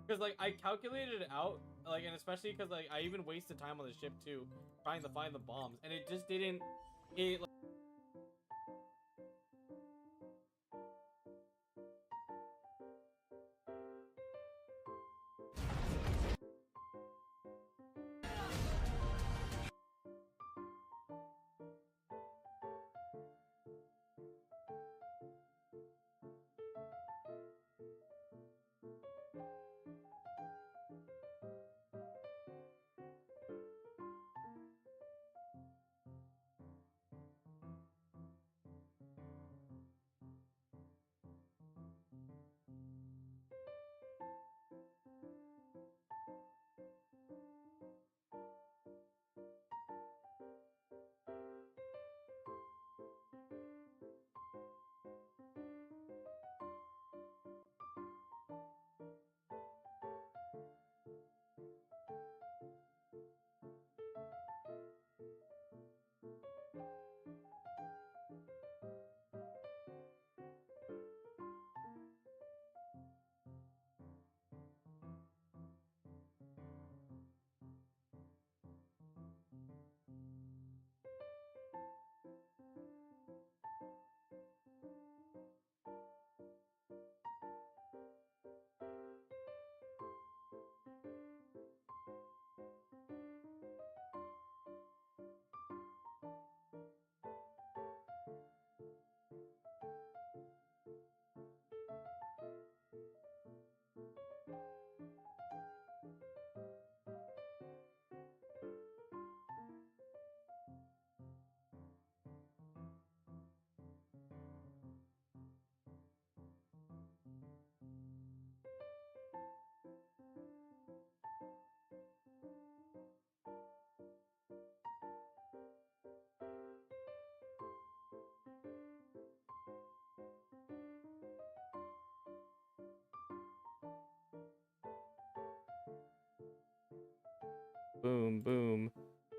Because like I calculated it out, like, and especially because like I even wasted time on the ship too, trying to find the bombs, and it just didn't. It like, boom, boom.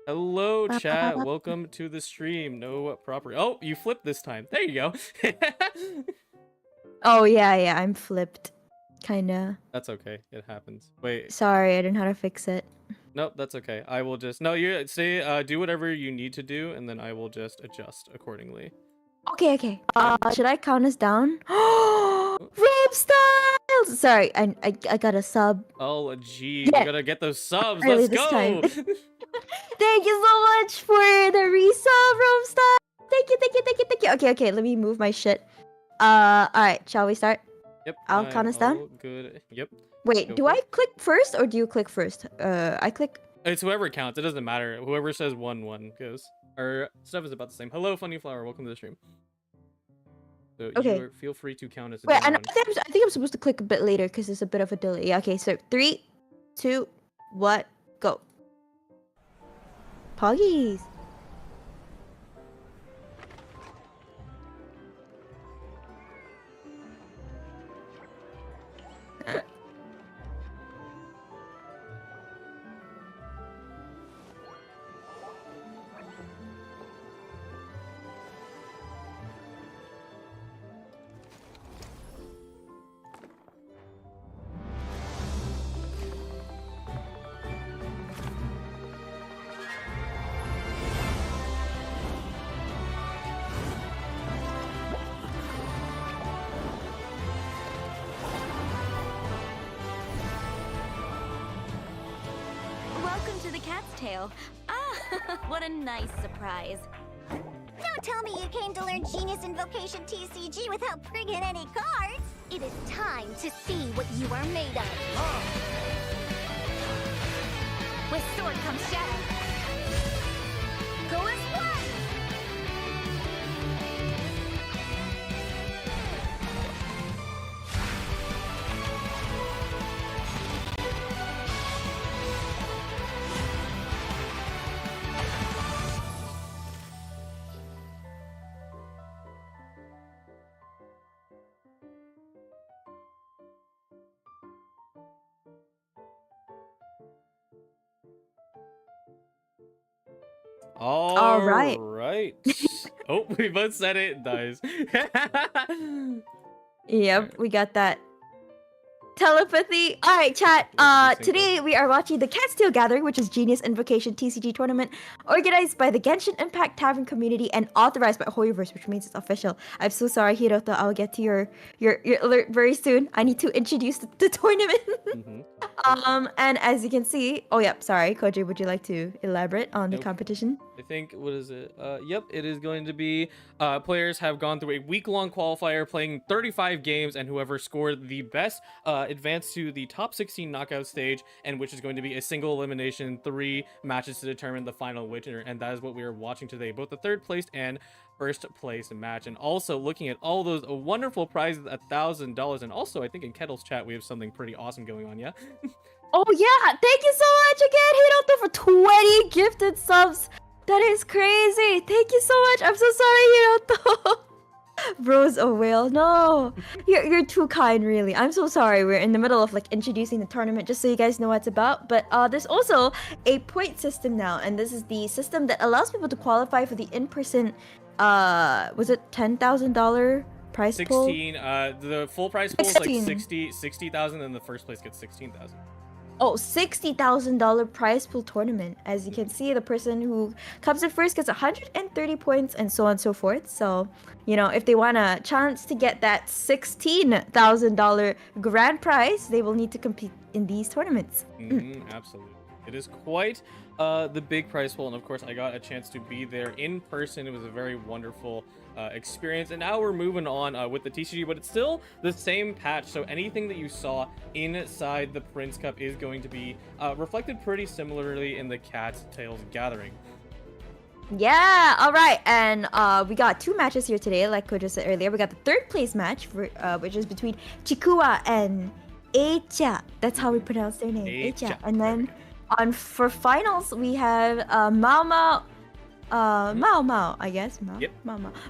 Hello, chat. Welcome to the stream. No proper. Oh, you flipped this time. There you go. Oh yeah, I'm flipped. Kinda. That's okay. It happens. Wait. Sorry, I didn't know how to fix it. Nope, that's okay. I will just you say do whatever you need to do, and then I will just adjust accordingly. Okay. Should I count us down? Rob Styles! Sorry, I got a sub. Oh, gee, Yeah. we gotta get those subs. Early Let's this go. time. Thank you so much for the resub, Rob Styles. Thank you. Okay, let me move my shit. Alright, shall we start? Yep. I'll count us down. Good. Yep. Wait, Go do for I it. click first or do you click first? I click. It's whoever counts. It doesn't matter. Whoever says 1-1 goes. Our stuff is about the same. Hello, Funny Flower. Welcome to the stream. So Okay. feel free to count us Wait, down. and I think I'm supposed to click a bit later because there's a bit of a delay. Yeah, okay, so 3, 2, 1, go. Poggies. Welcome to the Cat's Tail. Ah, what a nice surprise. Don't tell me you came to learn Genius Invocation TCG without bringing any cards! It is time to see what you are made of. With sword comes shadow. Go as one! All right. right. Oh, we both said it. Nice. Yep, we got that. Telepathy. All right, chat. Today we are watching the Cat's Tail Gathering, which is Genius Invocation TCG tournament, organized by the Genshin Impact Tavern community and authorized by Hoyoverse, which means it's official. I'm so sorry, Hiroto. I'll get to your alert very soon. I need to introduce the tournament. And as you can see, oh yep, sorry, Koji. Would you like to elaborate on the competition? I think, what is it? Yep, it is going to be players have gone through a week-long qualifier playing 35 games, and whoever scored the best advanced to the top 16 knockout stage, and which is going to be a single elimination, 3 matches to determine the final winner, and that is what we are watching today, both the third place and first place match. And also looking at all those wonderful prizes, $1,000, and also I think in Kettle's chat we have something pretty awesome going on. Yeah. Oh yeah, thank you so much again, Hiroto, for 20 gifted subs. That is crazy. Thank you so much. I'm so sorry, Hiroto. Bro's a whale. No, you're too kind, really. I'm so sorry. We're in the middle of like introducing the tournament, just so you guys know what it's about. But there's also a point system now, and this is the system that allows people to qualify for the in-person. Was it $10,000 prize pool? 16. The full prize pool is like 60,000, and the first place gets 16,000. Oh, $60,000 prize pool tournament. As you can see, the person who comes in first gets 130 points and so on and so forth. So, you know, if they want a chance to get that $16,000 grand prize, they will need to compete in these tournaments. Absolutely. It is quite the big prize pool, and of course I got a chance to be there in person. It was a very wonderful experience, and now we're moving on with the TCG, but it's still the same patch, so anything that you saw inside the Prince Cup is going to be reflected pretty similarly in the Cat's Tails Gathering. Yeah, all right, and we got 2 matches here today, like Kojo said earlier. We got the third place match, which is between Chikua and Echa. That's how we pronounce their name, Echa. And then for finals, we have Mao, I guess. Mao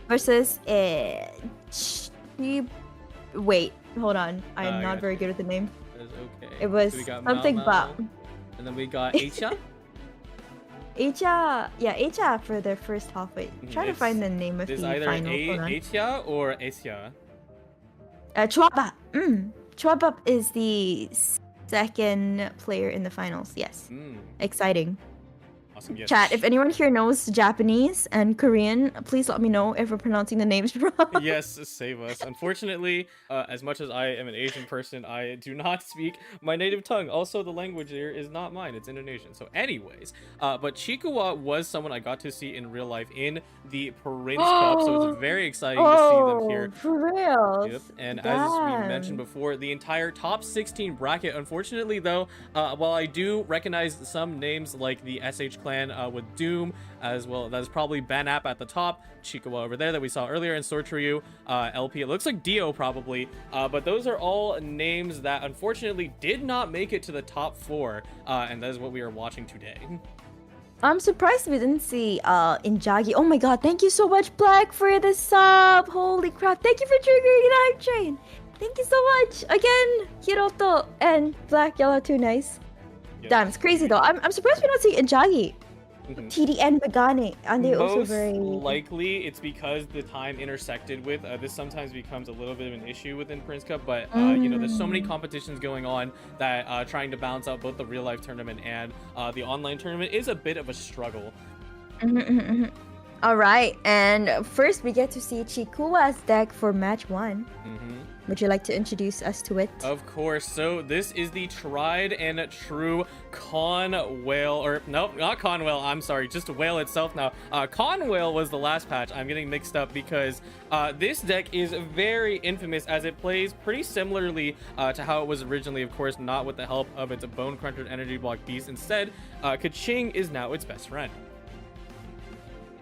versus wait, hold on. I'm not very good at the name. That is okay. It was something Bao. And then we got Echa. Echa for their first halfway. Trying to find the name of the final. It's either Echa or Echa. Chuaba. Chuaba is the second player in the finals. Yes. Exciting. Awesome. Yes. Chat, if anyone here knows Japanese and Korean, please let me know if we're pronouncing the names wrong. Yes, save us. Unfortunately, as much as I am an Asian person, I do not speak my native tongue. Also, the language here is not mine. It's Indonesian. So anyways, but Chikuwa was someone I got to see in real life in the Prince Cup, so it's very exciting to see them here. For real? Yep. And as we mentioned before, the entire top 16 bracket, unfortunately though, while I do recognize some names like the SH Clan with Doom, as well, that is probably Banap at the top, Chikawa over there that we saw earlier, and Sortryu, LP, it looks like Dio probably, but those are all names that unfortunately did not make it to the top 4, and that is what we are watching today. I'm surprised we didn't see Injagi. Oh my god, thank you so much, Black, for the sub. Holy crap, thank you for triggering the hype train. Thank you so much. Again, Hiroto and Black, y'all are too nice. Yes. Damn, it's crazy though. I'm surprised we don't see Injagi. TDN Megane, and they also very likely it's because the time intersected with this sometimes becomes a little bit of an issue within Prince Cup, but you know, there's so many competitions going on that trying to balance out both the real life tournament and the online tournament is a bit of a struggle. All right, and first we get to see Chikuwa's deck for match 1. Would you like to introduce us to it? Of course. So this is the tried and true Con Whale, or no, not Con Whale, I'm sorry, just Whale itself now. Con Whale was the last patch. I'm getting mixed up because this deck is very infamous as it plays pretty similarly to how it was originally, of course, not with the help of its Bone Cruncher Energy Block Beast. Instead, Kaching is now its best friend.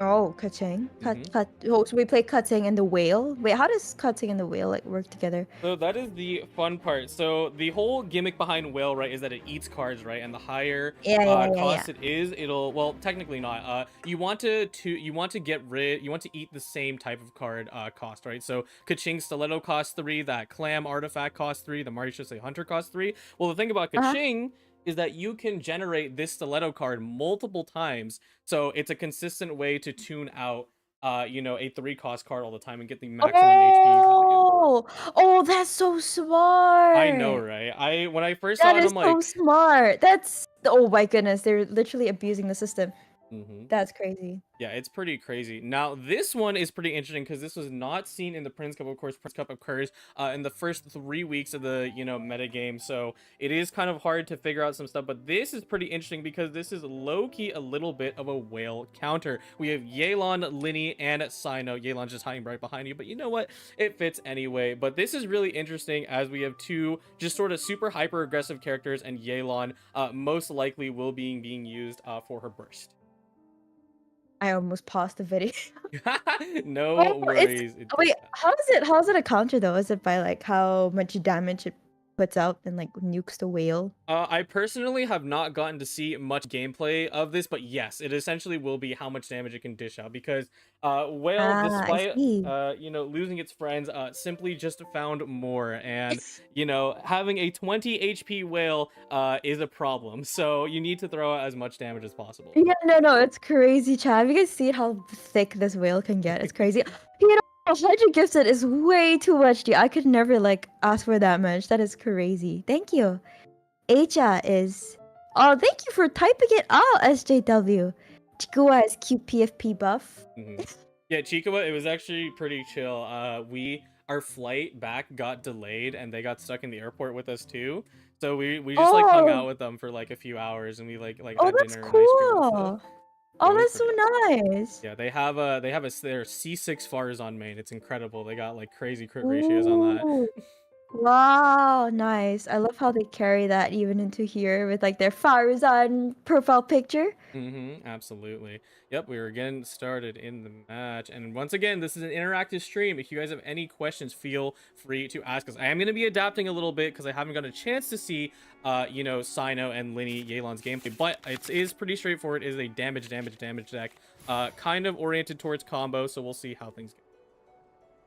Oh, Kaching. So we play Kaching and the Whale. Wait, how does Kaching and the Whale like work together? So that is the fun part. So the whole gimmick behind Whale, right, is that it eats cards, right? And the higher cost it is, it'll, well, technically not. You want to eat the same type of card cost, right? So Kaching Stiletto costs 3, that Clam artifact costs 3, the Mauritius Hunter costs 3. Well, the thing about Kaching is that you can generate this stiletto card multiple times, so it's a consistent way to tune out a 3-cost card all the time and get the maximum HP value. Oh, that's so I know, smart. right? When I first saw That it, is I'm so like, smart. That's oh my goodness, they're literally abusing the system. mm-hmm. That's crazy. Yeah, it's pretty crazy. Now, this one is pretty interesting because this was not seen in the Prince Cup. Of course, Prince Cup occurs in the first 3 weeks of the, meta game. So it is kind of hard to figure out some stuff. But this is pretty interesting because this is low-key a little bit of a whale counter. We have Yelan, Linny, and Sino. Yelan's just hiding right behind you. But you know what? It fits anyway. But this is really interesting as we have 2 just sort of super hyper-aggressive characters. And Yelan most likely will be being used for her burst. I almost paused the video. No worries. Wait, how is it a counter though? Is it by like how much damage it puts out and like nukes the whale? I personally have not gotten to see much gameplay of this, but yes, it essentially will be how much damage it can dish out because whale, I despite see. losing its friends, simply just found more, and having a 20 HP whale is a problem. So you need to throw out as much damage as possible. Yeah, no, it's crazy, Chad. Have you guys seen how thick this whale can get? It's crazy. 100 gifted is way too much, dude. I could never like ask for that much. That is crazy. Thank you. Aja is. Oh, thank you for typing it out, SJW. Chikua is cute PFP buff. Yeah, Chikawa, it was actually pretty chill. Our flight back got delayed and they got stuck in the airport with us too. So we just like hung out with them for like a few hours and we like Oh, had that's dinner and ice cream and stuff. cool. Oh, that's so nice. Yeah, they have their C6 Farzan main. It's incredible. They got like crazy crit ratios on that. Ooh. Wow, nice. I love how they carry that even into here with like their Farzan profile picture. Absolutely. Yep, we were getting started in the match. And once again, this is an interactive stream. If you guys have any questions, feel free to ask us. I am going to be adapting a little bit because I haven't got a chance to see, Sino and Linny Yelan's gameplay. But it is pretty straightforward. It is a damage deck. Kind of oriented towards combo, so we'll see how things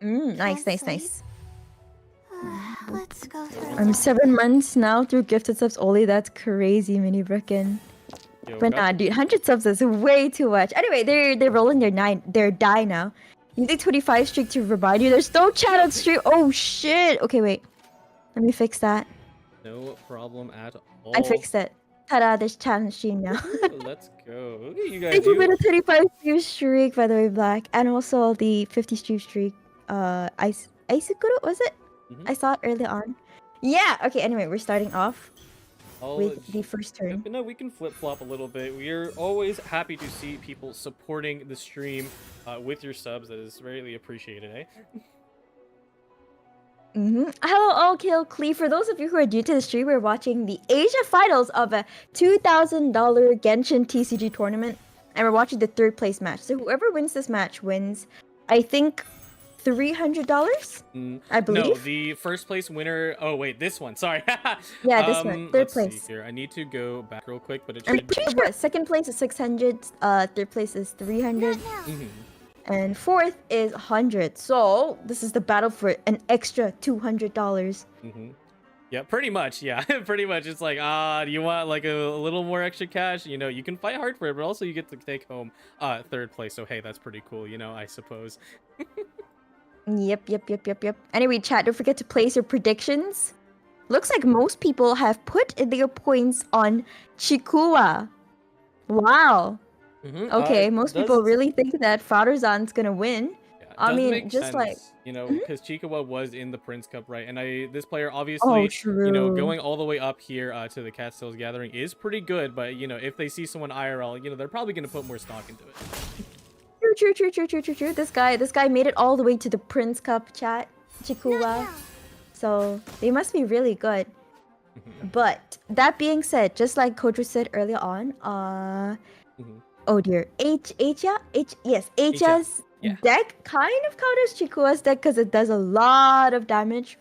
go. Nice. Let's go through. I'm 7 months now through gifted subs only. That's crazy, Mini Brookin. But nah, dude, 100 subs is way too much. Anyway, they're rolling their die now. Using 25 streak to remind you. There's no chat on stream. Oh shit. Okay, wait. Let me fix that. No problem at all. I fixed it. Ta-da! There's chat on stream now. Let's go. Look at you guys. Thank you for the 35 stream streak, by the way, Black, and also the 50 stream streak. Aisukuro, was it? I saw it early on. Yeah. Okay. Anyway, we're starting off with the first turn. No, we can flip-flop a little bit. We are always happy to see people supporting the stream with your subs. That is greatly appreciated, eh? Hello, all kill Clee. For those of you who are new to the stream, we're watching the Asia finals of a $2,000 Genshin TCG tournament, and we're watching the 3rd place match. So whoever wins this match wins, I think, $300. I believe. No, the first place winner. Oh wait, this one. Sorry. Yeah, this one. 3rd place. See here. I need to go back real quick, but it And should. what? 2nd place is 600. 3rd place is 300. And 4th is 100. So this is the battle for an extra $200. Yeah, pretty much. Yeah, pretty much. It's like, do you want like a little more extra cash? You can fight hard for it, but also you get to take home 3rd place. So hey, that's pretty cool. I suppose. Yep. Anyway, chat, don't forget to place your predictions. Looks like most people have put their points on Chikua. Wow. Okay, most people really think that Farzan's gonna win. Yeah, I mean, just sense, like because Chikawa was in the Prince Cup, right? And this player obviously, going all the way up here to the Cattails Gathering is pretty good. But if they see someone IRL, they're probably gonna put more stock into it. True. This guy made it all the way to the Prince Cup, chat, Chikua. So they must be really good. But that being said, just like Kojo said earlier on, oh dear, Aja's deck kind of counters Chikua's deck because it does a lot of damage.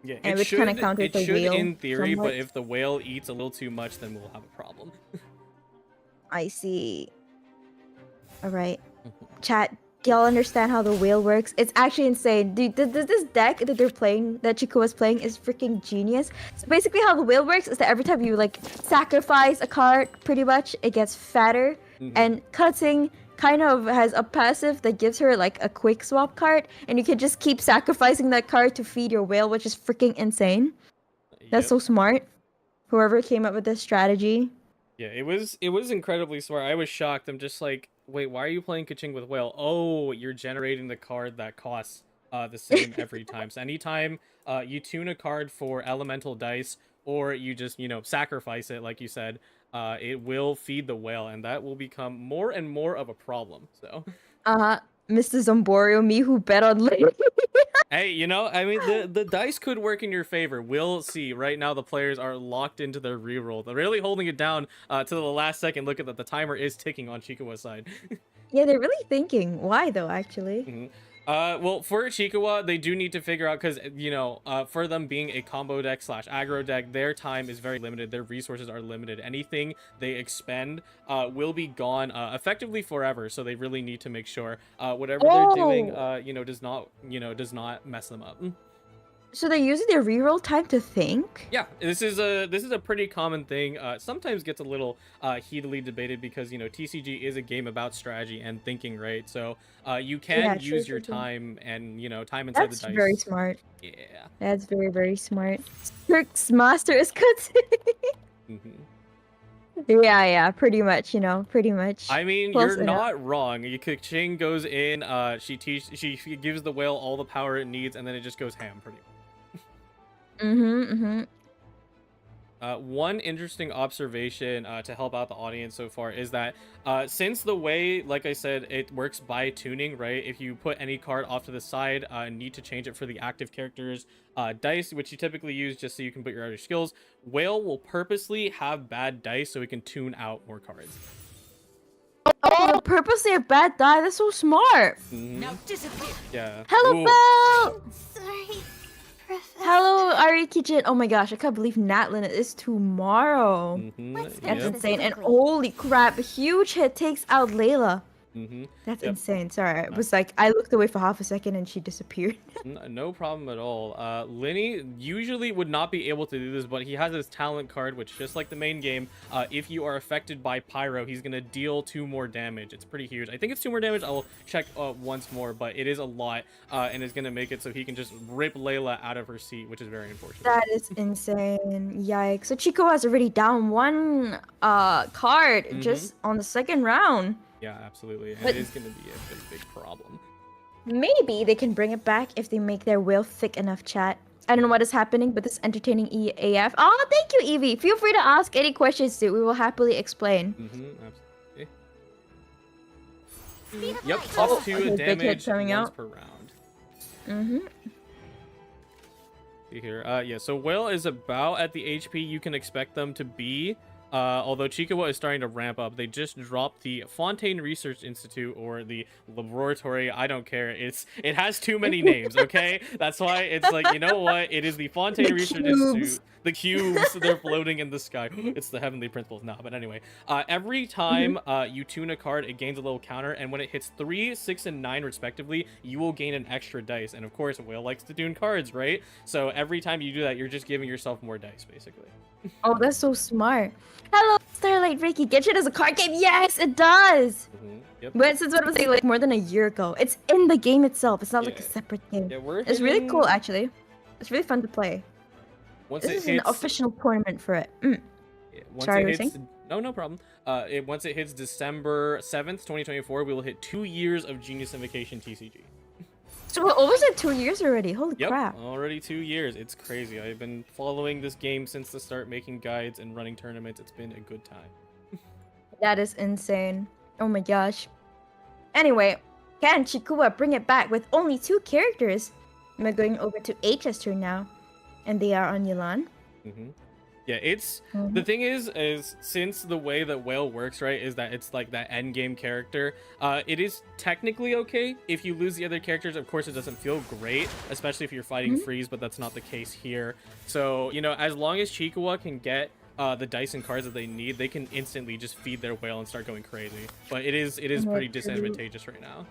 Yeah, and which kind of counters the whale. In theory, somewhat. but if the whale eats a little too much, then we'll have a problem. I see. All right, chat. y'all understand how the whale works. It's actually insane. Dude, this deck that they're playing, that Chico was playing, is freaking genius. So basically how the whale works is that every time you like sacrifice a card, pretty much, it gets fatter. And cutting kind of has a passive that gives her like a quick swap card, and you can just keep sacrificing that card to feed your whale, which is freaking insane. That's so smart. Whoever came up with this strategy. Yeah, it was incredibly smart. I was shocked. I'm just like, wait, why are you playing Kaching with Whale? Oh, you're generating the card that costs the same every time. So anytime you tune a card for elemental dice, or you just, you know, sacrifice it, like you said, it will feed the whale, and that will become more and more of a problem. So Mr. Zomborio, me who bet on Lady. hey, you know, I mean, the dice could work in your favor. We'll see. Right now, the players are locked into their reroll. They're really holding it down to the last second. Look at that. The timer is ticking on Chikawa's side. Yeah, they're really thinking. Why though, actually? Well, for Chikawa, they do need to figure out, because, you know, for them being a combo deck / aggro deck, their time is very limited. Their resources are limited. Anything they expend will be gone effectively forever. So they really need to make sure whatever they're doing, you know, does not mess them up. So they're using their reroll time to think? Yeah, this is a pretty common thing. Sometimes gets a little heatedly debated because, you know, TCG is a game about strategy and thinking, right? So you can use your time and, you know, time inside the dice. That's very smart. Yeah. That's very, very smart. Trick's master is cutting. Yeah, pretty much, you know, pretty much. I mean, Close you're enough. not wrong. Ching goes in, she gives the whale all the power it needs, and then it just goes ham pretty much. One interesting observation to help out the audience so far is that since the way, like I said, it works by tuning, right? If you put any card off to the side and need to change it for the active character's dice, which you typically use just so you can put your other skills, Whale will purposely have bad dice so it can tune out more cards. Oh, purposely a bad die? That's so smart. Now disappear. Yeah. Hello, Ooh. Belle! Sorry, Professor. Hello, Arikijin. Oh my gosh, I can't believe Natlin is tomorrow. Let's That's finish this insane. And quickly. holy crap, huge hit takes out Layla. That's Yep. insane. Sorry, it was like I looked away for half a second and she disappeared. No problem at all. Linny usually would not be able to do this, but he has his talent card, which, just like the main game, if you are affected by Pyro, he's going to deal 2 more damage. It's pretty huge. I think it's 2 more damage. I'll check once more, but it is a lot, and it's going to make it so he can just rip Layla out of her seat, which is very unfortunate. That is insane. Yikes. So Chico has already down 1 card just on the 2nd round. Yeah, absolutely. And But- it is going to be a big problem. Maybe they can bring it back if they make their whale thick enough, chat. I don't know what is happening, but this entertaining AF. Oh, thank you, Evie. Feel free to ask any questions, too. We will happily explain. Absolutely. Speed of Yep, light. plus 2 okay, big hit damage coming once out. per round. See here. Yeah, so Whale is about at the HP you can expect them to be. Although Chikawa is starting to ramp up. They just dropped the Fontaine Research Institute, or the laboratory. I don't care. It has too many names, okay? That's why it's like, you know what? It is the Fontaine The Research cubes. Institute. The cubes, they're floating in the sky. It's the heavenly principles now. But anyway, every time you tune a card, it gains a little counter, and when it hits 3, 6, and 9 respectively, you will gain an extra dice. And of course, Whale likes to tune cards, right? So every time you do that, you're just giving yourself more dice, basically. Oh, that's so smart. Hello, Starlight Ricky. Genshin as a card game? Yes, it does. Yep. But since what I was saying, like more than a year ago, it's in the game itself. It's not like a Yeah. separate game. Yeah, we're It's really hitting- cool, actually. It's really fun to play. Once This it is hits, an official tournament for it. yeah, once Sorry, it you were hits, no problem. Once it hits December 7th, 2024, we will hit 2 years of Genius Invocation TCG. So we're almost at 2 years already. Holy Yep, crap. already 2 years. It's crazy. I've been following this game since the start, making guides and running tournaments. It's been a good time. That is insane. Oh my gosh. Anyway, can Chikua bring it back with only 2 characters? We're going over to H's turn now. And they are on Yulan. Yeah, it's the thing is since the way that Whale works, right, is that it's like that end game character. It is technically okay if you lose the other characters. Of course, it doesn't feel great, especially if you're fighting freeze, but that's not the case here. So, you know, as long as Chikawa can get the dice and cards that they need, they can instantly just feed their Whale and start going crazy. But it is pretty disadvantageous right now.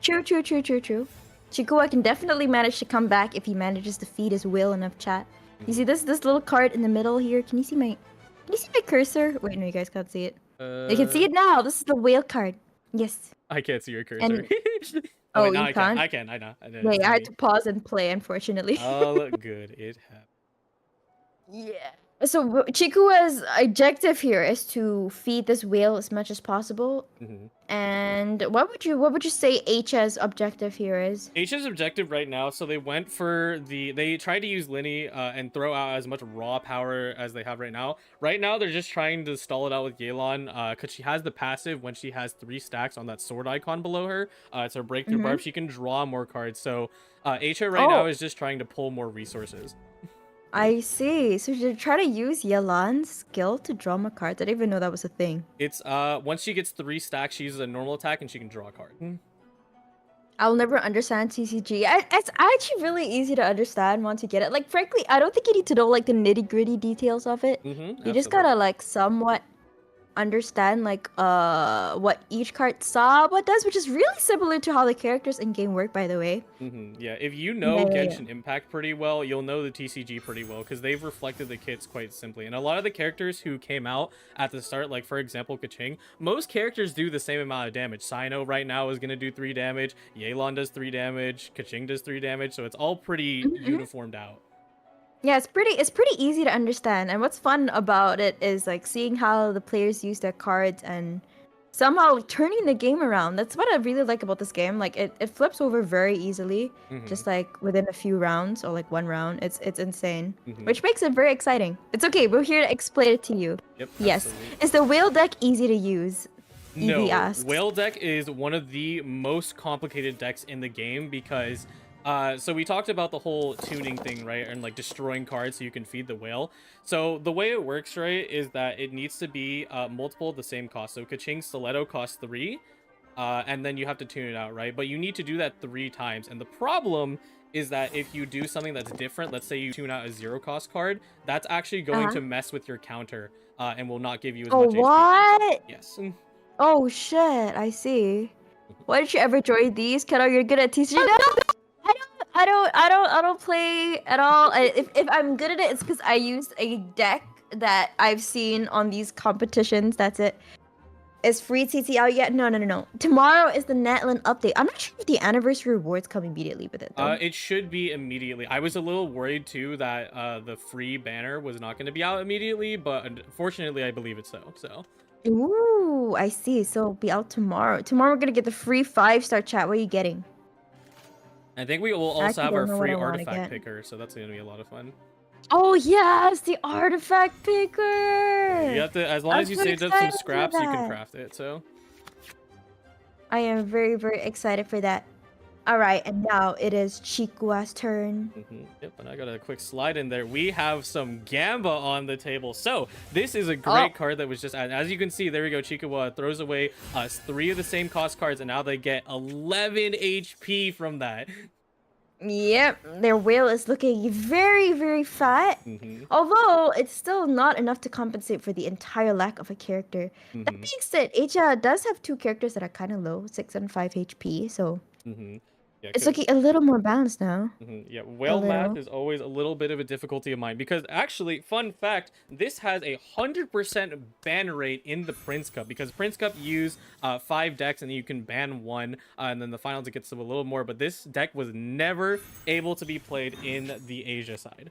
True. Chikuwa can definitely manage to come back if he manages to feed his whale enough chat. You see this little card in the middle here? Can you see my cursor? Wait, no, you guys can't see it. You can see it now. This is the whale card. Yes. I can't see your cursor. And- oh, Oh, wait, now you I can. can't? I know. Yeah, I had to pause and play, unfortunately. Oh, good. It happened. Yeah. So Chikua's objective here is to feed this whale as much as possible. Mm-hmm. And what would you say H's objective here is? H's objective right now, so they went for they tried to use Linny and throw out as much raw power as they have right now. Right now, they're just trying to stall it out with Yelan, because she has the passive when she has 3 stacks on that sword icon below her. It's her breakthrough barb. She can draw more cards. So H right now is just trying to pull more resources. I see. So you try to use Yelan's skill to draw more cards. I didn't even know that was a thing. It's once she gets 3 stacks, she uses a normal attack and she can draw a card. I'll never understand TCG. It's actually really easy to understand once you get it. Like, frankly, I don't think you need to know like the nitty-gritty details of it. You just gotta like somewhat understand like what each card Saba does, which is really similar to how the characters in game work, by the way. Yeah, if you know Genshin Impact pretty well, you'll know the TCG pretty well, because they've reflected the kits quite simply. And a lot of the characters who came out at the start, like for example Kaching, most characters do the same amount of damage. Sino right now is going to do 3 damage, Yelan does 3 damage, Kaching does 3 damage, so it's all pretty uniformed out. Yeah, it's pretty easy to understand, and what's fun about it is like seeing how the players use their cards and somehow turning the game around. That's what I really like about this game. Like it flips over very easily, just like within a few rounds or like 1 round. It's insane, which makes it very exciting. It's okay. We're here to explain it to you. Yep. Yes. Absolutely. Is the whale deck easy to use? No, Evie asks. Whale deck is one of the most complicated decks in the game because so we talked about the whole tuning thing, right? And like destroying cards so you can feed the whale. So the way it works, right, is that it needs to be multiple of the same cost. So Kaching Stiletto costs 3, and then you have to tune it out, right? But you need to do that 3 times. And the problem is that if you do something that's different, let's say you tune out a 0 cost card, that's actually going to mess with your counter and will not give you as much HP. What? Yes. Oh shit! I see. Why did you ever join these? Kiddo, you're good at TCG. I don't play at all. If I'm good at it, it's because I used a deck that I've seen on these competitions. That's it. Is free TT out yet? No. Tomorrow is the Natlan update. I'm not sure if the anniversary rewards come immediately with it, though. It should be immediately. I was a little worried too that the free banner was not going to be out immediately, but unfortunately I believe it's so. Ooh, I see. So it'll be out tomorrow. Tomorrow we're gonna get the free 5-star chat. What are you getting? I think we will also have our don't know what free I wanna artifact get. picker, so that's going to be a lot of fun. Oh yes, the artifact picker. You have to, as long I'm as you so saved up excited some for scraps, you can that. craft it. So I am very, very excited for that. All right, and now it is Chikua's turn. Yep, and I got a quick slide in there. We have some Gamba on the table. So this is a great card that was just added. As you can see, there we go. Chikuwa throws away 3 of the same cost cards, and now they get 11 HP from that. Yep, their whale is looking very, very fat. Although it's still not enough to compensate for the entire lack of a character. That being said, Asia does have 2 characters that are kind of low, 6 and 5 HP. So Yeah, it's looking a little more balanced now. Yeah, whale math is always a little bit of a difficulty of mine because actually, fun fact, this has a 100% ban rate in the Prince Cup because Prince Cup use 5 decks and then you can ban 1 and then the finals it gets to a little more, but this deck was never able to be played in the Asia side.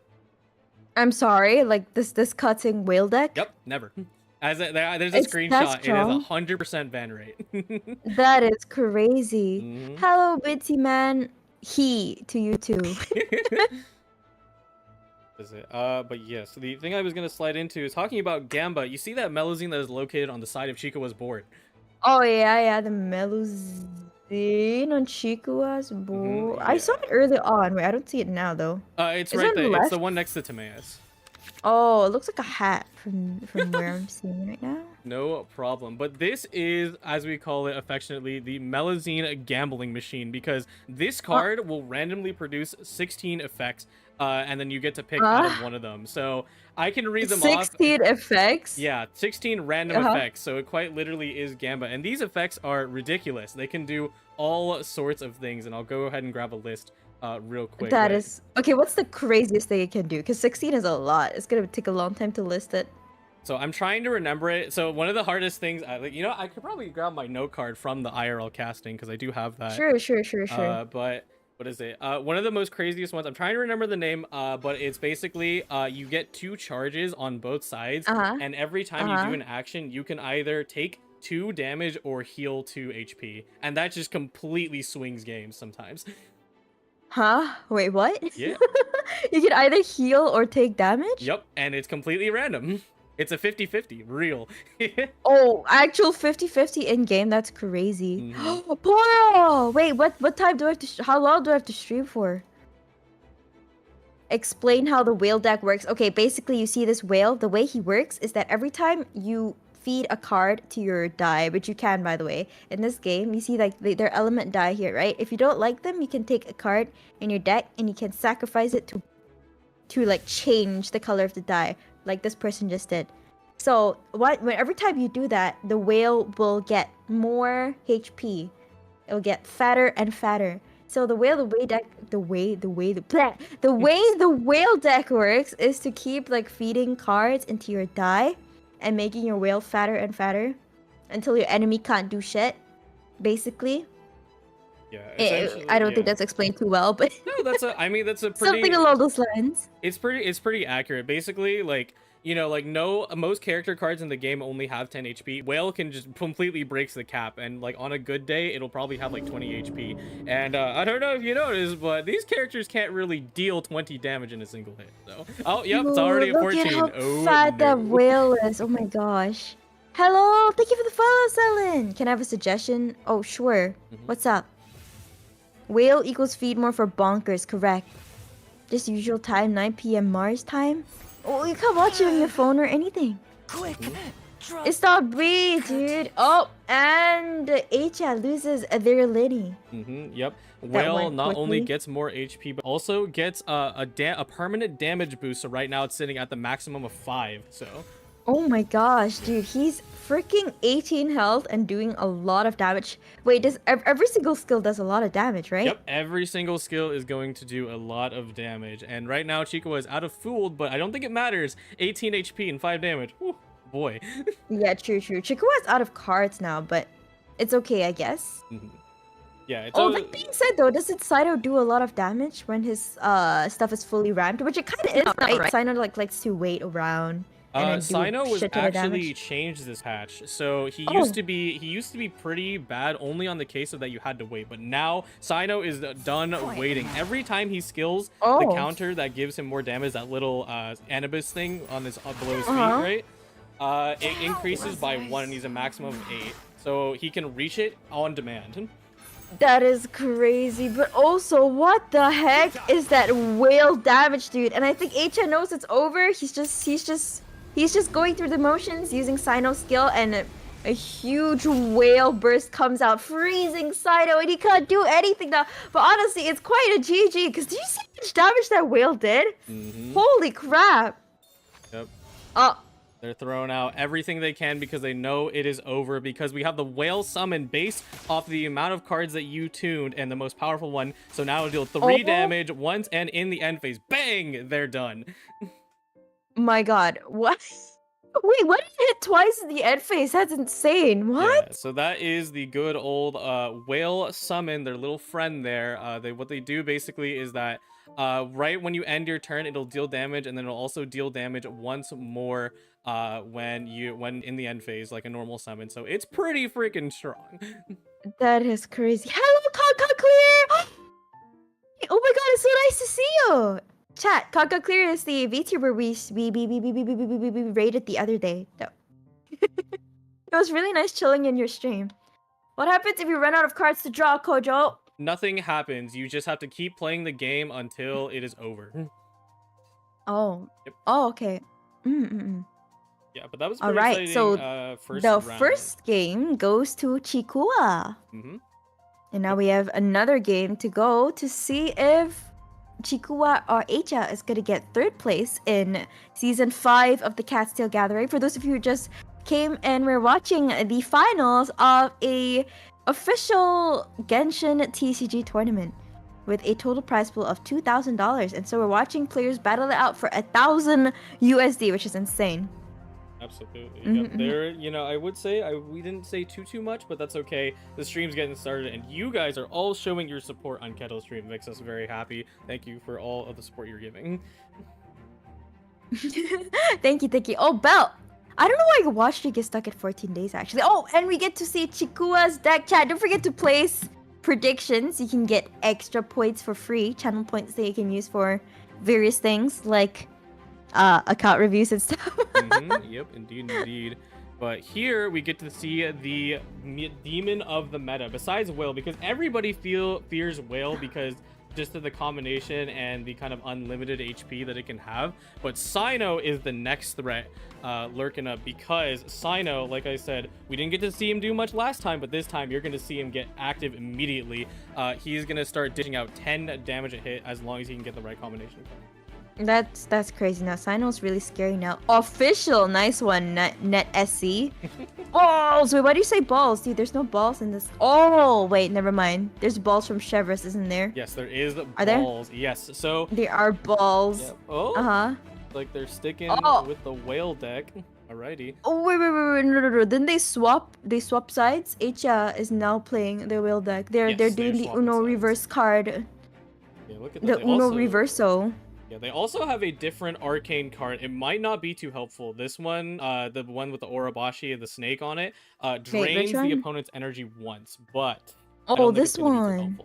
I'm sorry, like this cutting whale deck? Yep, never. There's a That's screenshot. It is strong. 100% ban rate. That is crazy. Hello, Bitsy man. He to you too. Is it? But yes, the thing I was gonna slide into is talking about Gamba. You see that Melazine that is located on the side of Chikuwa's board? Oh yeah, the Meluzine on Chikua's board. I yeah. saw it early on. Wait, I don't see it now though. It's Is right it there. It's left? the one next to Timaeus. Oh, it looks like a hat from where I'm seeing it right now. No problem. But this is, as we call it affectionately, the Melazine gambling machine, because this card will randomly produce 16 effects, and then you get to pick out of one of them. So I can read them off. 16 effects? Yeah, 16 random effects. So it quite literally is Gamba. And these effects are ridiculous. They can do all sorts of things. And I'll go ahead and grab a list real quick. That is... Okay, what's the craziest thing it can do? Because 16 is a lot. It's going to take a long time to list it. So I'm trying to remember it. So one of the hardest things, I could probably grab my note card from the IRL casting because I do have that. Sure. But what is it? One of the most craziest ones. I'm trying to remember the name. But it's basically you get 2 charges on both sides, and every time you do an action, you can either take 2 damage or heal 2 HP, and that just completely swings games sometimes. Huh? Wait, what? Yeah. You can either heal or take damage? Yep, and it's completely random. It's a 50-50, real. Oh, actual 50-50 in game. That's crazy. Poro! Wait, what time do I have to? How long do I have to stream for? Explain how the whale deck works. Okay, basically, you see this whale. The way he works is that every time you feed a card to your die, which you can, by the way, in this game, you see like their element die here, right? If you don't like them, you can take a card in your deck and you can sacrifice it to like change the color of the die, like this person just did. So every time you do that, the whale will get more HP. It will get fatter and fatter. So the way the whale deck works is to keep like feeding cards into your die and making your whale fatter and fatter until your enemy can't do shit. Basically. Yeah, I don't think that's explained too well, but no, that's a pretty something along those lines. It's pretty accurate. Basically, like, you know, like most character cards in the game only have 10 HP. Whale can just completely breaks the cap, and like on a good day, it'll probably have like 20 HP. And I don't know if you noticed, but these characters can't really deal 20 damage in a single hit. So, oh, yep, it's already a 14. Look at how oh, fat no. that whale is. Oh my gosh. Hello, thank you for the follow, Selin. Can I have a suggestion? Oh, sure. What's up? Whale equals feed more for bonkers, correct. Just usual time, 9 p.m. Mars time. Oh, you can't watch it on your phone or anything. Quick, It's not B, dude. Oh, and Acha loses their Liddy. Yep. That Whale went not only quickly. gets more HP, but also gets a permanent damage boost. So right now it's sitting at the maximum of 5. So. Oh my gosh, dude, he's freaking 18 health and doing a lot of damage. Wait, does every single skill does a lot of damage, right? Yep, every single skill is going to do a lot of damage. And right now Chico is out of fooled, but I don't think it matters. 18 HP and 5 damage. Whew, boy. Yeah, true. Chikua's out of cards now, but it's okay, I guess. Yeah, it's That being said, though, doesn't Saito do a lot of damage when his stuff is fully ramped? Which it kind of is, right? Saito likes to wait around. Sino was shit ton of actually damage. changed this patch. So he used to be pretty bad only on the case of that you had to wait, but now Sino is done waiting. Every time he skills the counter that gives him more damage, that little Anubis thing on his below his feet, right? It increases by 1 and he's a maximum of 8. So he can reach it on demand. That is crazy, but also, what the heck is that whale damage, dude? And I think Acha knows it's over. He's just going through the motions using Sino's skill, and a huge whale burst comes out, freezing Sino, and he can't do anything now. But honestly, it's quite a GG, because did you see how much damage that whale did? Holy crap. Yep. Oh. They're throwing out everything they can because they know it is over, because we have the whale summon based off the amount of cards that you tuned and the most powerful one. So now it'll deal 3 damage once, and in the end phase, bang, they're done. My god, what? Wait, what did it hit twice in the end phase? That's insane. What? Yeah, so that is the good old whale summon, their little friend there. What they do basically is that right when you end your turn, it'll deal damage, and then it'll also deal damage once more when in the end phase, like a normal summon. So it's pretty freaking strong. That is crazy. Hello, Kaka Clear! Oh my god, it's so nice to see you! Chat, Kaka Clear is the VTuber we raided the other day. No. It was really nice chilling in your stream. What happens if you run out of cards to draw, Kojo? Nothing happens. You just have to keep playing the game until it is over. Oh. Yep. Oh, okay. Yeah, but that was All pretty right, exciting. so First the round. first game goes to Chikua. Mm-hmm. And now we have another game to go to see if Chikua or Echa is going to get third place in season 5 of the Cat's Tail Gathering. For those of you who just came and were watching the finals of a official Genshin TCG tournament with a total prize pool of $2,000. And so we're watching players battle it out for 1,000 USD, which is insane. Absolutely. Mhm, Yep. There, I would say we didn't say too much, but that's okay. The stream's getting started, and you guys are all showing your support on Kettle Stream. It makes us very happy. Thank you for all of the support you're giving. Thank you. Oh, Belle! I don't know why you watched it get stuck at 14 days, actually. Oh, and we get to see Chikua's deck chat. Don't forget to place predictions. You can get extra points for free. Channel points that you can use for various things, like account reviews and stuff. Yep, indeed. But here we get to see the demon of the meta, besides Whale, because everybody fears Whale because just of the combination and the kind of unlimited HP that it can have. But Sino is the next threat lurking up, because Sino, like I said, we didn't get to see him do much last time, but this time you're going to see him get active immediately. He's going to start dishing out 10 damage a hit as long as he can get the right combination. That's crazy. Now Sino's really scary now. Official, nice one, net SC. Balls. Wait, why do you say balls, dude? There's no balls in this. Oh, wait, never mind. There's balls from Chevrolet, isn't there? Yes, there is Are balls. There? Yes, so there are balls. Yep. Oh. Like they're sticking with the whale deck. Alrighty. Oh wait, no. Then they swap sides. Echa is now playing the whale deck. They're doing the Uno sides. reverse card. Yeah, look at that. The Uno reverso. Yeah, they also have a different arcane card. It might not be too helpful. This one, the one with the Orabashi and the snake on it, drains the opponent's energy once, but this one.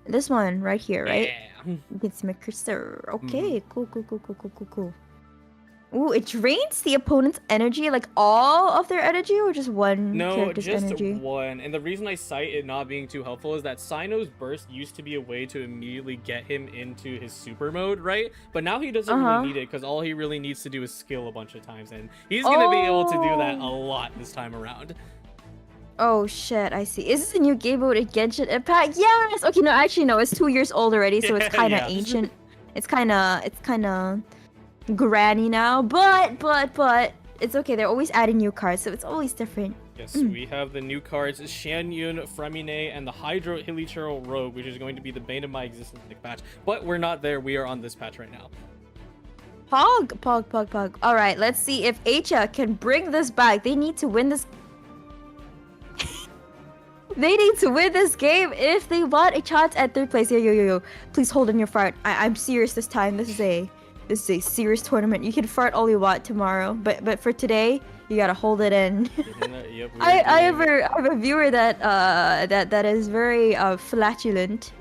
This one right here, right? Yeah. Gets my cursor. Okay, cool. Ooh, it drains the opponent's energy, like all of their energy, or just one character's energy? No, just one. And the reason I cite it not being too helpful is that Sino's burst used to be a way to immediately get him into his super mode, right? But now he doesn't really need it, because all he really needs to do is skill a bunch of times, and he's going to be able to do that a lot this time around. Oh shit, I see. Is this a new game mode at Genshin Impact? Yes! Okay, no, actually no, it's 2 years old already, so it's kind of ancient. It's kind of granny now, but it's okay. They're always adding new cards, so it's always different. Yes, we have the new cards, Shanyun, Fremine, and the Hydro Hilichurl Rogue, which is going to be the bane of my existence in the patch. But we're not there. We are on this patch right now. Pog. All right, let's see if Echa can bring this back. They need to win this. They need to win this game if they want a chance at third place. Yo. Please hold in your fart. I'm serious this time. This is a serious tournament. You can fart all you want tomorrow, but for today, you gotta hold it in. Yep, I have a viewer that is very flatulent.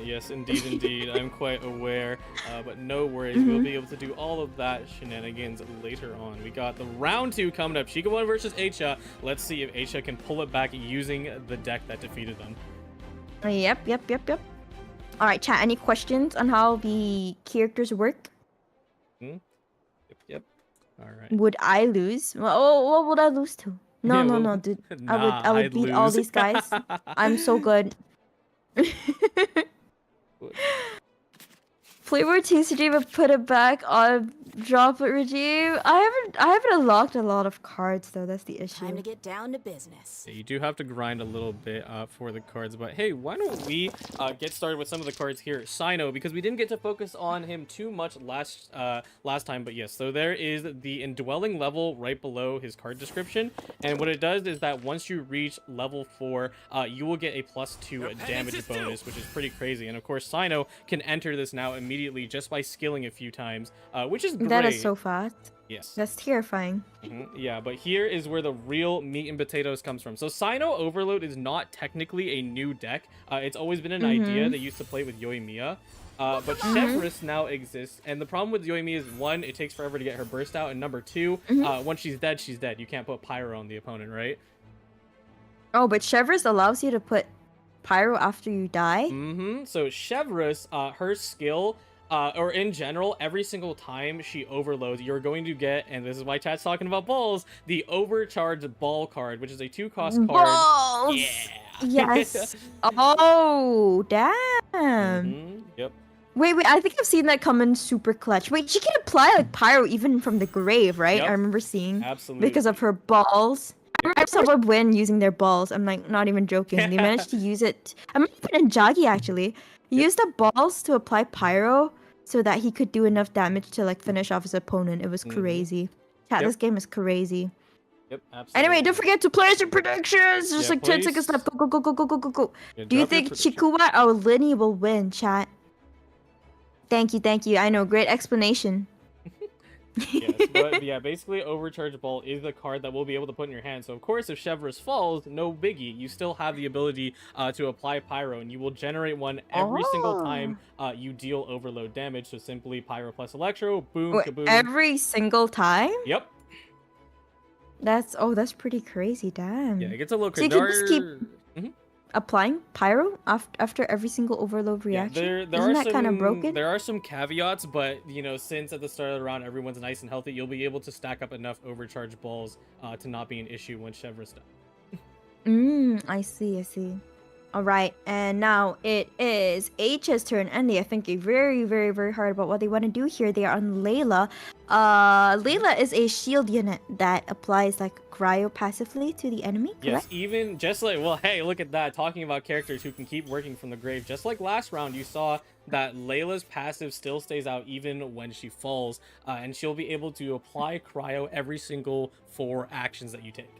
Yes, indeed. I'm quite aware, but no worries. We'll be able to do all of that shenanigans later on. We got the round 2 coming up. Shika1 versus Echa. Let's see if Echa can pull it back using the deck that defeated them. Yep. All right, chat. Any questions on how the characters work? Yep. All right. Would I lose? Well, what would I lose to? No, dude. I would beat all these guys. I'm so good. Flavor TCG would put it back on drop it regime. I haven't unlocked a lot of cards though. That's the issue. Time to get down to business. Yeah, you do have to grind a little bit for the cards, but hey, why don't we get started with some of the cards here? Sino, because we didn't get to focus on him too much last time, but yes. So there is the indwelling level right below his card description, and what it does is that once you reach level 4, you will get a +2 damage bonus, which is pretty crazy. And of course, Sino can enter this now immediately just by skilling a few times, which is great. That is so fast. Yes. That's terrifying. Yeah, but here is where the real meat and potatoes comes from. So Sino Overload is not technically a new deck. It's always been an idea they used to play with Yoimiya. But Chevrolet now exists, and the problem with Yoimiya is, 1, it takes forever to get her burst out, and number 2, once she's dead, she's dead. You can't put Pyro on the opponent, right? Oh, but Chevrolet allows you to put Pyro after you die? So Chevrolet, her skill or in general, every single time she overloads, you're going to get, and this is why chat's talking about balls, the overcharged ball card, which is a 2-cost card. Balls! Yeah. Yes. Oh, damn. Yep. Wait, I think I've seen that come in super clutch. Wait, she can apply like pyro even from the grave, right? Yep. I remember seeing. Absolutely. Because of her balls. I remember someone win using their balls. I'm like, not even joking. They managed to use it. I remember it in Jagi actually. He used the balls to apply pyro so that he could do enough damage to like finish off his opponent. It was crazy. Chat, this game is crazy. Yep, absolutely. Anyway, don't forget to place your predictions. Just like 10 seconds left. Go, go, go, go, go, go, go. Yeah, Do you drop your think prediction. Chikuwa or Linny will win, chat? Thank you, thank you. I know, great explanation. Yes, but yeah, basically Overcharge Ball is the card that we'll be able to put in your hand. So of course, if Chevreuse falls, no biggie. You still have the ability to apply Pyro, and you will generate one every single time you deal overload damage. So simply Pyro plus Electro, boom, Wait, kaboom. every single time? Yep. That's pretty crazy, damn. Yeah, it gets a little So you crazy. can just keep applying pyro after every single overload reaction. Yeah, there Isn't are that some kind of broken? There are some caveats, but you know, since at the start of the round everyone's nice and healthy, you'll be able to stack up enough overcharge balls to not be an issue when Chevreuse dies. I see. All right, and now it is H's turn, and they are thinking very, very, very hard about what they want to do here. They are on Layla. Layla is a shield unit that applies like cryo passively to the enemy. Correct? Yes, even just like, well, hey, look at that. Talking about characters who can keep working from the grave. Just like last round, you saw that Layla's passive still stays out even when she falls, and she'll be able to apply cryo every single 4 actions that you take.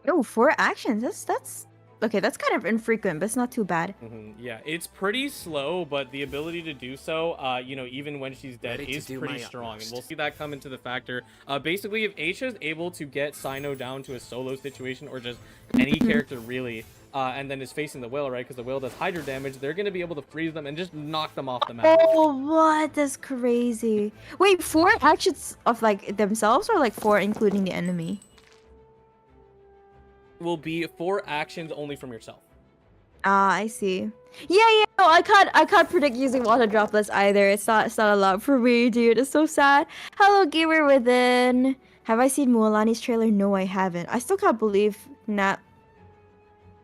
Oh, 4 actions. That's okay. That's kind of infrequent, but it's not too bad. Yeah, it's pretty slow, but the ability to do so, you know, even when she's dead, is pretty strong, and we'll see that come into the factor. Basically, if Aisha is able to get Sino down to a solo situation, or just any character really, and then is facing the whale, right? Because the whale does Hydra damage, they're gonna be able to freeze them and just knock them off the map. Oh, what? That's crazy. Wait, 4 actions of like themselves, or like 4 including the enemy? Will be 4 actions only from yourself. Ah, I see. Yeah. No, I can't predict using water droplets either. It's not a lot for me, dude. It's so sad. Hello, gamer within. Have I seen Mualani's trailer? No, I haven't. I still can't believe Nat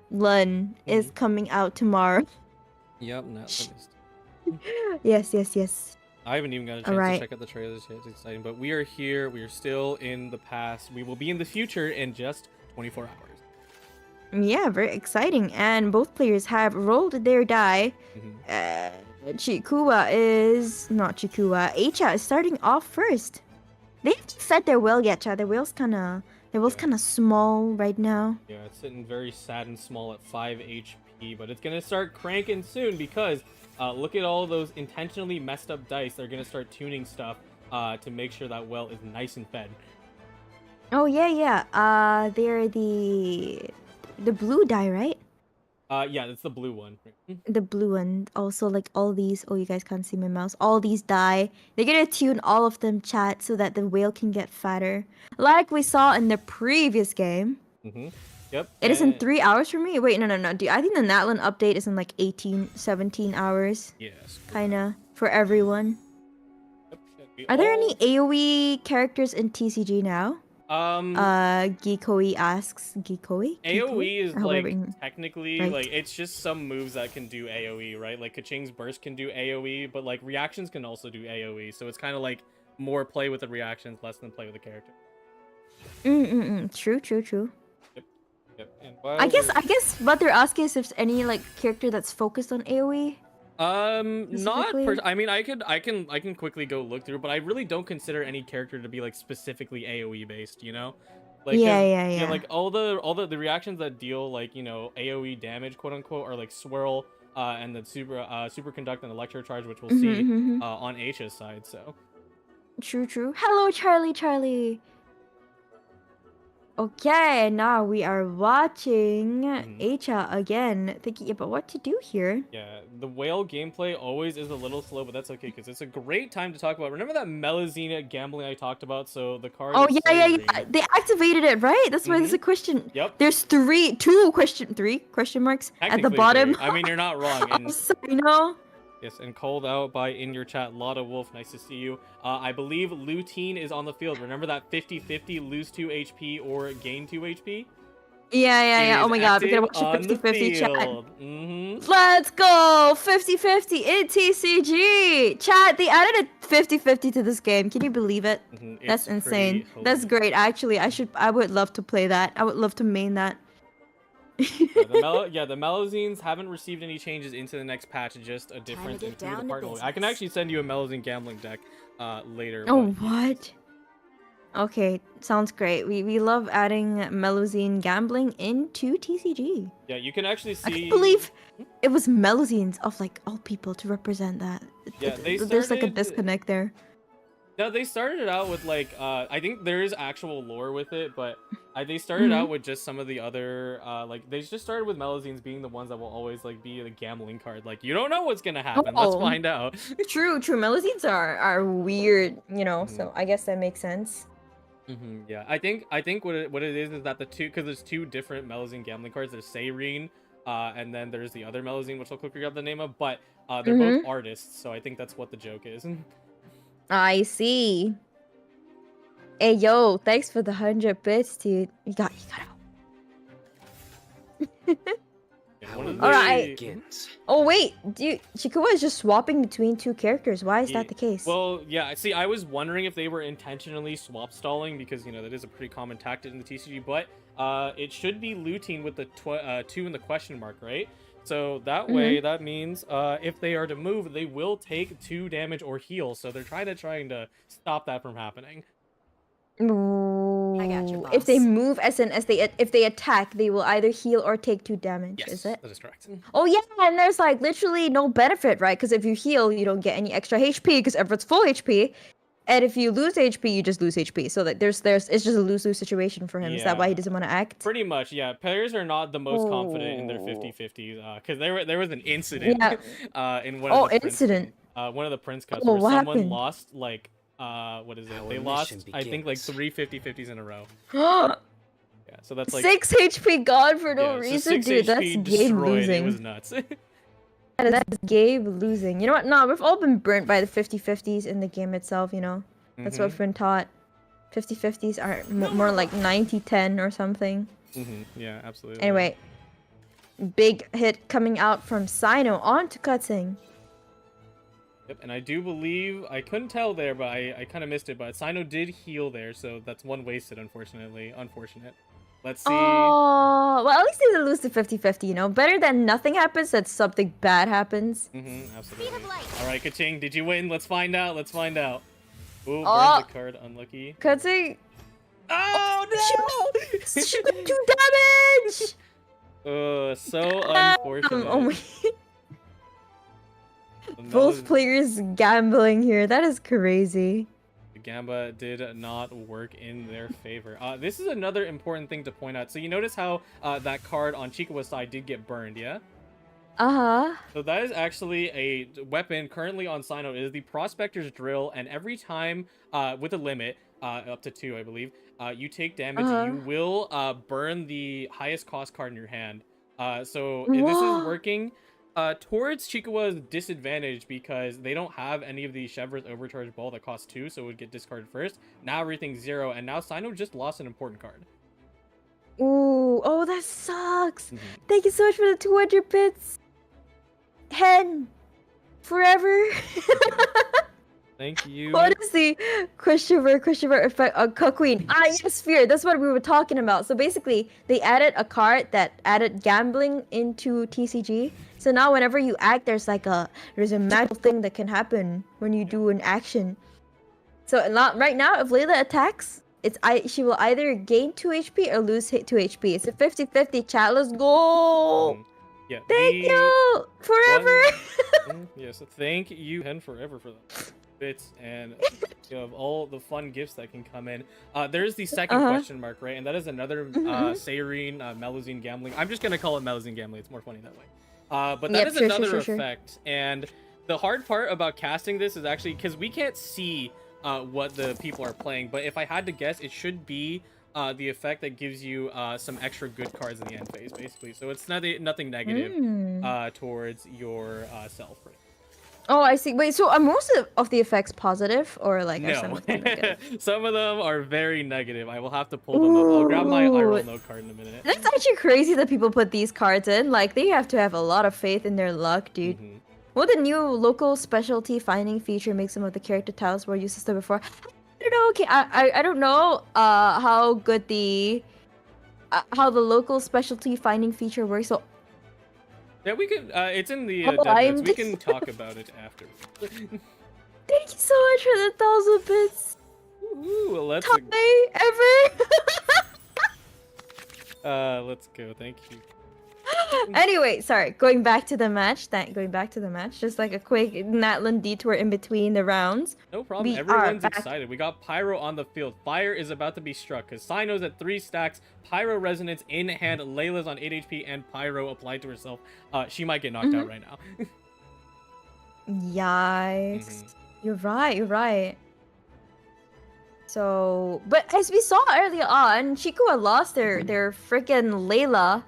Lun is coming out tomorrow. Yep. Yes. I haven't even got a chance to check out the trailers yet. It's exciting, but we are here. We are still in the past. We will be in the future in just 24 hours. Yeah, very exciting. And both players have rolled their die. Chikuwa is not Chikuwa. Eicha is starting off first. They haven't fed their whale yet, chat. Their whale's kind of small right now. Yeah, it's sitting very sad and small at 5 HP, but it's gonna start cranking soon because look at all those intentionally messed up dice. They're gonna start tuning stuff to make sure that whale is nice and fed. Oh yeah. They're the blue die, right? Yeah, that's the blue one. The blue one. Also, like all these. Oh, you guys can't see my mouse. All these die. They're gonna tune all of them, chat, so that the whale can get fatter, like we saw in the previous game. Yep. It is in 3 hours for me. Wait, no. I think the Natlan update is in like 17 hours. Yes. Kinda for everyone. Yep. Are there any AoE characters in TCG now? Geekoi asks. Geekoi? AoE is Or like however technically right. like it's just some moves that can do AoE, right? Like Kaching's burst can do AoE, but like reactions can also do AoE. So it's kind of like more play with the reactions, less than play with the character. True. Yep. And I guess what they're asking is if there's any like character that's focused on AoE. I mean, I can quickly go look through, but I really don't consider any character to be like specifically AoE based, you know? Like Yeah. like all the reactions that deal like, you know, AoE damage, quote unquote, are like swirl and the superconduct and electro charge, which we'll see on Aisha's side, so. True. Hello, Charlie. Okay, now we are watching Aisha again, thinking about what to do here. Yeah, the whale gameplay always is a little slow, but that's okay because it's a great time to talk about. Remember that Melazina gambling I talked about? So the card. Oh yeah. They activated it, right? That's why there's a question. Yep. There's three question marks at the Technically bottom. 3. I mean, you're not wrong. I'm sorry, no. Yes, and called out by in your chat, Lotta Wolf. Nice to see you. I believe Lutein is on the field. Remember that 50-50 lose 2 HP or gain 2 HP? Yeah. It Oh is my god, we're gonna active watch a on the 50-50 chat. field. Mm-hmm. Let's go! 50-50 in TCG! Chat, they added a 50-50 to this game. Can you believe it? That's insane. That's great, actually. I would love to play that. I would love to main that. The Melozines haven't received any changes into the next patch, just a difference in who the partner will be. I can actually send you a Melozine gambling deck later. Oh, what? Okay, sounds great. We love adding Melozine gambling into TCG. Yeah, you can actually see. I can't believe it was Melozines of like all people to represent that. Yeah, There's like a disconnect there. No, they started it out with like I think there is actual lore with it, but they started out with just some of the other like they just started with Melozines being the ones that will always like be the gambling card. Like you don't know what's gonna happen. Let's find out. True. Melozines are weird, you know. So I guess that makes sense. Yeah, I think what it is that the two, because there's two different Melozine gambling cards. There's Sayrene, and then there's the other Melozine, which I'll quickly grab the name of. But they're both artists, so I think that's what the joke is. I see. Hey yo, thanks for the 100 bits, dude. You got Alright. Oh wait, Chikuwa is just swapping between two characters. Why is that the case? Well, yeah. See, I was wondering if they were intentionally swap stalling because you know that is a pretty common tactic in the TCG. But it should be Lutein with the 2 in the question mark, right? So that way, that means if they are to move, they will take 2 damage or heal. So they're trying to stop that from happening. Ooh. I got your boss. If they move, if they attack, they will either heal or take 2 damage. Yes, is it? that is correct. Oh yeah, and there's like literally no benefit, right? Because if you heal, you don't get any extra HP because everyone's full HP, and if you lose HP, you just lose HP. So that it's just a lose-lose situation for him. Is that why he doesn't want to act? Pretty much, yeah. Players are not the most confident in their 50-50s because there was an incident in one of the incident. One of the Prince cuts Oh, where what someone happened? lost like what is it? They lost I think like 3 50-50s in a row. Yeah, so that's like 6 HP gone for no reason, dude. That's HP game destroyed. losing. It was nuts. That's game losing. You know what? No, we've all been burnt by the 50-50s in the game itself, you know? That's what we've been taught. 50-50s are more like 90-10 or something. Yeah, absolutely. Anyway, big hit coming out from Sino onto Cutsing. Yep, and I do believe, I couldn't tell there, but I kind of missed it, but Sino did heal there, so that's 1 wasted, unfortunately. Unfortunate. Let's see. Oh, well, at least they didn't lose to 50-50, you know? Better than nothing happens than something bad happens. Absolutely. Alright, Kaching, did you win? Let's find out. Ooh, burned the card. Unlucky. Cutsing. Oh, no! She got 2 damage! So unfortunate. Oh my... Both players gambling here. That is crazy. The Gamba did not work in their favor. This is another important thing to point out. So you notice how that card on Chikuwa's side did get burned, yeah? So that is actually a weapon currently on Sino. It is the Prospector's Drill, and every time with a limit up to 2, I believe, you take damage, you will burn the highest cost card in your hand. So this is working towards Chikuwa's disadvantage because they don't have any of the Chevre's Overcharge Ball that costs 2, so it would get discarded first. Now everything's 0, and now Sino just lost an important card. Ooh, oh, that sucks. Thank you so much for the 200 bits. Hen, forever. Thank you. What is the Christopher effect on Queen? Yes, Fear. That's what we were talking about. So basically, they added a card that added gambling into TCG. So now whenever you act, there's a magical thing that can happen when you do an action. So right now, if Layla attacks, she will either gain 2 HP or lose 2 HP. It's a 50-50 chat. Let's go. Yeah. Thank you forever. Yes, thank you, Hen, forever for that. Bits and you know, of all the fun gifts that can come in. There's the second question mark, right? And that is another Sayrene Melozine gambling. I'm just gonna call it Melozine gambling. It's more funny that way. But that is another effect. And the hard part about casting this is actually because we can't see what the people are playing. But if I had to guess, it should be the effect that gives you some extra good cards in the end phase, basically. So it's nothing negative towards your self. Oh, I see. Wait, so are most of the effects positive or like are some No. of them negative? Some of them are very negative. I will have to pull them up. I'll grab my Ooh, IRL note card in a minute. that's actually crazy that people put these cards in. Like they have to have a lot of faith in their luck, dude. Hmm. Will the new local specialty finding feature make some of the character tiles were used system before? I don't know. Okay, I don't know how good the how the local specialty finding feature works. So Yeah, we can. It's in the oh, dev notes. I'm We can talk about it after. thank you so much for the 1,000 bits. Ooh, let's Ever. let's go. Thank you. Anyway, sorry. Going back to the match. Going back to the match. Just like a quick Natlan detour in between the rounds. No problem. We Everyone's are back. excited. We got Pyro on the field. Fire is about to be struck because Sino's at 3 stacks. Pyro Resonance in hand. Layla's on 8 HP and Pyro applied to herself. She might get knocked out right now. Yikes. You're right. You're right. So, but as we saw earlier on, Chikua lost their freaking Layla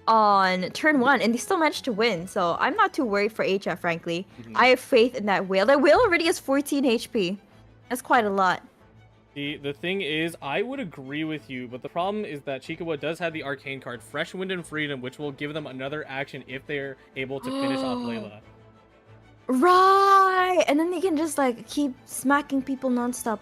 on turn 1, and they still managed to win. So I'm not too worried for HF, frankly. I have faith in that whale. That whale already has 14 HP. That's quite a lot. The thing is, I would agree with you, but the problem is that Chikawa does have the arcane card, Fresh Wind and Freedom, which will give them another action if they're able to finish off Layla. Right, and then they can just like keep smacking people nonstop.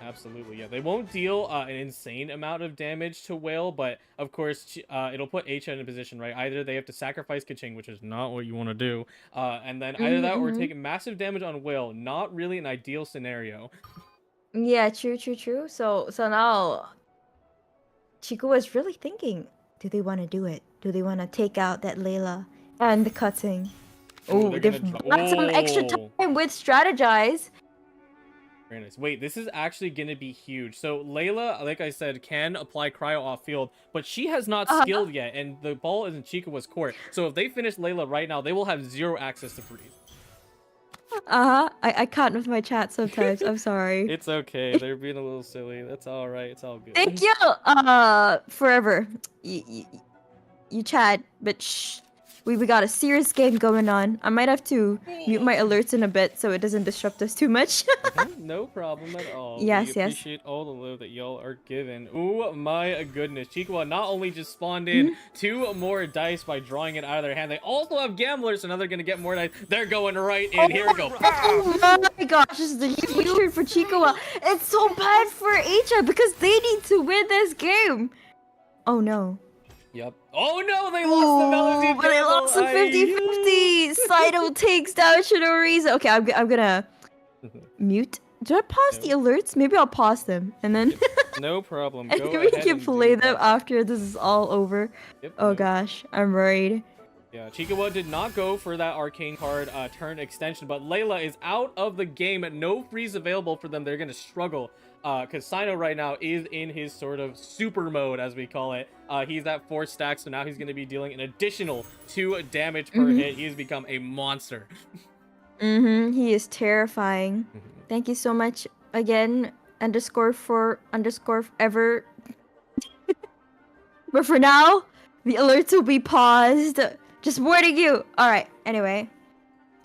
Absolutely, yeah. They won't deal an insane amount of damage to Whale, but of course, it'll put H in a position, right? Either they have to sacrifice Kaching, which is not what you want to do, and then either that or take massive damage on Whale. Not really an ideal scenario. Yeah, true. So now Chico is really thinking, do they want to do it? Do they want to take out that Layla and the cutting? Oh, they've got some extra time with strategize. Very nice. Wait, this is actually going to be huge. So Layla, like I said, can apply cryo off field, but she has not skilled yet, and the ball is in Chikawa's court. So if they finish Layla right now, they will have 0 access to freeze. I can't with my chat sometimes. I'm sorry. It's okay. They're being a little silly. That's all right. It's all good. Thank you. Forever. You chat, but shh. We got a serious game going on. I might have to mute my alerts in a bit so it doesn't disrupt us too much. No problem at all. Yes, we appreciate all the love that y'all are given. Oh my goodness. Chikawa not only just spawned in 2 more dice by drawing it out of their hand, they also have gamblers, so now they're going to get more dice. They're going right in. Here we go. Oh my gosh, this is the huge for Chikawa. It's so bad for Acha because they need to win this game. Oh no. Yep. Oh no, they lost the Melody. But they lost the 50-50. Saito takes down Shinoriza. Okay, I'm gonna mute. Do I pause the alerts? Maybe I'll pause them and then no problem. and we can play them after this is all over. Yep, oh gosh, I'm worried. Yeah, Chikawa did not go for that arcane card turn extension, but Layla is out of the game. No freeze available for them. They're gonna struggle. Because Sino right now is in his sort of super mode, as we call it. He's at 4 stacks, so now he's going to be dealing an additional 2 damage per hit. He has become a monster. He is terrifying. Thank you so much again, _for_ever. But for now, the alerts will be paused. Just warning you. All right. Anyway,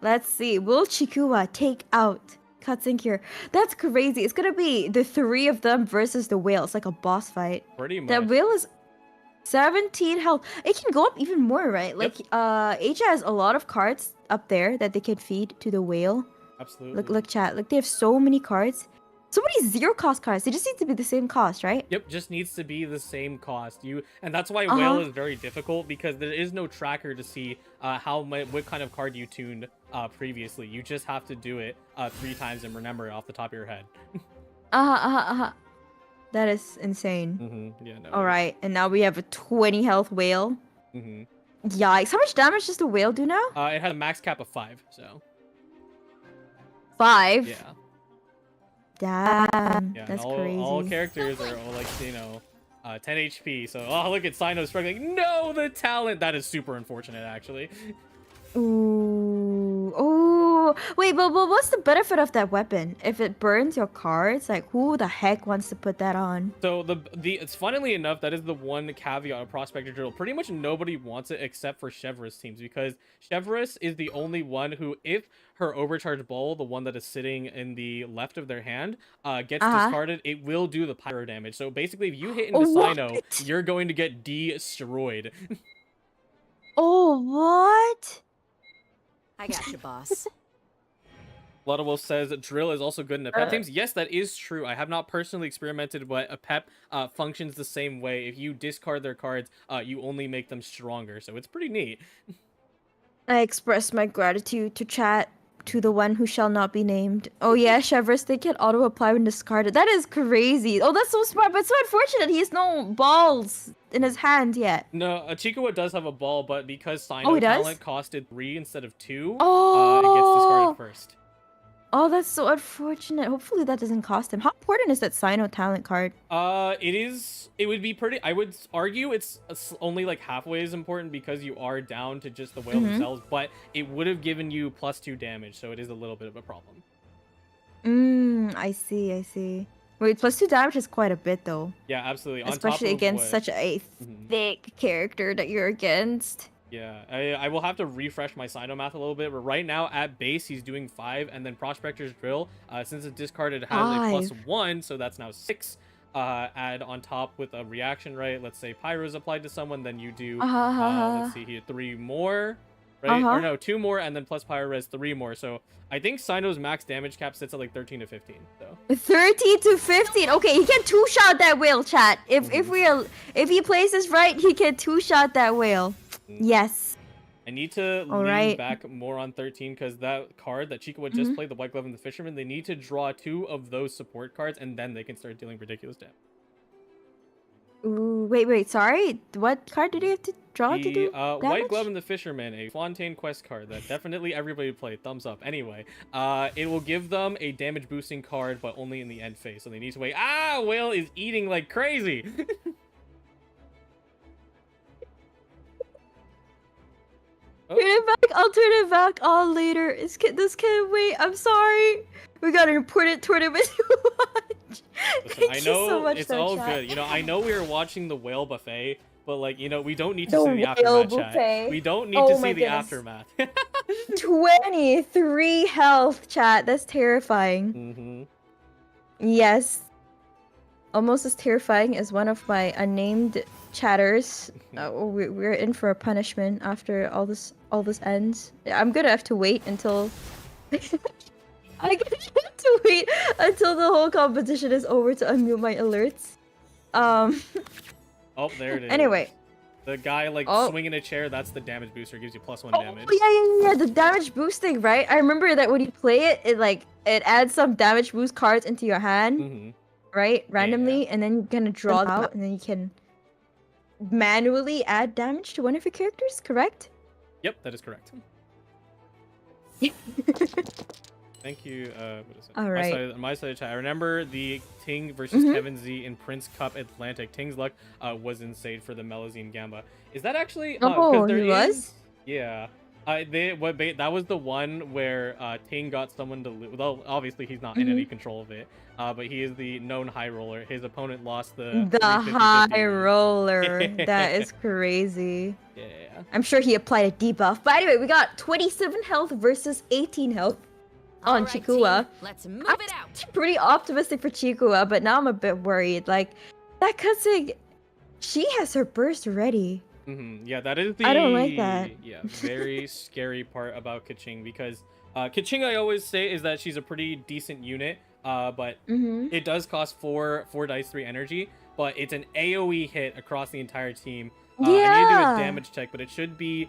let's see. Will Chikuwa take out Cutsink here? That's crazy. It's gonna be the 3 of them versus the whale. It's like a boss fight. Pretty much. That whale is 17 health. It can go up even more, right? Like, Asia has a lot of cards up there that they can feed to the whale. Absolutely. Look, chat. Look, they have so many cards. So many 0 cost cards. They just need to be the same cost, right? Yep, just needs to be the same cost. And that's why whale is very difficult because there is no tracker to see what kind of card you tuned previously. You just have to do it 3 times and remember it off the top of your head. That is insane. Yeah. No. All right, and now we have a 20 health whale. Yikes! How much damage does the whale do now? It has a max cap of 5. So. 5. Yeah. Damn, Yeah, that's all, crazy. all characters are all like, 10 HP. So, look at Sino struggling. No, the talent. That is super unfortunate, actually. Ooh, Wait, but what's the benefit of that weapon? If it burns your cards, like who the heck wants to put that on? So it's funnily enough, that is the one caveat of Prospector Drill. Pretty much nobody wants it except for Chevrolet's teams, because Chevrolet is the only one who, if her overcharged ball, the one that is sitting in the left of their hand, gets discarded, it will do the pyro damage. So basically, if you hit into Sino, you're going to get destroyed. Oh, what? I got you, boss. Bloodwolf says Drill is also good in the pep teams. Yes, that is true. I have not personally experimented, but a pep functions the same way. If you discard their cards, you only make them stronger. So it's pretty neat. I express my gratitude to chat to the one who shall not be named. Oh yeah, Chevrolet, they can auto-apply when discarded. That is crazy. Oh, that's so smart, but so unfortunate he has no balls in his hand yet. No, Chikua does have a ball, but because Sino talent costed 3 instead of 2, it gets discarded first. Oh, that's so unfortunate. Hopefully that doesn't cost him. How important is that Sino talent card? It would be pretty, I would argue it's only like halfway as important, because you are down to just the whale themselves, but it would have given you +2 damage, so it is a little bit of a problem. I see. Wait, +2 damage is quite a bit though. Yeah, absolutely. Especially against such a thick character that you're against. Yeah, I will have to refresh my Sino math a little bit, but right now at base he's doing 5, and then Prospector's Drill, since it's discarded, has a +1, so that's now 6. Add on top with a reaction, right? Let's say Pyro is applied to someone, then you do, let's see here, 3 more, right? Or no, 2 more, and then plus Pyro res 3 more. So I think Sino's max damage cap sits at like 13 to 15. So 13 to 15. Okay, he can 2-shot that whale, chat. If he plays this right, he can 2-shot that whale. Yes. I need to lean back more on 13, because that card that Chica would just play, the White Glove and the Fisherman, they need to draw 2 of those support cards, and then they can start dealing ridiculous damage. Ooh, wait, sorry. What card did he have to draw to do damage? White Glove and the Fisherman, a Fontaine quest card that definitely everybody would play. Thumbs up. Anyway, it will give them a damage boosting card, but only in the end phase, so they need to wait. Whale is eating like crazy. Turn it back. I'll turn it back on later. This can't wait. I'm sorry. We got an important tournament to watch. Listen, I know so much, it's all good. You know, I know we were watching the whale buffet, but like, you know, we don't need to see the aftermath, chat. We don't need to see the aftermath. 23 health, chat. That's terrifying. Yes. Almost as terrifying as one of my unnamed chatters. We're in for a punishment after all this ends. I'm gonna have to wait until I get to wait until the whole competition is over to unmute my alerts. Oh, there it is. Anyway, the guy like swinging a chair, that's the damage booster, gives you +1 damage. Yeah, the damage boosting, right? I remember that when you play it, it adds some damage boost cards into your hand, right? Randomly, and then you're gonna draw them out, and then you can manually add damage to one of your characters, correct? Yep, that is correct. Thank you. What is it? All right. My side of chat. I remember the Ting versus Kevin Z in Prince Cup Atlantic. Ting's luck was insane for the Melazine Gamba. Is that actually? He was? Yeah. That was the one where Ting got someone to lose. Well, obviously he's not in any control of it. But he is the known high roller. His opponent lost the high roller. That is crazy. Yeah. I'm sure he applied a debuff. But anyway, we got 27 health versus 18 health on Chikua. Let's move it out. Pretty optimistic for Chikua, but now I'm a bit worried. Like, that cutscene, she has her burst ready. Yeah, that is the... I don't like that. Yeah, very scary part about Keqing, because Keqing, I always say, is that she's a pretty decent unit, but it does cost 4 dice 3 energy, but it's an AoE hit across the entire team. I need to do a damage check, but it should be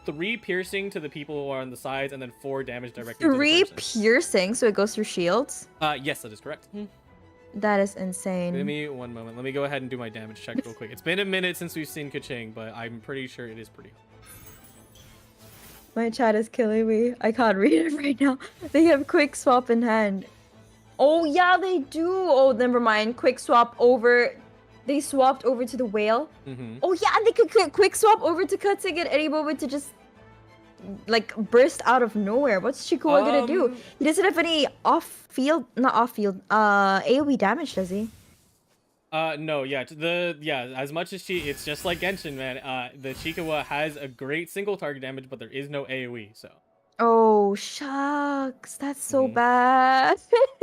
3 piercing to the people who are on the sides, and then 4 damage directly to the person. 3 piercing, so it goes through shields? Yes, that is correct. That is insane. Give me one moment. Let me go ahead and do my damage check real quick. It's been a minute since we've seen Keqing, but I'm pretty sure it is pretty. My chat is killing me. I can't read it right now. They have quick swap in hand. Oh, yeah, they do. Oh, never mind. Quick swap over. They swapped over to the whale. Oh, yeah, and they could quick swap over to Keqing at any moment to just like burst out of nowhere. What's Chikuwa gonna do? Um, He doesn't have any not off field, AoE damage, does he? No, yeah, as much as it's just like Genshin, man. The Chikawa has a great single target damage, but there is no AoE, so. Oh, shucks. That's so Mhm. bad.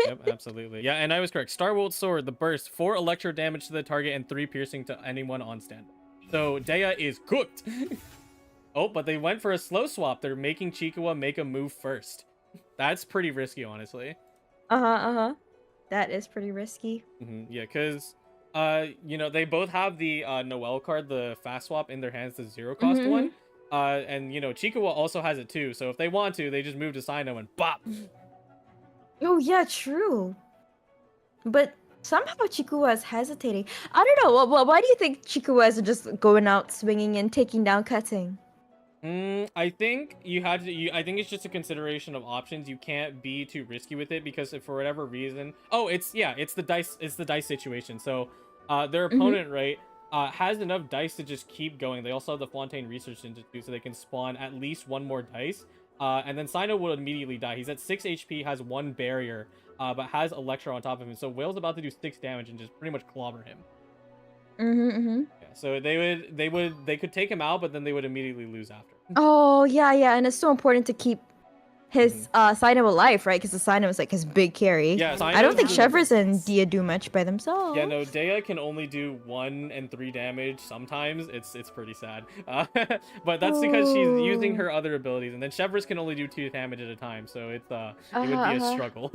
Yep, absolutely. Yeah, and I was correct. Starbolt Sword, the burst, 4 electro damage to the target and 3 piercing to anyone on stand. So Dea is cooked. Oh, but they went for a slow swap. They're making Chikawa make a move first. That's pretty risky, honestly. That is pretty risky. Yeah, because they both have the Noelle card, the fast swap in their hands, the 0 cost one. And Chikawa also has it too. So if they want to, they just move to Sino and bop. Oh yeah, true. But somehow Chikuwa is hesitating. I don't know. Why do you think Chikuwa is just going out swinging and taking down cutting? I think I think it's just a consideration of options. You can't be too risky with it because if for whatever reason, it's the dice situation. So, their opponent, right, has enough dice to just keep going. They also have the Fontaine Research Institute, so they can spawn at least 1 more dice. And then Sino will immediately die. He's at 6 HP, has 1 barrier, but has Electro on top of him. So Whale's about to do 6 damage and just pretty much clobber him. Yeah, so they could take him out, but then they would immediately lose after. Oh yeah, and it's so important to keep his Sino alive, right? Because the Sino is like his big carry. Yeah, I don't think Sino's Chevres and Dia do much by themselves. Yeah, no, Dea can only do 1 and 3 damage sometimes. It's pretty sad. But that's because she's using her other abilities, and then Chevres can only do 2 damage at a time, so it would be a struggle.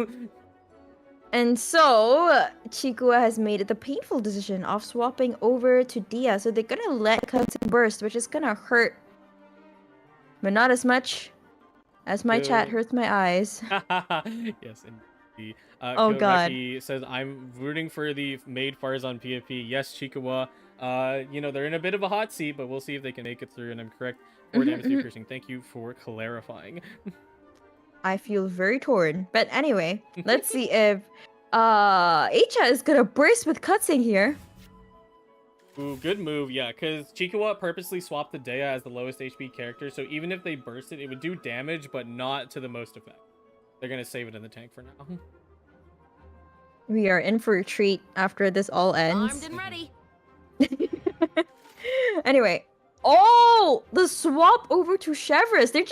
And so Chikuwa has made the painful decision of swapping over to Dia, so they're gonna let Cutting burst, which is gonna hurt, but not as much as my chat hurts my eyes. Yes, indeed. Oh god. He says, I'm rooting for the maid Farzan PvP. Yes, Chikawa. They're in a bit of a hot seat, but we'll see if they can make it through, and I'm correct. 4 damage to piercing. Thank you for clarifying. I feel very torn. But anyway, let's see if Acha is gonna burst with Cutsing here. Ooh, good move, yeah, because Chikawa purposely swapped the Dea as the lowest HP character, so even if they burst it, it would do damage, but not to the most effect. They're gonna save it in the tank for now. We are in for a treat after this all ends. Armed and ready. Anyway, oh, the swap over to Chevres. They're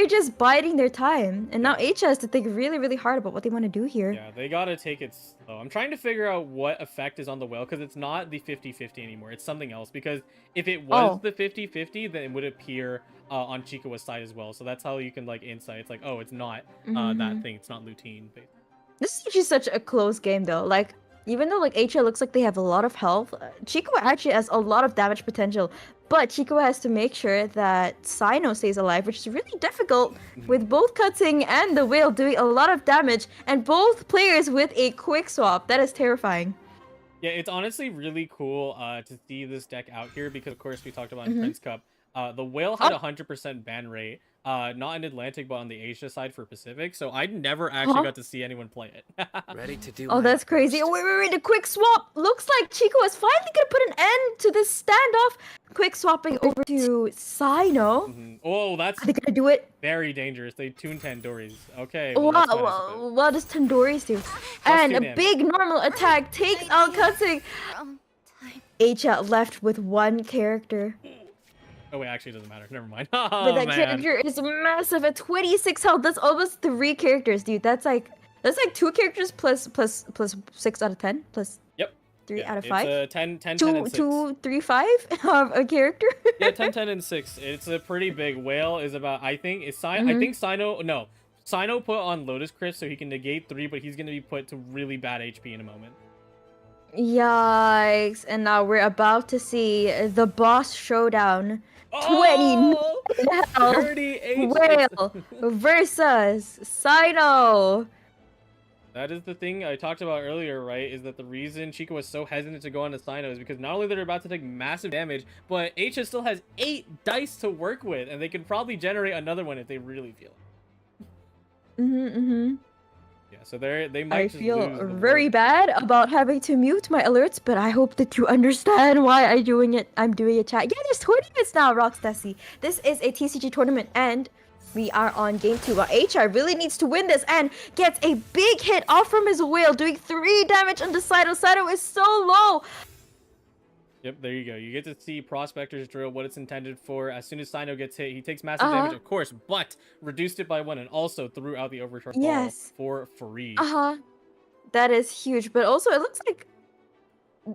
just biding their time, and now H has to think really, really hard about what they want to do here. Yeah, they gotta take it slow. I'm trying to figure out what effect is on the whale, because it's not the 50-50 anymore. It's something else, because if it was the 50-50, then it would appear on Chikawa's side as well. So that's how you can, like, insight. It's like, oh, it's not that thing. It's not Lutein. This is actually such a close game, though. Like, even though, like, Acha looks like they have a lot of health, Chikawa actually has a lot of damage potential. But Chikawa has to make sure that Sino stays alive, which is really difficult with both Cutting and the Whale doing a lot of damage, and both players with a quick swap. That is terrifying. Yeah, it's honestly really cool to see this deck out here, because, of course, we talked about in Prince Cup. The Whale had 100% ban rate, not in Atlantic, but on the Asia side for Pacific, so I never actually got to see anyone play it. Ready to do. Oh, that's crazy. Oh, wait, the quick swap. Looks like Chico is finally gonna put an end to this standoff. Quick swapping over to Sino. Oh, that's Are they gonna do it? very dangerous. They tuned Tandoori's. Okay. What does Tandoori's do? And a big normal attack takes out Cutting. Acha left with 1 character. Oh wait, actually it doesn't matter. Never mind. But that character is massive at 26 health. That's almost 3 characters, dude. That's like 2 characters plus 6 out of 10 plus 3 out of 5. It's 10, 10, 10, and 6. 2, 3, 5 of a character. Yeah, 10, 10, and 6. It's a pretty big. Whale is about, I think Sino put on Lotus Crisp so he can negate 3, but he's gonna be put to really bad HP in a moment. Yikes! And now we're about to see the boss showdown. 20 health 30 Whale versus Sino. That is the thing I talked about earlier, right? Is that the reason Chico was so hesitant to go on to Sino is because not only they're about to take massive damage, but H still has 8 dice to work with, and they can probably generate another one if they really feel it. Yeah, so they might I just feel lose the very board. bad about having to mute my alerts, but I hope that you understand why I'm doing it. I'm doing a chat. Yeah, there's tournaments now, Rockstacy. This is a TCG tournament, and we are on game 2. But HR really needs to win this and gets a big hit off from his whale, doing 3 damage on the Saito. Saito is so low. Yep, there you go. You get to see Prospector's Drill, what it's intended for. As soon as Sino gets hit, he takes massive damage, of course, but reduced it by 1 and also threw out the overcharge ball for free. That is huge, but also it looks like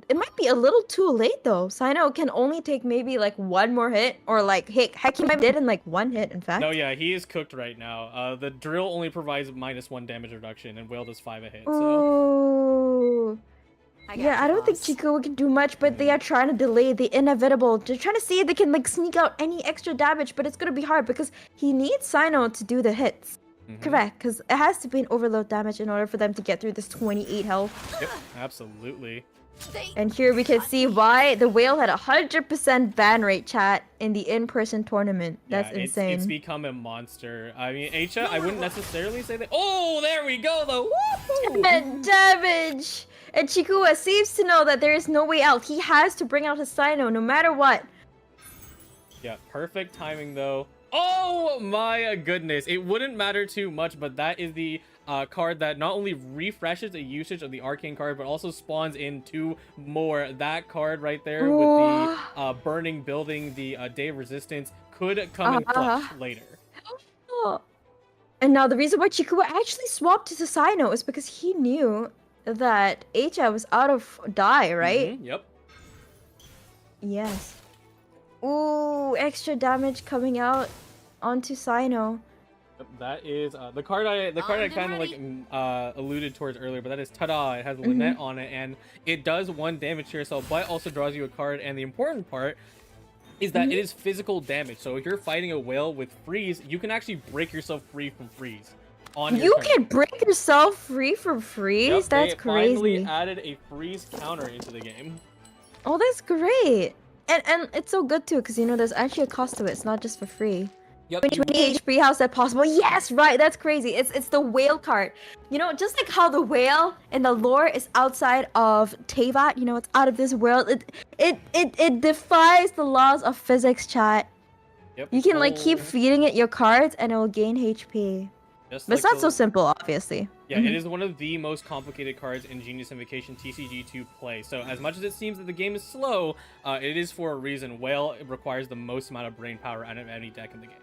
it might be a little too late though. Sino can only take maybe like 1 more hit, or like heck, he might did in like 1 hit, in fact. No, yeah, he is cooked right now. The Drill only provides -1 damage reduction, and Whale does 5 a hit, so... Ooh. Yeah, I don't think Chikuwa can do much, but they are trying to delay the inevitable. They're trying to see if they can like sneak out any extra damage, but it's gonna be hard because he needs Sino to do the hits. Correct, because it has to be an overload damage in order for them to get through this 28 health. Yep, absolutely. And here we can see why the whale had 100% ban rate, chat, in the in-person tournament. That's insane. It's become a monster. I mean, Acha, I wouldn't necessarily say that. Oh, there we go, though. Woohoo! Damage! And Chikuwa seems to know that there is no way out. He has to bring out his Sino no matter what. Yeah, perfect timing, though. Oh my goodness. It wouldn't matter too much, but that is the card that not only refreshes the usage of the arcane card, but also spawns in 2 more. That card right there with the burning building, the day of resistance, could come in clutch later. And now the reason why Chikuwa actually swapped to Sino is because he knew that Acha was out of die, right? Yep. Yes. Ooh, extra damage coming out onto Sino. That is the card I kind of like alluded towards earlier, but that is ta-da! It has Lynette on it, and it does 1 damage to yourself, but also draws you a card. And the important part is that it is physical damage. So if you're fighting a whale with freeze, you can actually break yourself free from freeze. You can break yourself free from freeze? Yep, that's they crazy. finally added a freeze counter into the game. Oh, that's great. And it's so good too, because you know there's actually a cost to it. It's not just for free. Yep. 20 HP, how's that possible? Yes, right, that's crazy. It's the whale card. You know, just like how the whale in the lore is outside of Teyvat, you know, it's out of this world. It defies the laws of physics, chat. Yep. You can like keep feeding it your cards and it will gain HP. But it's not so simple, obviously. Yeah, it is one of the most complicated cards in Genius Invocation TCG to play. So as much as it seems that the game is slow, it is for a reason. Whale requires the most amount of brain power out of any deck in the game.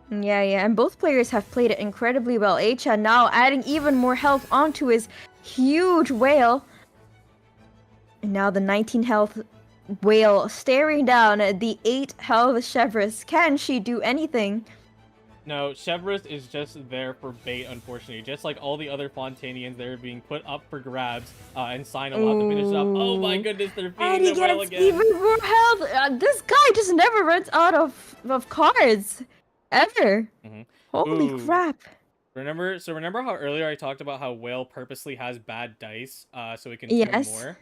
Yeah, and both players have played it incredibly well. Acha now adding even more health onto his huge whale. And now the 19 health whale staring down at the 8 health Chevreuse. Can she do anything? No, Chevreuse is just there for bait, unfortunately. Just like all the other Fontanians, they're being put up for grabs, and Sino will have to finish it up. Oh my goodness, they're feeding the whale again. Even more health. This guy just never runs out of cards. Ever. Holy crap. Remember how earlier I talked about how Whale purposely has bad dice, so it can turn more?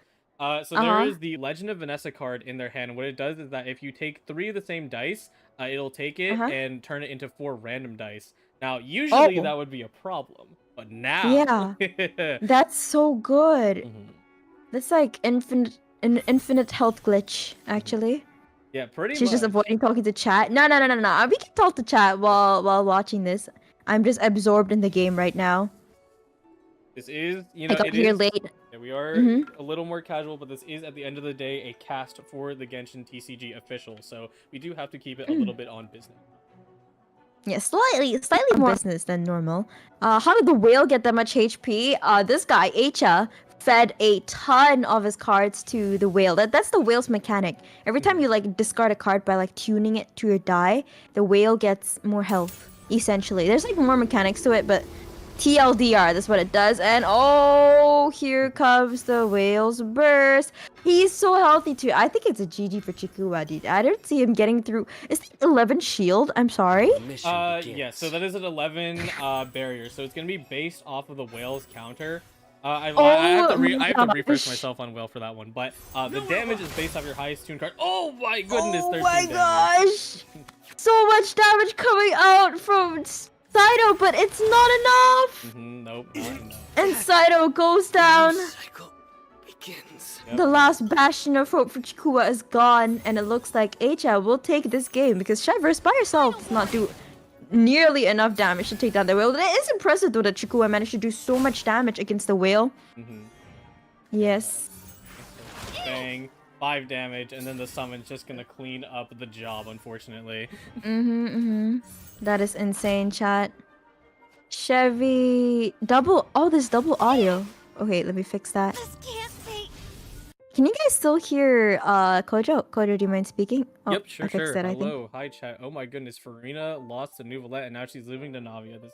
So there is the Legend of Vanessa card in their hand. What it does is that if you take 3 of the same dice, it'll take it and turn it into 4 random dice. Now, usually that would be a problem, but now... Yeah, that's so good. That's like an infinite health glitch, actually. Yeah, pretty much. She's just avoiding talking to chat. No. We can talk to chat while watching this. I'm just absorbed in the game right now. This is, you know, I got here late. Yeah, we are a little more casual, but this is, at the end of the day, a cast for the Genshin TCG official, so we do have to keep it a little bit on business. Yeah, slightly more business than normal. How did the whale get that much HP? This guy, Acha, fed a ton of his cards to the whale. That's the whale's mechanic. Every time you like discard a card by like tuning it to your die, the whale gets more health, essentially. There's like more mechanics to it, but TLDR, that's what it does. And oh, here comes the whale's burst. He's so healthy too. I think it's a GG for Chikuwa, dude. I don't see him getting through. Is it 11 shield? I'm sorry. Yeah, so that is an 11 barrier. So it's gonna be based off of the whale's counter. I have to refresh myself on whale for that one, but the damage is based off your highest tune card. Oh my goodness! Oh my gosh! So much damage coming out from Sino, but it's not enough. Nope. Nope, not enough. And Saito goes down. Cycle begins. Yep. The last bastion of hope for Chikua is gone, and it looks like Eicha will take this game because Shivers by herself does not do nearly enough damage to take down the whale. It is impressive though that Chikua managed to do so much damage against the whale. Yes. Bang. 5 damage, and then the summon's just gonna clean up the job, unfortunately. That is insane, chat. Chevy double. Oh, there's double audio. Okay, let me fix that. This can't be. Can you guys still hear Kojo? Kojo, do you mind speaking? Oh, Yep, sure, I fixed sure. it, I think. Hello, hi chat. Oh my goodness, Farina lost to Nuvalette, and now she's moving to Navia. This.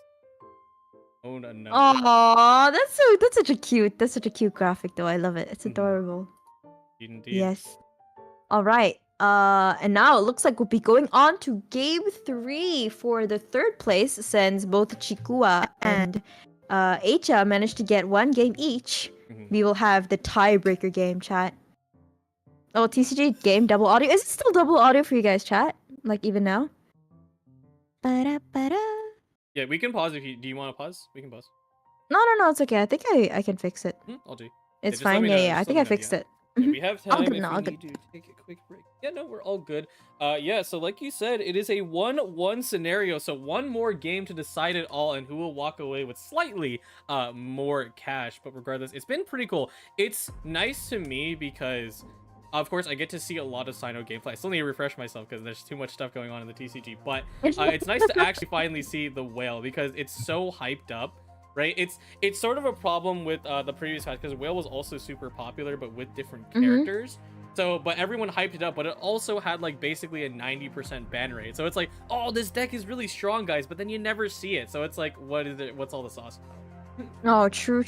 Oh no. Aww, that's such a cute graphic though. I love it. It's adorable. Indeed. Yes. All right. And now it looks like we'll be going on to game 3 for the 3rd place, since both Chikua and Eicha managed to get 1 game each. We will have the tiebreaker game, chat. Oh, TCG game double audio. Is it still double audio for you guys, chat? Like even now? Ba-da-ba-da. Yeah, we can pause if you. Do you want to pause? We can pause. No, it's okay. I think I can fix it. I'll do. It's just let fine. me know, Yeah, just I let think me I know, fixed yeah. it. Yeah, we have time I'll if good we now, I'll need good. to take a quick break. Yeah, no, we're all good. Yeah, so like you said, it is a 1-1 scenario, so 1 more game to decide it all, and who will walk away with slightly more cash. But regardless, it's been pretty cool. It's nice to me because, of course, I get to see a lot of Sino gameplay. I still need to refresh myself because there's too much stuff going on in the TCG. But it's nice to actually finally see the whale because it's so hyped up. Right, it's sort of a problem with the previous patch because Whale was also super popular, but with different characters. So, but everyone hyped it up, but it also had like basically a 90% ban rate. So it's like, oh, this deck is really strong, guys, but then you never see it. So it's like, what is it? What's all the sauce? Oh, true.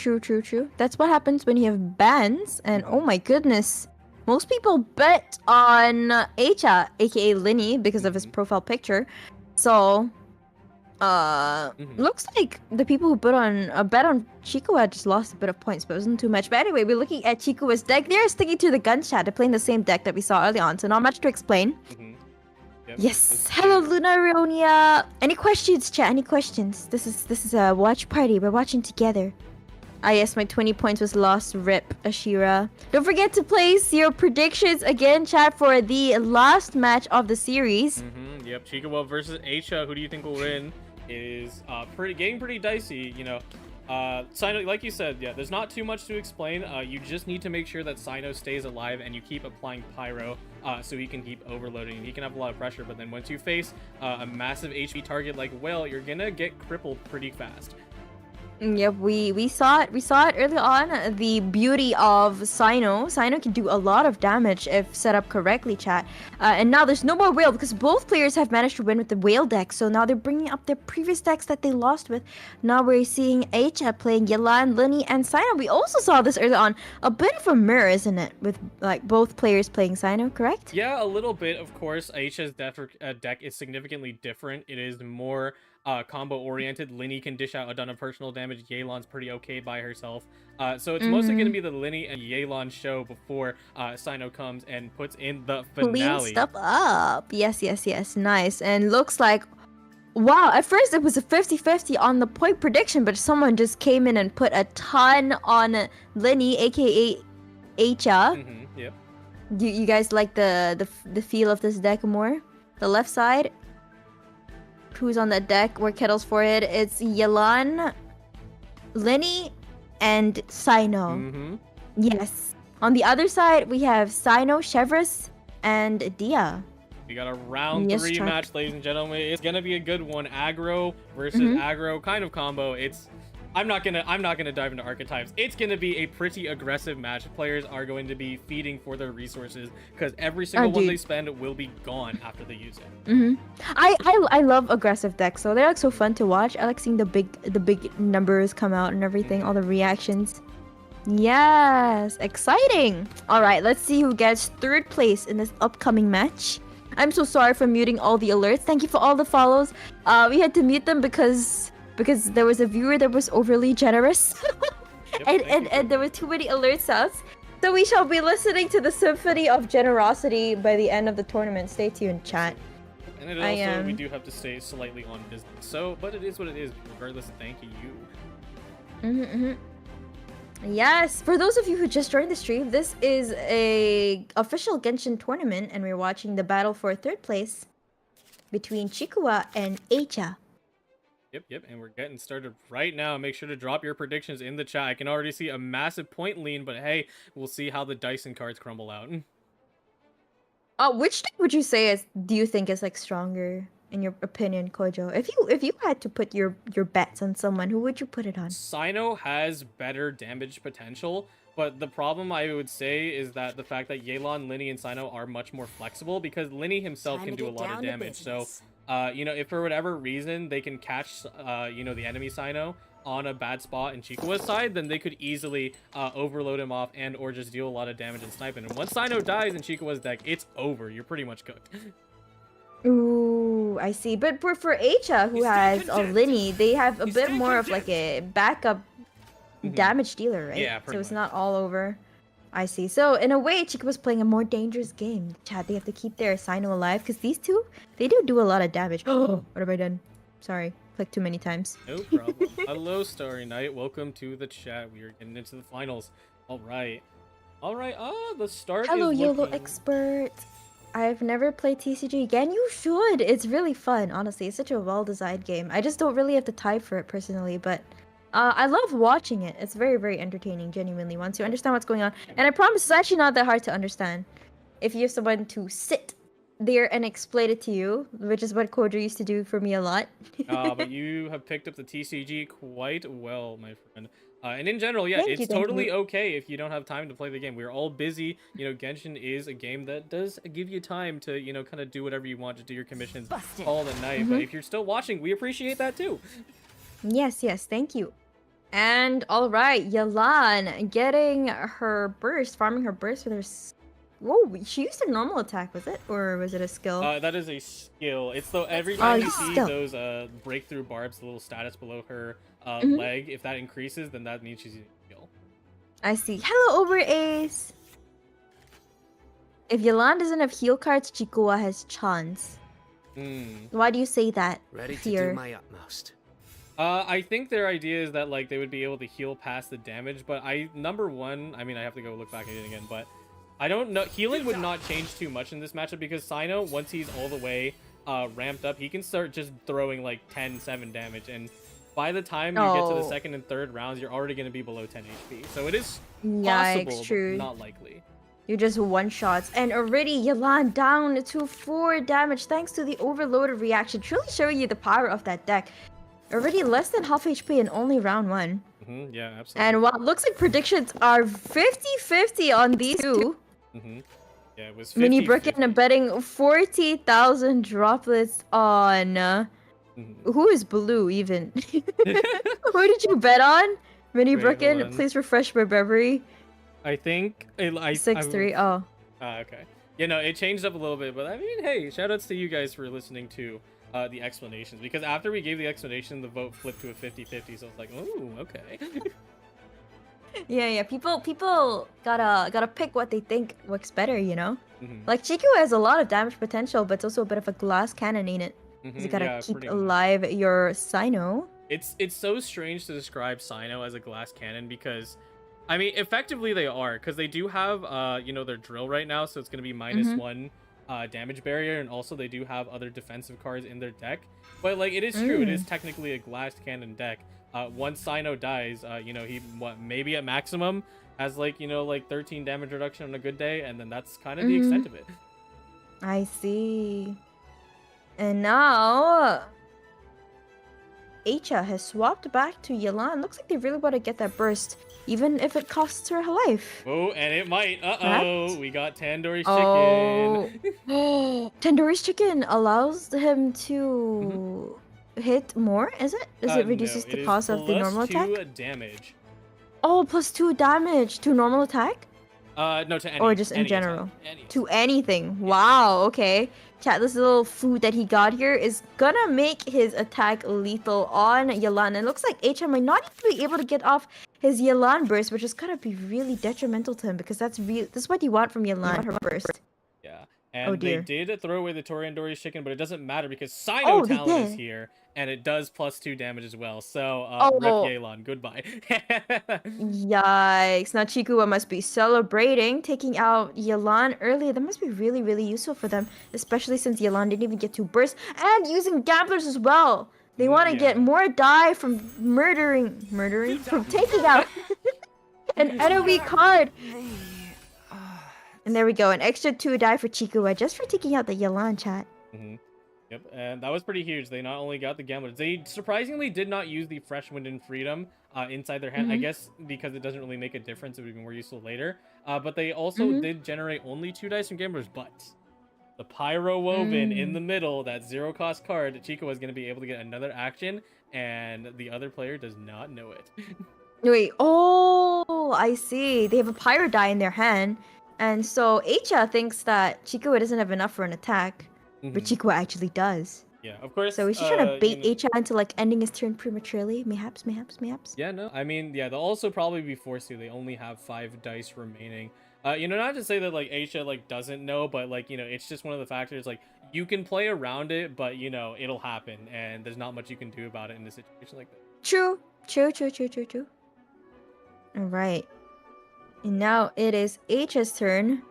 That's what happens when you have bans, and oh my goodness. Most people bet on Eicha, aka Linny, because of his profile picture. So, looks like the people who bet on Chikua just lost a bit of points, but it wasn't too much. But anyway, we're looking at Chikua's deck. They're sticking to the gunshot. They're playing the same deck that we saw early on, so not much to explain. Yep, Yes. Hello, Luna Rionia. Any questions, chat? Any questions? This is a watch party. We're watching together. Ah, yes, my 20 points was lost. Rip, Ashira. Don't forget to place your predictions again, chat, for the last match of the series. Yep, Chikua versus Eicha. Who do you think will win? Is getting pretty dicey, you know. Sino, like you said, yeah, there's not too much to explain. You just need to make sure that Sino stays alive and you keep applying Pyro so he can keep overloading. He can have a lot of pressure, but then once you face a massive HP target like Whale, you're gonna get crippled pretty fast. Yep, we saw it early on. The beauty of Sino can do a lot of damage if set up correctly, chat. And now there's no more Whale because both players have managed to win with the Whale deck. So now they're bringing up their previous decks that they lost with. Now we're seeing Eicha playing Yelan, Linny, and Sino. We also saw this early on. A bit of a mirror, isn't it? With like both players playing Sino, correct? Yeah, a little bit. Of course, Eicha's deck is significantly different. It is more combo oriented. Linny can dish out a ton of personal damage. Yelan's pretty okay by herself. So it's mostly going to be the Linny and Yelan show before Sino comes and puts in the finale. Clean stuff up. Yes. Nice. And looks like, wow, at first it was a 50-50 on the point prediction, but someone just came in and put a ton on Linny, aka Eicha. Yep. You guys like the feel of this deck more? The left side. Who's on that deck? Where Kettle's forehead? It's Yelan, Linny, and Sino. Yes. On the other side, we have Sino, Chevres, and Dia. We got a round 3 match, ladies and gentlemen. It's gonna be a good one. Aggro versus aggro kind of combo. I'm not gonna dive into archetypes. It's gonna be a pretty aggressive match. Players are going to be feeding for their resources because every single one they spend will be gone after they use it. I love aggressive decks, so they're like so fun to watch. I like seeing the big numbers come out and everything, all the reactions. Yes, exciting. All right, let's see who gets 3rd place in this upcoming match. I'm so sorry for muting all the alerts. Thank you for all the follows. We had to mute them because there was a viewer that was overly generous. and there were too many alert sounds. So we shall be listening to the symphony of generosity by the end of the tournament. Stay tuned, chat. And it also, we do have to stay slightly on business. So, but it is what it is. Regardless, thank you. Yes, for those of you who just joined the stream, this is a official Genshin tournament, and we're watching the battle for third place between Chikuwa and Eicha. Yep, and we're getting started right now. Make sure to drop your predictions in the chat. I can already see a massive point lean, but hey, we'll see how the dice and cards crumble out. Which deck would you say do you think is like stronger in your opinion, Kojo? If you had to put your bets on someone, who would you put it on? Sino has better damage potential, but the problem I would say is that the fact that Yelan, Linny, and Sino are much more flexible because Linny himself Time can to do a get lot of down to damage. So, business. if for whatever reason they can catch, the enemy Sino on a bad spot in Chikuwa's side, then they could easily overload him off and or just deal a lot of damage and snipe him. And once Sino dies in Chikuwa's deck, it's over. You're pretty much cooked. Ooh, I see. But for Eicha, who has a Linny, they have a bit more of like a backup damage dealer, right? Yeah, so pretty it's much. not all over. I see. So in a way, Chica was playing a more dangerous game. Chad, they have to keep their Sino alive because these two, they do a lot of damage. Oh, what have I done? Sorry, clicked too many times. No problem. Hello, Starry Night. Welcome to the chat. We are getting into the finals. All right. The start Hello, is YOLO looking... expert. I've never played TCG again. You should. It's really fun, honestly. It's such a well-designed game. I just don't really have the time for it personally, but I love watching it. It's very, very entertaining, genuinely, once you understand what's going on. And I promise it's actually not that hard to understand. If you have someone to sit there and explain it to you, which is what Kojo used to do for me a lot. but you have picked up the TCG quite well, my friend. And in general, yeah, Thank you, it's thank totally you. okay if you don't have time to play the game. We're all busy. Genshin is a game that does give you time to, kind of do whatever you want to do your commissions Busted. all the night. But if you're still watching, we appreciate that too. Yes, thank you. And alright, Yalan getting her burst, farming her burst with her... Whoa, she used a normal attack, was it? Or was it a skill? That is a skill. It's though every time you see skill. those breakthrough barbs, the little status below her Mm-hmm. leg, if that increases, then that means she's using a skill. I see. Hello, Over Ace! If Yalan doesn't have heal cards, Chikuwa has chance. Why do you say that? Ready to Fear? do my utmost. I think their idea is that like they would be able to heal past the damage, but number one, I mean I have to go look back at it again, but I don't know. Healing would not change too much in this matchup because Sino, once he's all the way ramped up, he can start just throwing like 10-7 damage, and by the time you get to the second and third rounds, you're already going to be below 10 HP. So it is Yikes, possible, true. but not likely. You just one-shots. And already Yalan down to 4 damage thanks to the overloaded reaction. Truly showing you the power of that deck. Already less than half HP in only round 1. Yeah, absolutely. And while it looks like predictions are 50-50 on these two. Yeah, it was 50-50. Mini Brooklyn betting 40,000 droplets on... Who is blue even? Who did you bet on? Mini Wait, Brooklyn, hold on. please refresh my memory. I think... 6-3, oh. Okay. It changed up a little bit, but I mean, hey, shoutouts to you guys for listening to the explanations, because after we gave the explanation, the vote flipped to a 50-50, so it's like, ooh, okay. Yeah, people gotta pick what they think works better, you know? Mhm. Like, Chiku has a lot of damage potential, but it's also a bit of a glass cannon, ain't it? 'Cause you gotta Yeah, keep pretty much. alive your Sino. It's so strange to describe Sino as a glass cannon because, I mean, effectively they are, because they do have, their drill right now, so it's going to be -1 damage barrier, and also they do have other defensive cards in their deck. But, like, it is true, it is technically a glass cannon deck. Once Sino dies, he, maybe at maximum has, like, 13 damage reduction on a good day, and then that's kind of the extent of it. I see. And now... Eicha has swapped back to Yalan. Looks like they really want to get that burst, even if it costs her life. Oh, and it might. Uh-oh, What? we got Tandoori's chicken. Oh. Tandoori's chicken allows him to hit more, is it? Does it reduces the cost of the normal attack? +2 damage. Oh, +2 damage to normal attack? No, to any. Or just in any general? attack, any To anything. Wow, okay. Chat, this little food that he got here is gonna make his attack lethal on Yalan. It looks like Eicha might not even be able to get off his Yalan burst, which is gonna be really detrimental to him because this is what you want from Yalan, her burst. Yeah. And they dear. did throw away the Toriandori's chicken, but it doesn't matter because Sino Oh, they talent is did. here, and it does +2 damage as well. So, rip Oh, Yelan, goodbye. yikes. Now Chikuwa must be celebrating, taking out Yelan early. That must be really, really useful for them, especially since Yelan didn't even get to burst. And using gamblers as well. They want to get Yeah. more die from from taking out an enemy card. And there we go, an extra 2 die for Chikuwa just for taking out the Yelan chat. Yep, and that was pretty huge. They not only got the gamblers, they surprisingly did not use the Fresh Wind and Freedom inside their hand. I guess because it doesn't really make a difference, it would be more useful later. But they also did generate only 2 dice from gamblers, but the Pyro Woven in the middle, that 0-cost card, Chico was going to be able to get another action, and the other player does not know it. Wait, oh, I see. They have a pyro die in their hand. And so Eicha thinks that Chikuwa doesn't have enough for an attack. But Chikuwa actually does. Yeah, of course. So is she trying to bait you know, Eicha into like ending his turn prematurely? Mayhaps. Yeah, no. I mean, yeah, they'll also probably be forced to. They only have 5 dice remaining. Not to say that like Aisha like doesn't know, but like, it's just one of the factors. Like, you can play around it, but it'll happen, and there's not much you can do about it in a situation like that. True. Alright. And now it is Eicha's turn.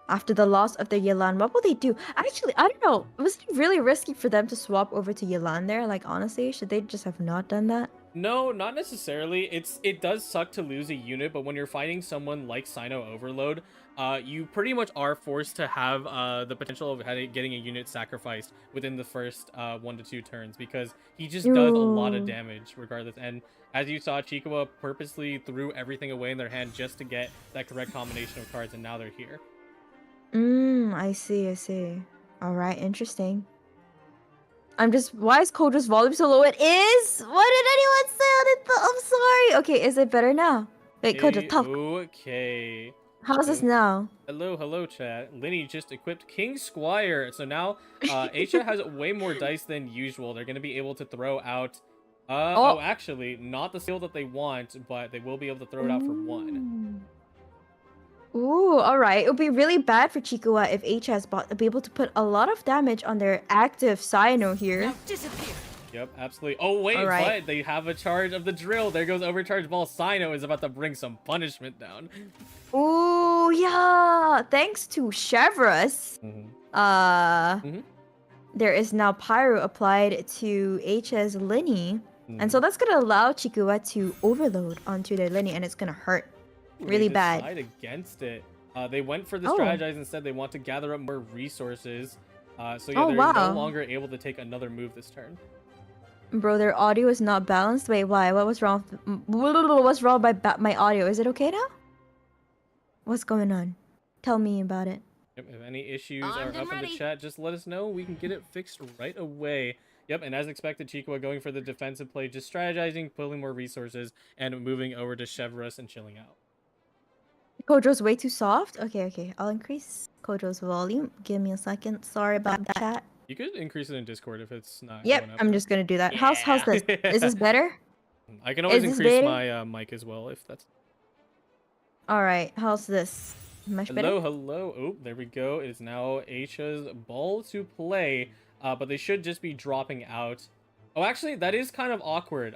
After the loss of their Yelan, what will they do? Actually, I don't know. Was it really risky for them to swap over to Yelan there? Like, honestly, should they just have not done that? No, not necessarily. It does suck to lose a unit, but when you're fighting someone like Sino Overload, you pretty much are forced to have the potential of getting a unit sacrificed within the first 1 to 2 turns, because he just does a lot of damage regardless. And as you saw, Chikuwa purposely threw everything away in their hand just to get that correct combination of cards, and now they're here. I see. Alright, interesting. Why is Kojo's volume so low? It is? What did anyone say on it? I'm sorry. Okay, is it better now? Wait, Kojo, talk. Okay. How's this now? Hello, chat. Linny just equipped King Squire. So now, Aisha has way more dice than usual. They're going to be able to throw out... actually, not the skill that they want, but they will be able to throw it out for 1. Ooh, alright. It would be really bad for Chikuwa if H has be able to put a lot of damage on their active Sino here. Now disappear. Yep, absolutely. Oh, wait, Alright. but they have a charge of the drill. There goes Overcharge Ball. Sino is about to bring some punishment down. Ooh, yeah. Thanks to Chevrolet, there is now Pyro applied to H's Linny. And so that's going to allow Chikuwa to overload onto their Linny, and it's going to hurt really They bad. decide against it. They went for the strategize instead. They want to gather up more resources. So yeah, they're no longer able to take another move this turn. Bro, their audio is not balanced. Wait, why? What was wrong? What's wrong by my audio? Is it okay now? What's going on? Tell me about it. Yep, if any issues are up in the chat, just let us know. We can get it fixed right away. Yep, and as expected, Chikuwa going for the defensive play, just strategizing, pulling more resources, and moving over to Chevrolet and chilling out. Kojo's way too soft? Okay. I'll increase Kojo's volume. Give me a second. Sorry about that, chat. You could increase it in Discord if it's not. Yep, I'm just gonna do that. Yeah. How's this? Is this better? I can always increase my mic as well if that's. Alright, how's this? Much better? Hello. Oh, there we go. It is now Aisha's ball to play, but they should just be dropping out. Oh, actually, that is kind of awkward.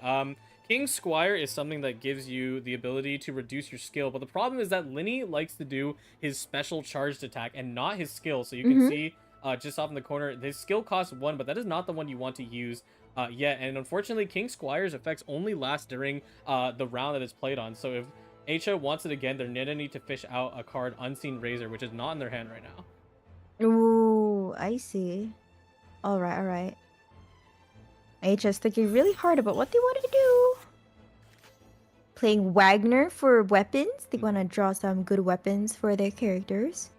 King Squire is something that gives you the ability to reduce your skill, but the problem is that Linny likes to do his special charged attack and not his skill. So you can see just off in the corner, his skill costs 1, but that is not the one you want to use yet. And unfortunately, King Squire's effects only last during the round that it's played on. So if Aisha wants it again, they're gonna need to fish out a card, Unseen Razor, which is not in their hand right now. Ooh, I see. Alright. Aisha's thinking really hard about what they want to do. Playing Wagner for weapons. They want to draw some good weapons for their characters.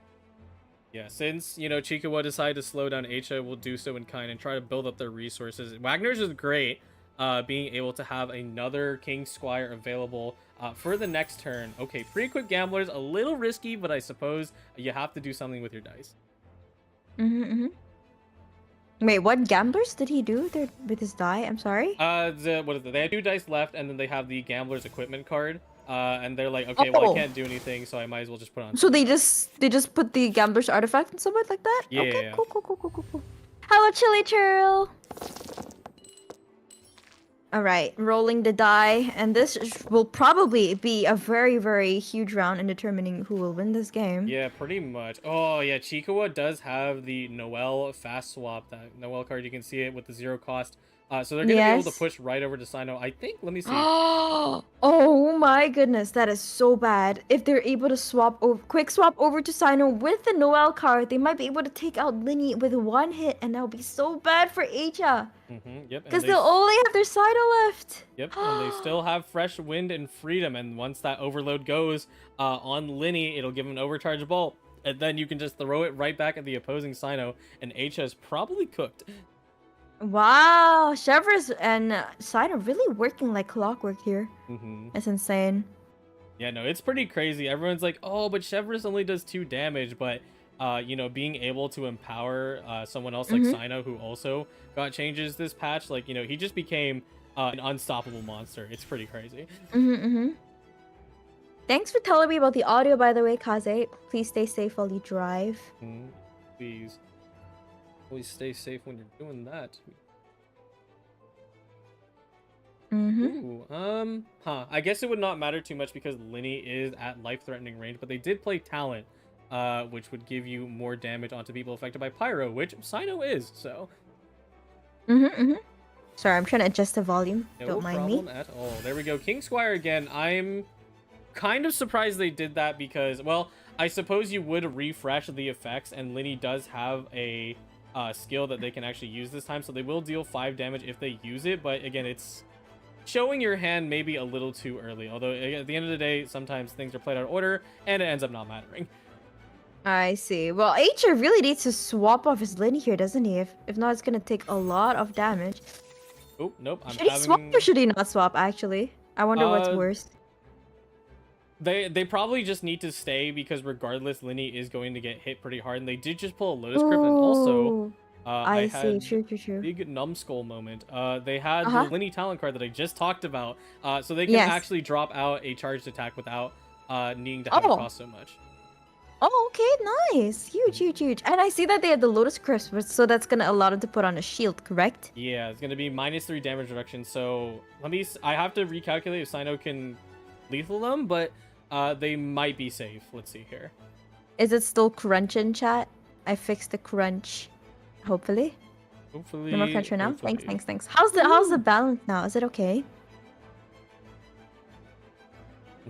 Yeah, since, Chikuwa decided to slow down Aisha, will do so in kind and try to build up their resources. Wagner's is great, being able to have another King Squire available for the next turn. Okay, pretty quick gamblers, a little risky, but I suppose you have to do something with your dice. Wait, what gamblers did he do with his die? I'm sorry. What is it? They have 2 dice left, and then they have the Gambler's Equipment card. and they're like, okay, well, I Oh. can't do anything, so I might as well just put on. So they just put the gambler's artifact and something like that? Yeah, Okay, yeah, yeah. cool. Hello, Chili Churl. Alright, rolling the die, and this will probably be a very, very huge round in determining who will win this game. Yeah, pretty much. Oh, yeah, Chikawa does have the Noelle fast swap, that Noelle card. You can see it with the 0 cost. So they're going to be able to Yes. push right over to Sino. I think, let me see. Oh my goodness, that is so bad. If they're able to quick swap over to Sino with the Noelle card, they might be able to take out Linny with 1 hit, and that would be so bad for Asia. Yep. Because they'll only have their Sino left. Yep, and they still have fresh wind and freedom, and once that overload goes on Linny, it'll give him an overcharge bolt, and then you can just throw it right back at the opposing Sino, and Asia is probably cooked. Wow, Chevres and Sino really working like clockwork here. That's insane. Yeah, no, it's pretty crazy. Everyone's like, oh, but Chevres only does 2 damage, but you know, being able to empower someone else like Sino, who also got changes this patch, like, you know, he just became an unstoppable monster. It's pretty crazy. Thanks for telling me about the audio, by the way, Kaze. Please stay safe while you drive. Please. Always stay safe when you're doing that. Ooh, I guess it would not matter too much because Linny is at life-threatening range, but they did play Talent, which would give you more damage onto people affected by Pyro, which Sino is, so. Sorry, I'm trying to adjust the volume. No Don't mind me. problem at all. There we go. King Squire again. I'm kind of surprised they did that because, well, I suppose you would refresh the effects, and Linny does have a skill that they can actually use this time, so they will deal 5 damage if they use it, but again, it's showing your hand maybe a little too early, although at the end of the day, sometimes things are played out of order, and it ends up not mattering. I see. Well, Asia really needs to swap off his Linny here, doesn't he? If not, it's gonna take a lot of damage. Oh, nope. Should he swap or should he not swap, actually? I wonder what's worse. They probably just need to stay because regardless, Linny is going to get hit pretty hard, and they did just pull a Lotus Crypt, and also I see. had True. big numbskull moment. They had the Linny talent card that I just talked about, so they can actually drop out a charged attack without needing to have it cost so much. Oh, okay, nice. Huge. And I see that they have the Lotus Crisp, so that's gonna allow them to put on a shield, correct? Yeah, it's gonna be -3 damage reduction. So I have to recalculate if Sino can lethal them, but they might be safe. Let's see here. Is it still crunch in chat? I fixed the crunch. Hopefully. No more crunch right now. Thanks. How's the balance now? Is it okay?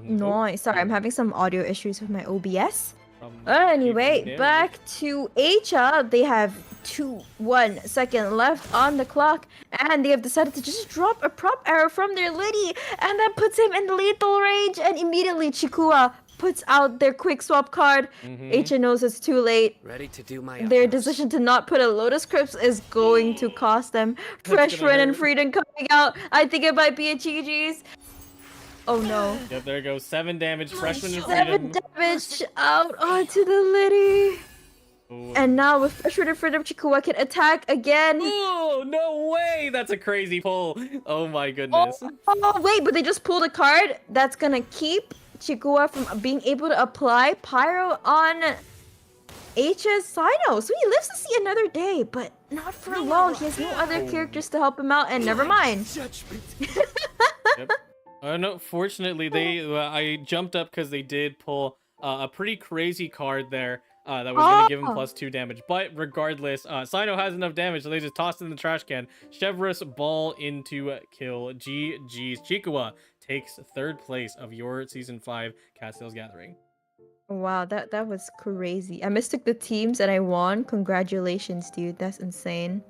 Nice. Sorry, I'm having some audio issues with my OBS. Anyway, back to Asia. They have 1 second left on the clock, and they have decided to just drop a prop arrow from their Liddy, and that puts him in lethal range, and immediately Chikua puts out their quick swap card. Asia knows it's too late. Ready to do my Their utmost. decision to not put a Lotus Crypt is going to cost them. Fresh Wind and Freedom coming out. I think it might be a GG's. Oh no. Yep, there goes 7 damage. Freshman and 7 freedom. damage out onto the Liddy. Ooh. And now with Fresh Wind and Freedom, Chikua can attack again. Oh, no way! That's a crazy pull. Oh my goodness. Oh wait, but they just pulled a card that's gonna keep Chikua from being able to apply Pyro on H's Sino. So he lives to see another day, but not for long. He has no other characters to help him out, and never mind. Judgment. Yep. No, fortunately, I jumped up because they did pull a pretty crazy card there that was going to give him +2 damage. But regardless, Sino has enough damage, so they just tossed it in the trash can. Chevres ball into kill. GG's. Chikua takes 3rd place of your Season 5 Castiel's Gathering. Wow, that was crazy. I mistook the teams and I won. Congratulations, dude. That's insane.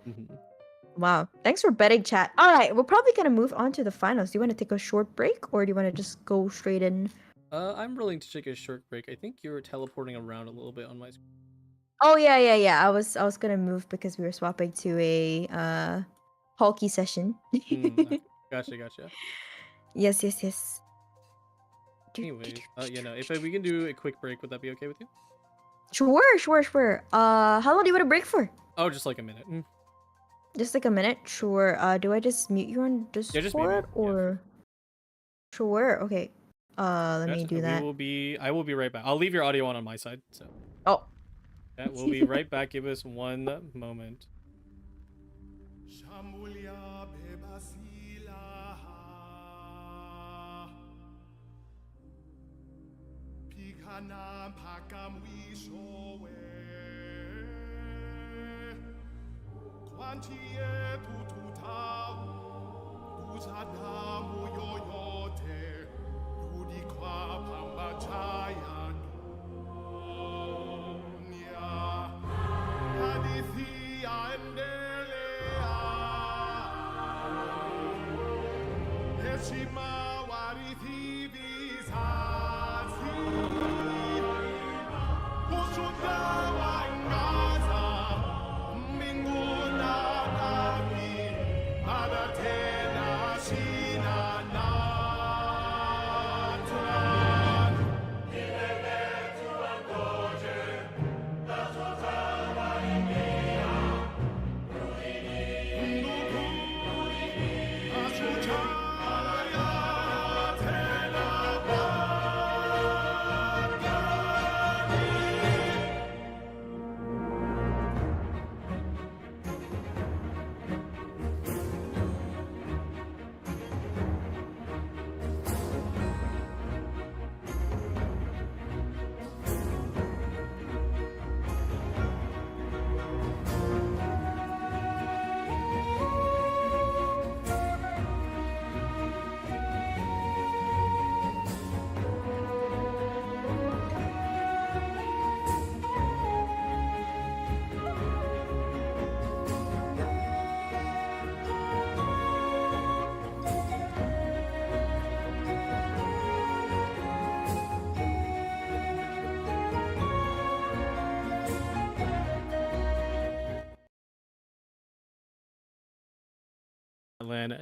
Wow. Thanks for betting, chat. All right, we're probably going to move on to the finals. Do you want to take a short break or do you want to just go straight in? I'm willing to take a short break. I think you're teleporting around a little bit on my screen. Oh, yeah. I was going to move because we were swapping to a Hulky session. Gotcha. Yes. Anyways, if we can do a quick break, would that be okay with you? Sure. How long do you want to break for? Oh, just like a minute. Just like a minute? Sure. Do I just mute you on Discord just mute me. or? Sure. Okay. Let me do that. I will be right back. I'll leave your audio on my side. So Oh. that will be right back. Give us one moment.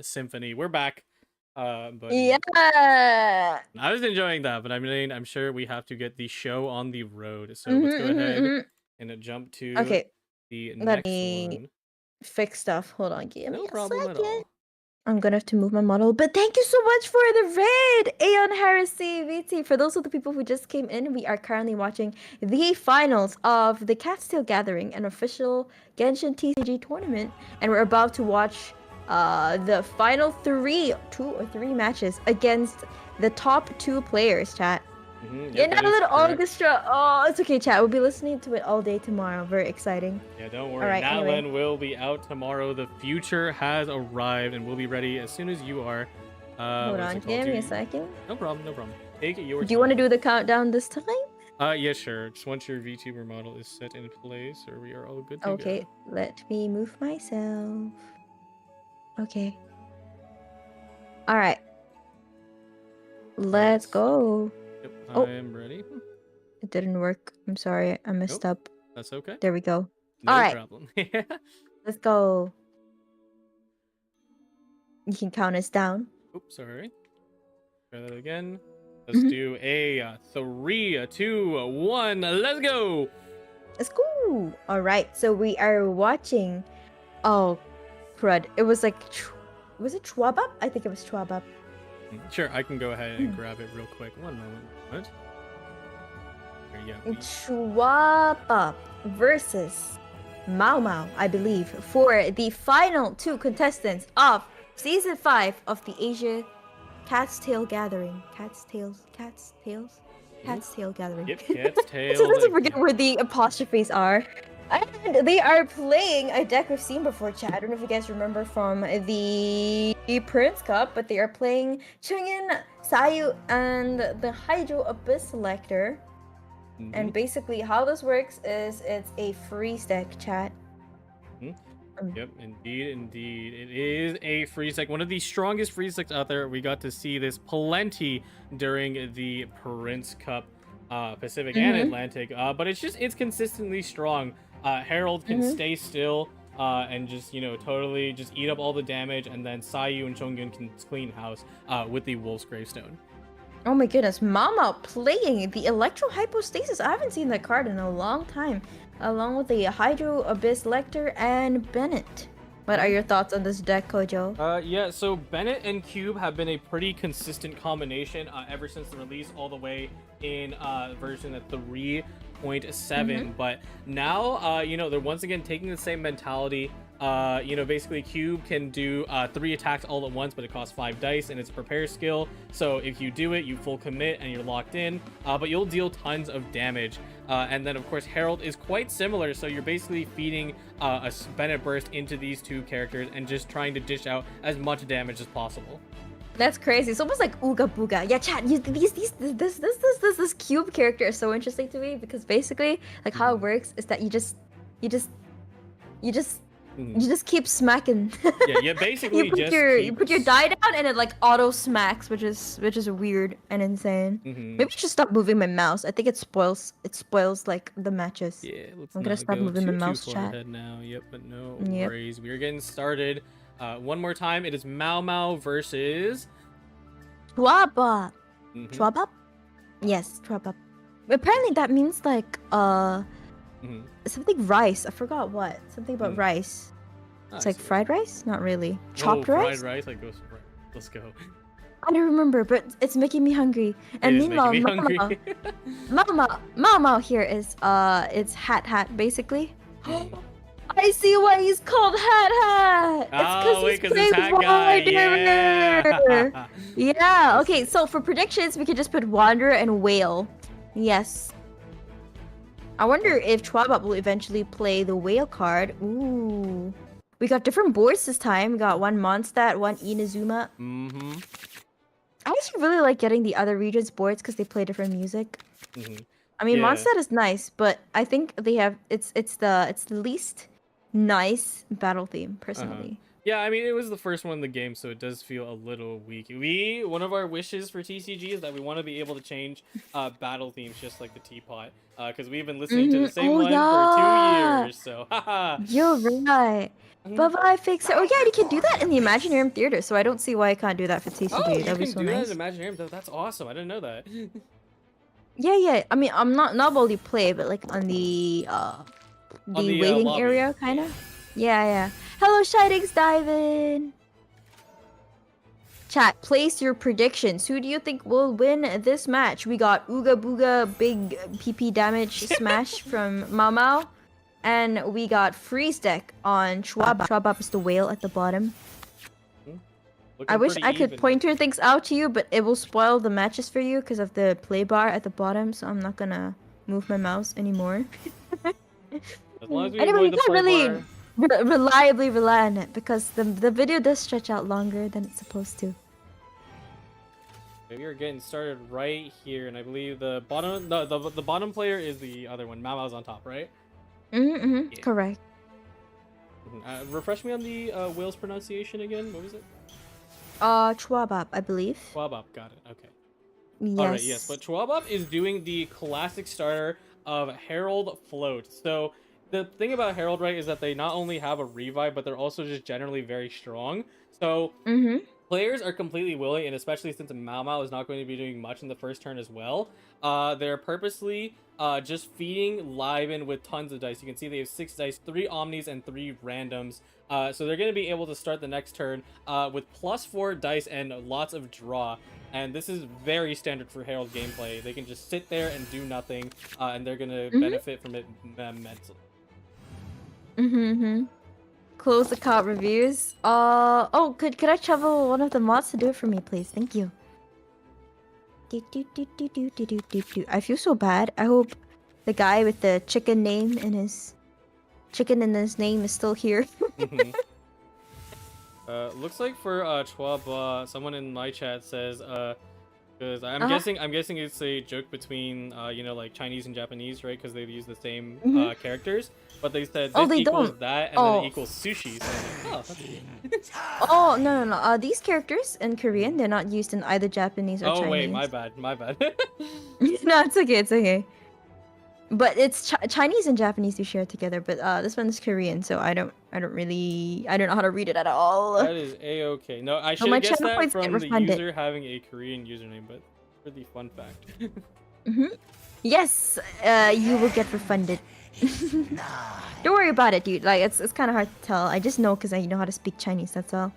Symphony. We're back. But Yeah. I was enjoying that, but I mean, I'm sure we have to get the show on the road. So let's go ahead and jump to Okay. the Let next me one. fix stuff. Hold on, give me No a problem second. at all. I'm gonna have to move my model, but thank you so much for the raid, Aeon Heresy VT. For those of the people who just came in, we are currently watching the finals of the Cat's Tail Gathering, an official Genshin TCG tournament, and we're about to watch the final two or three matches against the top two players, chat. Yep, In that little orchestra. Oh, it's okay, chat. We'll be listening to it all day tomorrow. Very exciting. Yeah, don't worry. All right, Natlan will be out tomorrow. The future has arrived, and we'll be ready as soon as you are. Hold on, give me a second. No problem, no problem. Take it your time. Do you want to do the countdown this time? Yeah, sure. Just once your VTuber model is set in place, or we are all good to Okay, go. let me move myself. Okay. All right. Let's go. Yep, Oh. I'm ready. It didn't work. I'm sorry. I messed up. That's okay. There we go. No all right. problem. Let's go. You can count us down. Oops, sorry. Try that again. Let's do a 3, 2, 1. Let's go. Let's go. All right. So we are watching. Oh, crud. It was like, was it Chwabap? I think it was Chwabap. Sure, I can go ahead and grab it real quick. One moment. What? There you go. Chwabap versus Mao Mao, I believe, for the final two contestants of Season 5 of the Asia Cat's Tail Gathering. Cat's Tail Gathering. Yep, Cat's Tail. Sometimes I forget where the apostrophes are. And they are playing a deck we've seen before, chat. I don't know if you guys remember from the Prince Cup, but they are playing Chungin, Sayu, and the Hydro Abyss Selector. And basically how this works is it's a freeze deck, chat. Yep, indeed. It is a freeze deck. One of the strongest freeze decks out there. We got to see this plenty during the Prince Cup, Pacific and Atlantic. But it's consistently strong. Herald can stay still and just, totally just eat up all the damage. And then Sayu and Chongyun can clean house with the Wolf's Gravestone. Oh my goodness, Mama playing the Electro Hypostasis. I haven't seen that card in a long time. Along with the Hydro Abyss Lecter and Bennett. What are your thoughts on this deck, Kojo? Yeah, so Bennett and Cube have been a pretty consistent combination ever since the release, all the way in version at 3.7. But now, you know, they're once again taking the same mentality. You know, basically Cube can do 3 attacks all at once, but it costs 5 dice, and it's a prepare skill. So if you do it, you full commit and you're locked in, but you'll deal tons of damage. And then of course Herald is quite similar, so you're basically feeding a Bennett burst into these two characters and just trying to dish out as much damage as possible. That's crazy. It's almost like Ooga Booga. Yeah, chat. This Cube character is so interesting to me because basically, like how it works is that you just keep smacking. Yeah, basically you put your die down and it like auto smacks, which is weird and insane. Maybe I should stop moving my mouse. I think it spoils like the matches. Yeah, I'm gonna stop moving the mouse, far chat. ahead now. Yep, but no worries. We are getting started. One more time. It is Mao Mao versus Chwabop. Chwabop? Yes, Chwabop. Apparently that means like something rice. I forgot what. Something about rice. It's like fried rice? Not really. Chopped rice? Fried rice? Like, let's go. I don't remember, but it's making me hungry. And meanwhile, Mao Mao here is it's Hat basically. I see why he's called Hat. It's because he's playing Wanderer. Yeah. Okay. So for predictions, we could just put Wanderer and Whale. Yes. I wonder if Chwabop will eventually play the Whale card. Ooh. We got different boards this time. We got one Mondstadt, one Inazuma. I actually really like getting the other regions boards because they play different music. I mean, Mondstadt is nice, but I think they have it's the least nice battle theme personally. Yeah, I mean, it was the first one in the game, so it does feel a little weak. One of our wishes for TCG is that we want to be able to change battle themes just like the teapot, because we've been listening to the same one for 2 years. So, you're right. Bye-bye, fix it. Oh yeah, you can do that in the Imaginarium Theater, so I don't see why I can't do that for TCG. Oh, you That'd be can so do nice. that in Imaginarium? That's awesome. I didn't know that. Yeah. I mean, I'm not while you play, but like on the waiting lobby area, kind of. Yeah. Hello, Shidings Divin. Chat, place your predictions. Who do you think will win this match? We got Ooga Booga big PP damage smash from Mao Mao. And we got Freeze deck on Chwabop. Chwabop is the whale at the bottom. I wish I could pointer things out to you, but it will spoil the matches for you because of the play bar at the bottom, so I'm not gonna move my mouse anymore. As long as we anyway, avoid you the can't play really bar. reliably rely on it because the video does stretch out longer than it's supposed to. We are getting started right here, and I believe the bottom player is the other one. Mao Mao's on top, right? Yeah. Correct. Refresh me on the whale's pronunciation again. What was it? Chwabop, I believe. Chwabop, got it. Okay. Yes. All right, yes, but Chwabop is doing the classic starter of Herald Float. So the thing about Herald, right, is that they not only have a revive, but they're also just generally very strong. So players are completely willing, and especially since Mao Mao is not going to be doing much in the first turn as well, they're purposely just feeding Liven with tons of dice. You can see they have 6 dice, 3 Omnis, and 3 randoms. So they're going to be able to start the next turn with +4 dice and lots of draw. And this is very standard for Herald gameplay. They can just sit there and do nothing, and they're going to benefit from it immensely. Close the cart reviews. Could I travel one of the mods to do it for me, please? Thank you. I feel so bad. I hope the guy with the chicken name in his name is still here. Looks like for Chwab, someone in my chat says because I'm guessing it's a joke between you know, like Chinese and Japanese, right? Because they use the same characters, but they said this equals that, and then it equals sushi. So I'm like, that's Oh no. These characters in Korean, they're not used in either Japanese or Chinese. Oh wait, my bad. No, it's okay. But it's Chinese and Japanese we share together. But this one is Korean, so I don't know how to read it at all. That is a-okay. No, I should have guessed that from the user having a Korean username, but pretty fun fact. Yes, you will get refunded. Don't worry about it, dude. Like it's kind of hard to tell. I just know because I know how to speak Chinese. That's all.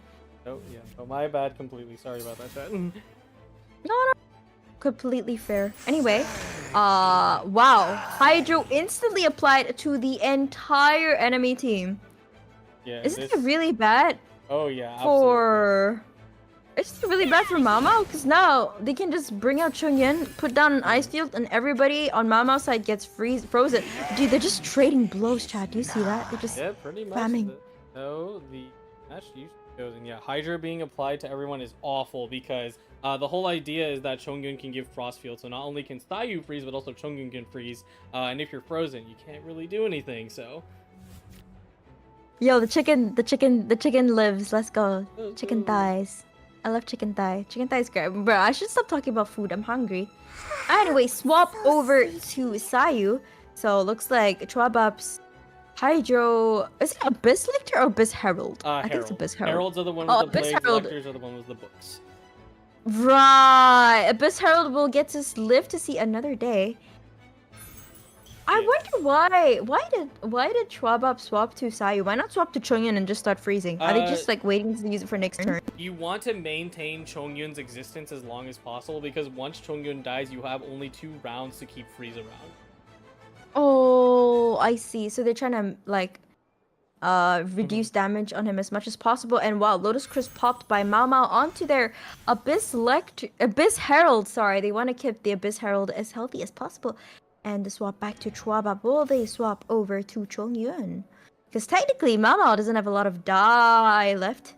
Oh yeah. Oh, my bad. Completely. Sorry about that, chat. No, no, completely fair. Anyway, wow, Hydro instantly applied to the entire enemy team. Yeah. Isn't it really bad Oh yeah. Absolutely. for? It's really bad for Mamao because now they can just bring out Chungyun, put down an ice field, and everybody on Mamao's side gets frozen. Dude, they're just trading blows, Chad. Do you see that? They're just Yeah, pretty much. spamming. No, the match usually goes in. Yeah, Hydra being applied to everyone is awful because the whole idea is that Chongyun can give Frost Field. So not only can Sayu freeze, but also Chongyun can freeze. And if you're frozen, you can't really do anything. So. Yo, the chicken lives. Let's go. Chicken thighs. I love chicken thigh. Chicken thigh is great. Bro, I should stop talking about food. I'm hungry. Anyway, swap over to Sayu. So looks like Chwabup's Hydro. Is it Abyss Lictor or Abyss Herald? I think it's Abyss Herald. Heralds are the one with the Abyss blades. Herald. Lectors are the one with the books. Right. Abyss Herald will get to live to see another day. I wonder why. Why did Chwabup swap to Sayu? Why not swap to Chongyun and just start freezing? Are they just like waiting to use it for next turn? You want to maintain Chongyun's existence as long as possible because once Chongyun dies, you have only 2 rounds to keep freeze around. Oh, I see. So they're trying to like reduce damage on him as much as possible. And wow, Lotus Crisp popped by Mao Mao onto their Abyss Herald. Sorry, they want to keep the Abyss Herald as healthy as possible. And the swap back to Chwabap. Will they swap over to Chongyun? Because technically, Mao Mao doesn't have a lot of die left.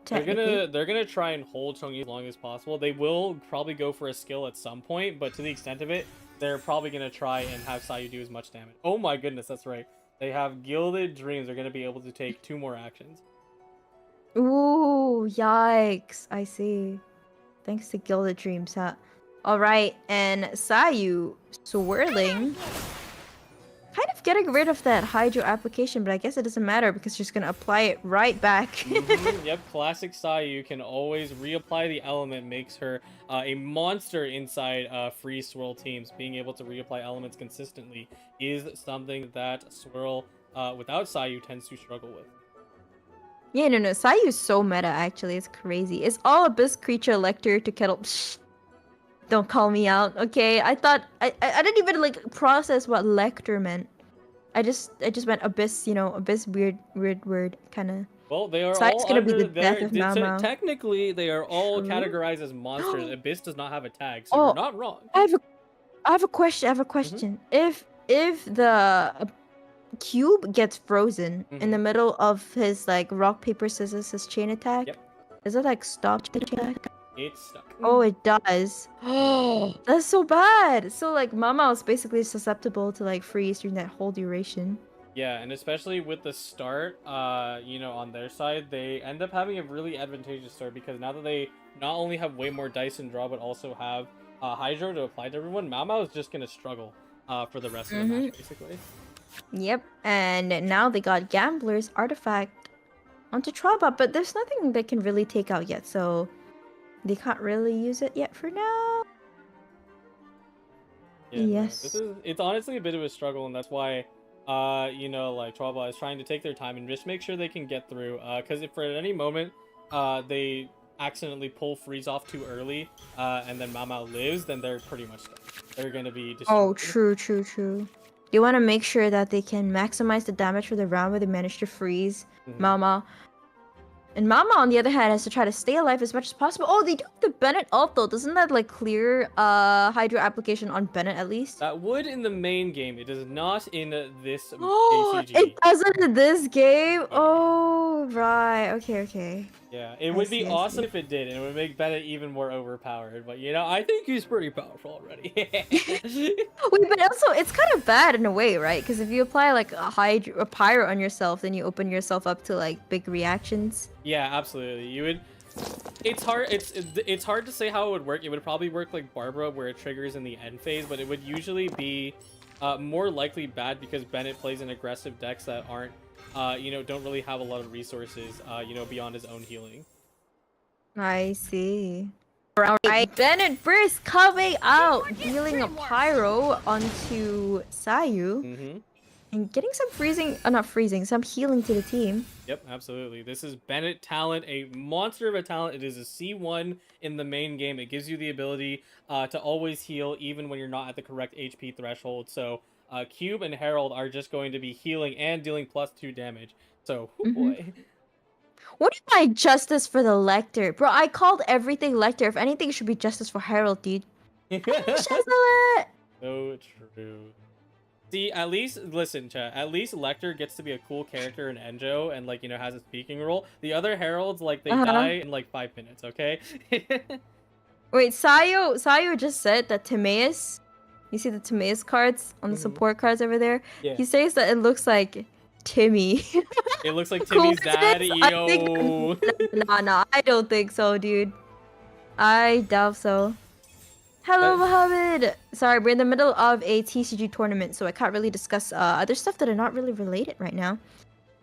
They're gonna try and hold Chongyun as long as possible. They will probably go for a skill at some point, but to the extent of it, they're probably gonna try and have Sayu do as much damage. Oh my goodness, that's right. They have Gilded Dreams. They're gonna be able to take 2 more actions. Ooh, yikes! I see. Thanks to Gilded Dreams, huh? All right, and Sayu swirling, kind of getting rid of that Hydro application, but I guess it doesn't matter because she's gonna apply it right back. Yep, classic Sayu can always reapply the element, makes her a monster inside free swirl teams. Being able to reapply elements consistently is something that Swirl without Sayu tends to struggle with. Yeah, no, Sayu is so meta actually. It's crazy. It's all Abyss Creature Lector to Kettle. Shh. Don't call me out, okay? I thought I didn't even like process what Lector meant. I just meant Abyss, Abyss weird word kind of. Well, they are Sayu's all gonna be under the death of Mao Mao. Technically, they are all True. categorized as monsters. Abyss does not have a tag, so you're not wrong. I have a question. If the cube gets frozen in the middle of his like rock paper scissors his chain attack, does it like stop the chain attack? It's stuck. Oh, it does. Oh, that's so bad. So like Mama is basically susceptible to like freeze during that whole duration. Yeah, and especially with the start, on their side, they end up having a really advantageous start because now that they not only have way more dice and draw, but also have Hydro to apply to everyone, Mao Mao is just gonna struggle for the rest of the match, basically. Yep, and now they got Gambler's Artifact onto Traba, but there's nothing they can really take out yet, so they can't really use it yet for now. Yeah, yes. It's honestly a bit of a struggle, and that's why Traba is trying to take their time and just make sure they can get through. Because if for at any moment they accidentally pull freeze off too early, and then Mao Mao lives, then they're pretty much done. They're gonna be destroyed. Oh, true. They want to make sure that they can maximize the damage for the round where they manage to freeze Mao Mao. And Mama, on the other hand, has to try to stay alive as much as possible. Oh, they do the Bennett ult though. Doesn't that like clear Hydro application on Bennett at least? That would in the main game. It does not in this TCG. It doesn't in this game? Oh, right. Okay. Yeah, it would be awesome if it did, and it would make Bennett even more overpowered. But I think he's pretty powerful already. Wait, but also it's kind of bad in a way, right? Because if you apply like a pyro on yourself, then you open yourself up to like big reactions. Yeah, absolutely. You would. It's hard. It's hard to say how it would work. It would probably work like Barbara, where it triggers in the end phase, but it would usually be more likely bad because Bennett plays in aggressive decks that aren't. Don't really have a lot of resources, beyond his own healing. I see. Alright, Bennett first coming out, dealing a pyro onto Sayu. Mm-hmm. And getting some freezing, not freezing, some healing to the team. Yep, absolutely. This is Bennett talent, a monster of a talent. It is a C1 in the main game. It gives you the ability to always heal even when you're not at the correct HP threshold. So Cube and Herald are just going to be healing and dealing +2 damage. So, boy. What is my justice for the Lecter? Bro, I called everything Lecter. If anything, it should be justice for Herald, dude. Shazza! So true. See, at least, listen, chat, at least Lecter gets to be a cool character in Enjo and, like, you know, has a speaking role. The other Heralds, like, they die in, like, 5 minutes, okay? Wait, Sayo just said that Timaeus, you see the Timaeus cards on the support cards over there? Yeah. He says that it looks like Timmy. It looks like Timmy's dad, yo. Nah, I don't think so, dude. I doubt so. Hello, Mohammed! Sorry, we're in the middle of a TCG tournament, so I can't really discuss other stuff that are not really related right now.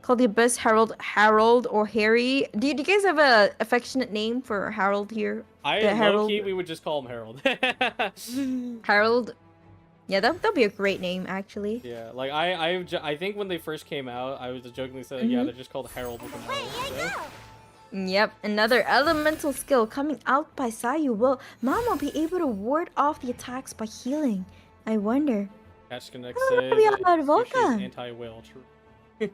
Called the Abyss Harold or Harry. Do you guys have a affectionate name for Harold here? Low-key, we would just call him Harold. Harold? Yeah, that'll be a great name, actually. Yeah, like, I think when they first came out, I was just jokingly saying, yeah, they're just called Harold with an L, so. Yep, another elemental skill coming out by Sayu. Will Mama be able to ward off the attacks by healing? I wonder. Catch Connect Hello, says welcome. anti-whale, true.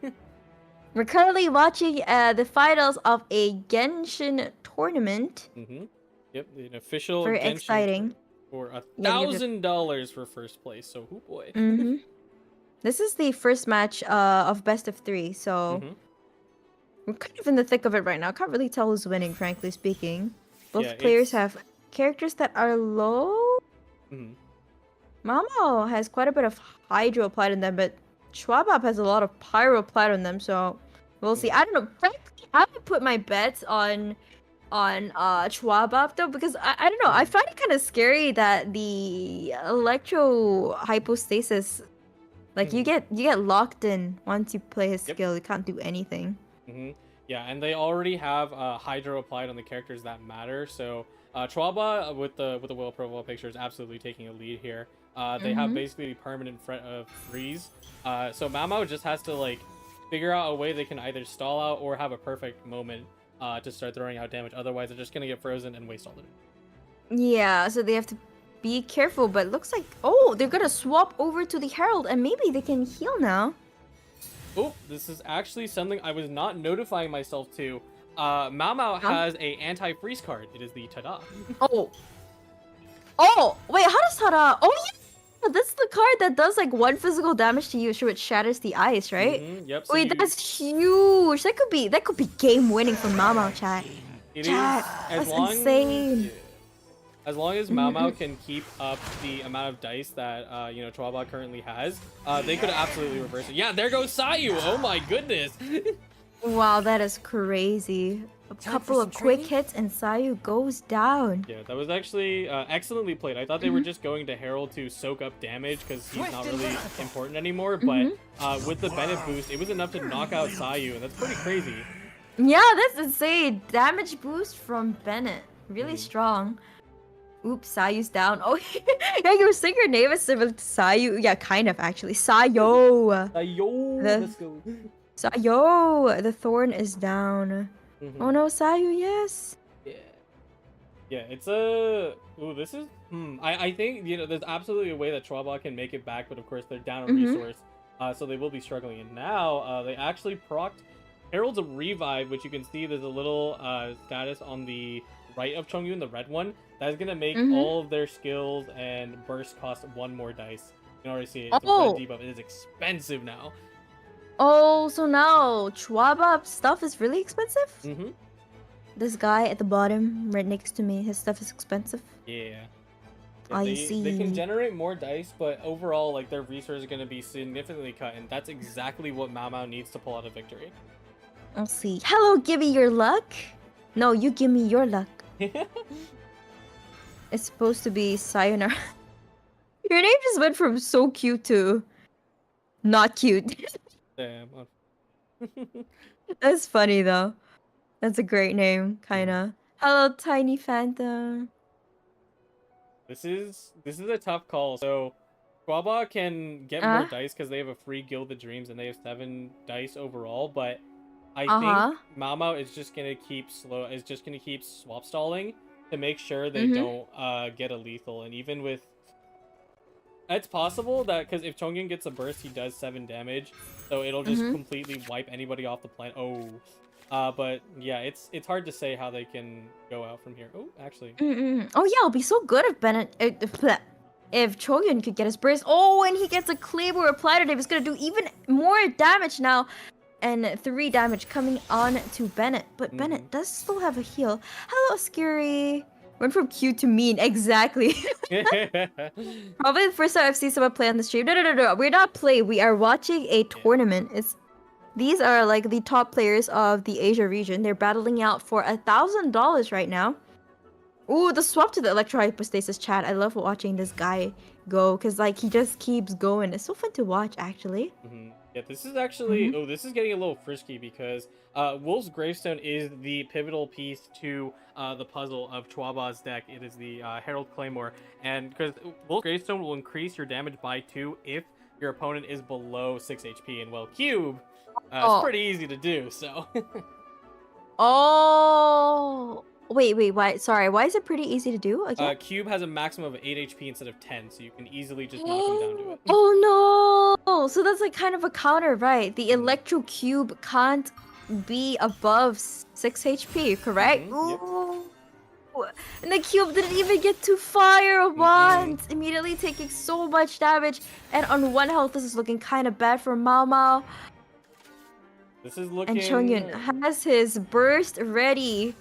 We're currently watching the finals of a Genshin tournament. Mm-hmm. Yep, an official Very Genshin exciting. for $1,000 for first place, so oh boy. This is the first match of best of 3, so we're kind of in the thick of it right now. Can't really tell who's winning, frankly speaking. Both players have characters that are low. Mamo has quite a bit of Hydro applied on them, but Schwabab has a lot of Pyro applied on them, so we'll see. I don't know. Frankly, I would put my bets on Schwabab though, because I don't know. I find it kind of scary that the Electro Hypostasis, like you get locked in once you play his skill. You can't do anything. Yeah, and they already have Hydro applied on the characters that matter. So Chwaba with the whale profile picture is absolutely taking a lead here. They have basically permanent freeze. So Mamao just has to like figure out a way they can either stall out or have a perfect moment to start throwing out damage. Otherwise, they're just gonna get frozen and waste all the damage. Yeah, so they have to be careful. But it looks like they're gonna swap over to the Herald, and maybe they can heal now. Oh, this is actually something I was not notifying myself to. Mamao has a anti-freeze card. It is the Tada. Wait, how does Tada? Oh yeah, that's the card that does like 1 physical damage to you, so it shatters the ice, right? Yep. So wait, that's huge. That could be game winning for Mamao, chat. That's insane. As long as Mamao can keep up the amount of dice that Chwaba currently has, they could absolutely reverse it. Yeah, there goes Sayu. Oh my goodness. Wow, that is crazy. A couple of quick hits and Sayu goes down. Yeah, that was actually excellently played. I thought they were just going to Herald to soak up damage because he's not really important anymore. But with the Bennett boost, it was enough to knock out Sayu, and that's pretty crazy. Yeah, that's insane. Damage boost from Bennett. Really strong. Oops, Sayu's down. Oh, yeah, you were saying your name is similar to Sayu. Yeah, kind of, actually. Sayo. Let's go. Sayo. The thorn is down. Oh no, Sayu, yes. Yeah, it's a... Ooh, this is... I think, there's absolutely a way that Chwaba can make it back, but of course they're down a resource. So they will be struggling. And now, they actually procced Herald's Revive, which you can see there's a little status on the right of Chongyun, the red one. That's gonna make all of their skills and burst cost 1 more dice. You can already see it. It's a red debuff. It is expensive now. Oh, so now Chwaba stuff is really expensive? This guy at the bottom, right next to me, his stuff is expensive? Yeah. I see. They can generate more dice, but overall, like, their resources are gonna be significantly cut, and that's exactly what Mamao needs to pull out a victory. I'll see. Hello, give me your luck? No, you give me your luck. It's supposed to be Sayonara. Your name just went from so cute to not cute. Damn. That's funny though. That's a great name, kinda. Hello, Tiny Phantom. This is a tough call. So, Guaba can get more dice because they have a free Gilded Dreams and they have 7 dice overall. But I think Mao Mao is just gonna keep swap stalling to make sure they don't get a lethal. And even with, it's possible that because if Chongyun gets a burst, he does 7 damage, so it'll just completely wipe anybody off the planet. But yeah, it's hard to say how they can go out from here. Oh, actually. Oh yeah, it'll be so good if Bennett, if Chogyun could get his burst. Oh, and he gets a Claymore applied on him. It's gonna do even more damage now, and 3 damage coming on to Bennett. But Bennett does still have a heal. Hello, Scary. Went from cute to mean, exactly. Probably the first time I've seen someone play on the stream. No. We're not playing. We are watching a tournament. These are like the top players of the Asia region. They're battling out for $1,000 right now. Ooh, the swap to the Electro Hypostasis chat. I love watching this guy go because like he just keeps going. It's so fun to watch, actually. Yeah, this is actually this is getting a little frisky because Wolf's Gravestone is the pivotal piece to the puzzle of Chuaba's deck. It is the Herald Claymore, and because Wolf's Gravestone will increase your damage by 2 if your opponent is below 6 HP, and well, Cube, it's pretty easy to do. So. Oh. Wait, why? Sorry, why is it pretty easy to do again? Cube has a maximum of 8 HP instead of 10, so you can easily just knock him down to it. Oh no! So that's like kind of a counter, right? The Electro Cube can't be above 6 HP, correct? Ooh. And the Cube didn't even get to fire once, immediately taking so much damage. And on 1 health, this is looking kind of bad for Mao Mao. This is looking... And Chongyun has his burst ready.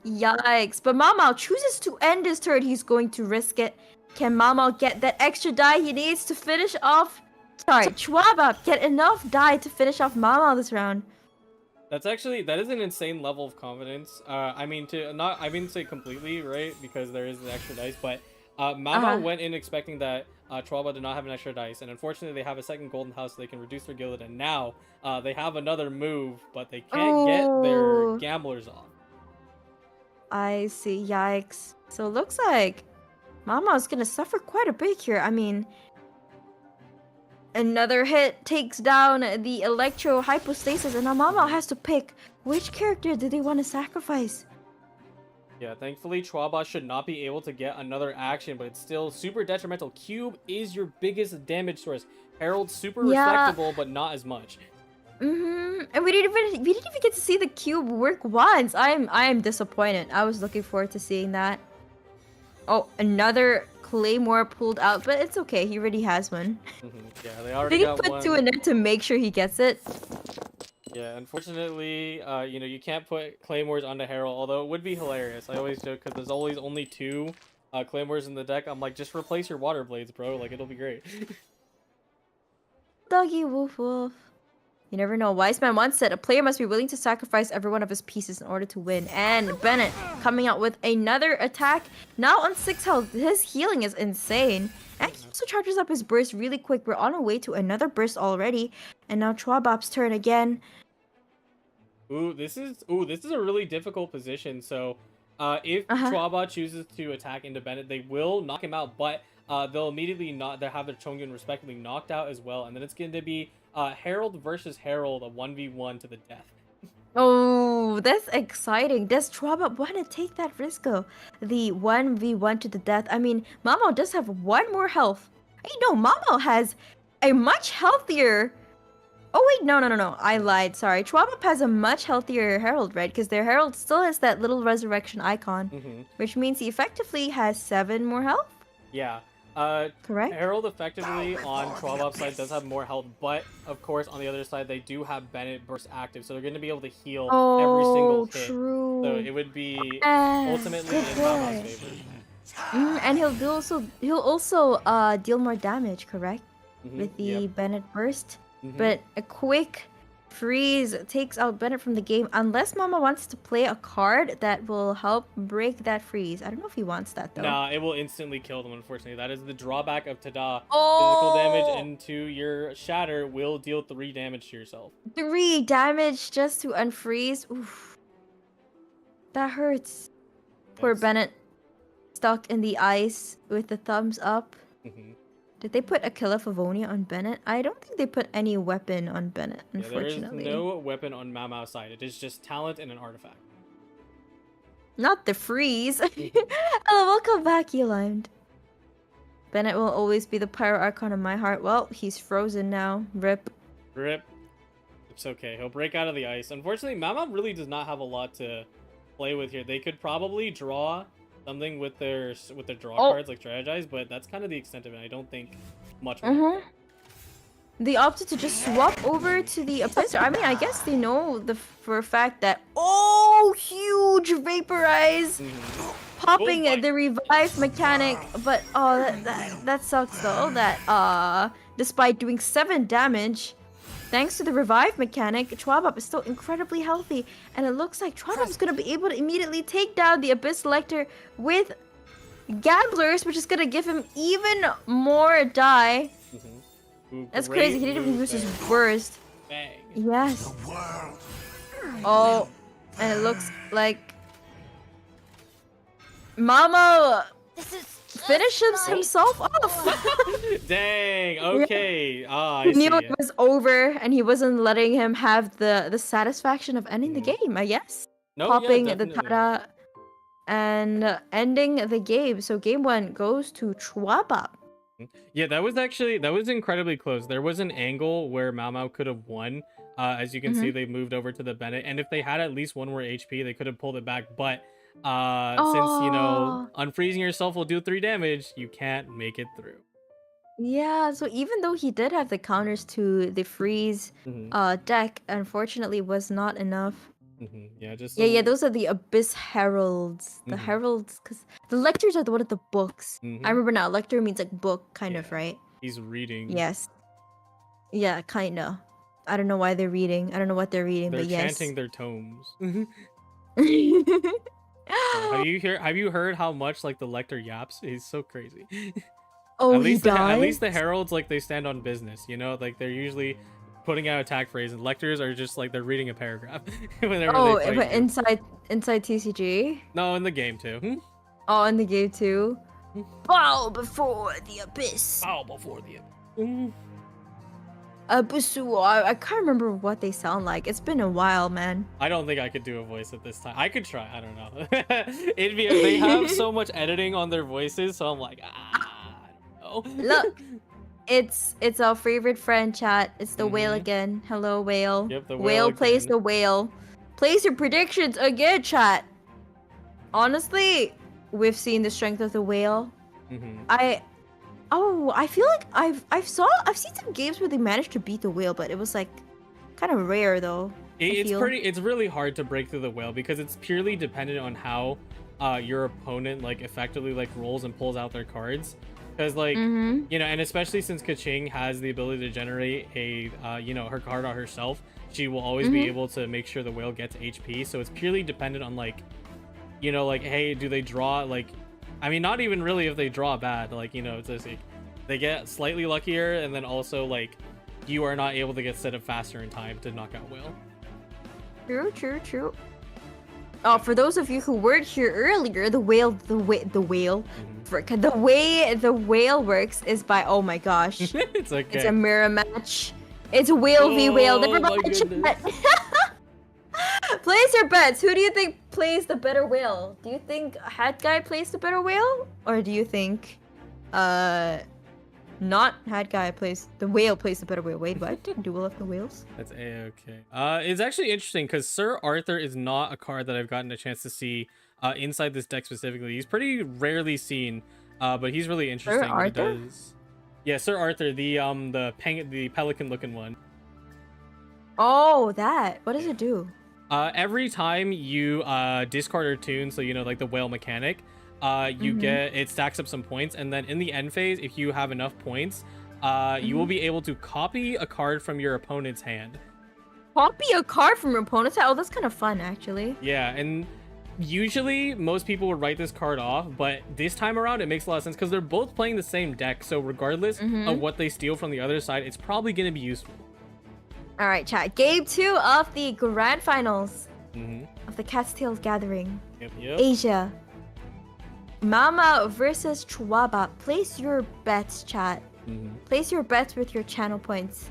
Yikes. But Mao Mao chooses to end his turn. He's going to risk it. Can Mao Mao get that extra die he needs to finish off? Sorry, Chuaba get enough die to finish off Mao Mao this round. That is an insane level of confidence. I mean, I wouldn't say completely, right? Because there is an extra dice, but Mao Mao went in expecting that Chuaba did not have an extra dice, and unfortunately they have a second golden house so they can reduce their gilded, and now they have another move, but they can't get their gamblers off. I see. Yikes. So it looks like Mao Mao's gonna suffer quite a bit here. I mean, another hit takes down the Electro Hypostasis, and now Mao Mao has to pick which character do they want to sacrifice. Yeah, thankfully Chuaba should not be able to get another action, but it's still super detrimental. Cube is your biggest damage source. Herald's super respectable, but not as much. And we didn't even get to see the Cube work once. I am disappointed. I was looking forward to seeing that. Oh, another Claymore pulled out, but it's okay. He already has one. Yeah, they already got one. They put 2 in it to make sure he gets it. Yeah, unfortunately, you can't put Claymores onto Herald, although it would be hilarious. I always joke because there's always only 2 Claymores in the deck. I'm like, just replace your Water Blades, bro. Like, it'll be great. Doggy woof woof. You never know. Wise Man once said, a player must be willing to sacrifice every one of his pieces in order to win. And Bennett coming out with another attack. Now on 6 health. His healing is insane. And he also charges up his burst really quick. We're on our way to another burst already. And now Chuabab's turn again. This is a really difficult position. So if Chuaba chooses to attack into Bennett, they will knock him out, but they'll immediately they'll have their Chongyun respectively knocked out as well. And then it's going to be Herald versus Herald, a 1v1 to the death. Oh, that's exciting. Does Chuaba want to take that risk though? The 1v1 to the death. I mean, Mao Mao does have 1 more health. Hey, no, Mao Mao has a much healthier... Oh wait, no. I lied. Sorry. Chuaba has a much healthier Herald, right? Because their Herald still has that little resurrection icon, which means he effectively has 7 more health. Yeah. Correct. Herald effectively on Chuaba's side does have more health, but of course on the other side they do have Bennett burst active, so they're going to be able to heal every single hit. True. So it would be ultimately in Mao Mao's favor. And he'll also deal more damage, correct? With the Bennett burst. But a quick freeze takes out Bennett from the game unless Mama wants to play a card that will help break that freeze. I don't know if he wants that though. Nah, it will instantly kill them, unfortunately. That is the drawback of Tada. Physical damage into your shatter will deal 3 damage to yourself. 3 damage just to unfreeze? Oof. That hurts. Poor Bennett. stuck in the ice with the thumbs up. Mhm. Did they put a Kill of Avonia on Bennett? I don't think they put any weapon on Bennett, Yeah, there is unfortunately. no weapon on Mau Mau's side. It is just talent and an artifact. Not the freeze. Hello, welcome back, Elimed. Bennett will always be the Pyro Archon in my heart. Well, he's frozen now. Rip. Rip. It's okay. He'll break out of the ice. Unfortunately, Mau Mau really does not have a lot to play with here. They could probably draw something with their draw cards, like Strategize, but that's kind of the extent of it. I don't think much more. They opted to just swap over to the Abyss. I mean, I guess they know for a fact that huge Vaporize, popping the revive mechanic. But that sucks though. That despite doing 7 damage, thanks to the revive mechanic, Chwabop is still incredibly healthy, and it looks like Chwabop is gonna be able to immediately take down the Abyss Selector with Gamblers, which is gonna give him even more die. Ooh, That's crazy. He didn't even use his burst. Bang. Yes. Oh, and it looks like Mama finishes himself off. Dang. Okay. I He see knew it. it was over, and he wasn't letting him have the satisfaction of ending the game. I guess. No, Popping yeah, the definitely. Tara and ending the game. So game 1 goes to Chwabop. Yeah, that was incredibly close. There was an angle where Mau Mau could have won. As you can see, they moved over to the Bennett, and if they had at least 1 more HP, they could have pulled it back. But since unfreezing yourself will do 3 damage, you can't make it through. Yeah, so even though he did have the counters to the freeze deck, unfortunately was not enough. Yeah, just Yeah, those are the Abyss Heralds. The Heralds, because the Lectors are the one of the books. I remember now, Lector means like book, kind of, right? He's reading. Yes. Yeah, kinda. I don't know why they're reading. I don't know what they're reading, They're but yes. chanting their tomes. Have you heard how much like the Lector yaps? He's so crazy. Oh, at least he died? at least the heralds, like, they stand on business, you know, like they're usually putting out attack phrase, and lectors are just like they're reading a paragraph whenever Oh, they fight but you. inside TCG? No, in the game too. Oh, in the game too? Bow before the abyss. Bow before the Abyssu. I can't remember what they sound like. It's been a while, man. I don't think I could do a voice at this time. I could try. I don't know. They have so much editing on their voices, so I'm like, I don't know. Look, it's our favorite friend, chat. It's the whale again. Hello, whale. Yep, the whale whale plays again. the whale. Place your predictions again, chat. Honestly, we've seen the strength of the whale. I feel like I've seen some games where they managed to beat the whale, but it was like kind of rare though. It's really hard to break through the whale because it's purely dependent on how your opponent like effectively like rolls and pulls out their cards. Because like you know, and especially since Kaching has the ability to generate a her card on herself, she will always be able to make sure the whale gets HP. So it's purely dependent on like, you know, like, hey, do they draw like, I mean, not even really if they draw bad, like, you know, it's just like they get slightly luckier, and then also like you are not able to get set up faster in time to knock out whale. True. Oh, for those of you who weren't here earlier, the way the way the whale works is by, oh my gosh, It's okay. it's a mirror match. It's whale v whale. Never my mind. goodness. Place your bets. Who do you think plays the better whale? Do you think Hat Guy plays the better whale, or do you think not Hat Guy plays the whale plays the better whale? Wait, what? Duel of the Whales? That's a-okay. It's actually interesting because Sir Arthur is not a card that I've gotten a chance to see inside this deck specifically. He's pretty rarely seen, but he's really interesting. Sir Arthur? Yeah, Sir Arthur, the pelican looking one. Oh, that. What does it do? Every time you discard or tune, so you know, like the whale mechanic, you get, it stacks up some points, and then in the end phase, if you have enough points, you will be able to copy a card from your opponent's hand. Copy a card from your opponent's hand? Oh, that's kind of fun, actually. Yeah, and usually most people would write this card off, but this time around it makes a lot of sense because they're both playing the same deck, so regardless of what they steal from the other side, it's probably going to be useful. All right, chat. Game 2 of the grand finals of the Cat's Tails Gathering. Yep. Asia. Mama versus Chwaba. Place your bets, chat. Mhm. Place your bets with your channel points.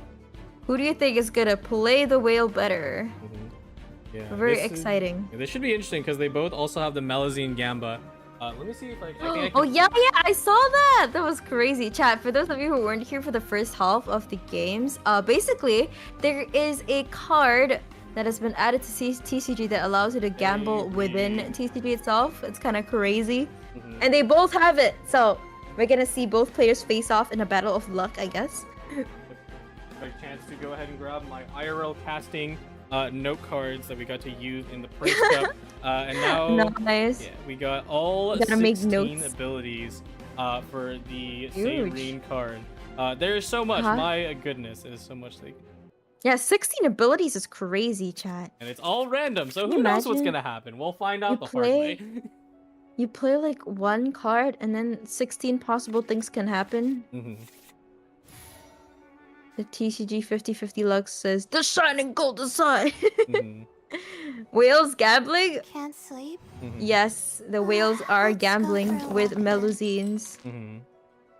Who do you think is gonna play the whale better? Mhm. Yeah, Very this is- exciting. yeah, this should be interesting because they both also have the Malazine Gamba. Let me see if I think I can. Oh yeah, I saw that. That was crazy, chat. For those of you who weren't here for the first half of the games, basically there is a card that has been added to TCG that allows you to gamble within TCG itself. It's kind of crazy, Mhm. and they both have it. So we're gonna see both players face off in a battle of luck, I guess. A chance to go ahead and grab my IRL casting note cards that we got to use in the Prince Cup, and now Nice. yeah, we got all You gotta make 16 notes. abilities for the Huge. Sayreen card. There's so much. Uh-huh. My goodness, it is so much. Yeah, 16 abilities is crazy, chat. And it's all random, so Can who you knows what's imagine? gonna happen? We'll find out You the hard play- way. You play like one card, and then 16 possible things can happen. Mhm. The TCG 50/50 Lux says, the shining golden sun. Mhm. Whales gambling? Can't sleep. Mhm. Yes, the whales are Let's go gambling for a with walk then. Melusines. Mhm.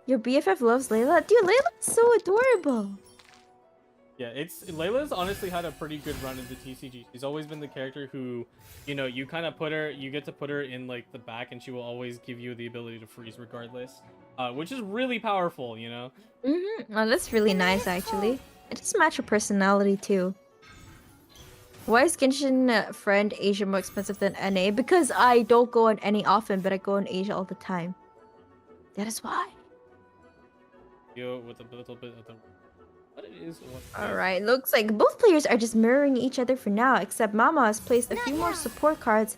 Your BFF loves Layla? Dude, Layla's so adorable. Yeah, Layla's honestly had a pretty good run into TCG. She's always been the character who, you kind of you get to put her in like the back, and she will always give you the ability to freeze regardless, which is really powerful. Oh, that's really nice, actually. It does match her personality, too. Why is Genshin Friend Asia more expensive than NA? Because I don't go on NA often, but I go on Asia all the time. That is why. With a little bit of the what it is. Alright, looks like both players are just mirroring each other for now, except Mama has placed a few more support cards.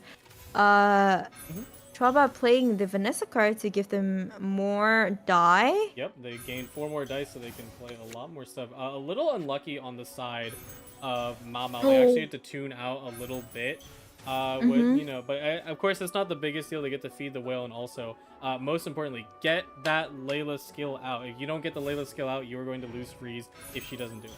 Chwaba playing the Vanessa card to give them more die. Yep, they gained 4 more dice, so they can play a lot more stuff. A little unlucky on the side of Mama. They actually had to tune out a little bit. But of course, it's not the biggest deal to get to feed the whale, and also, most importantly, get that Layla skill out. If you don't get the Layla skill out, you're going to lose freeze if she doesn't do it.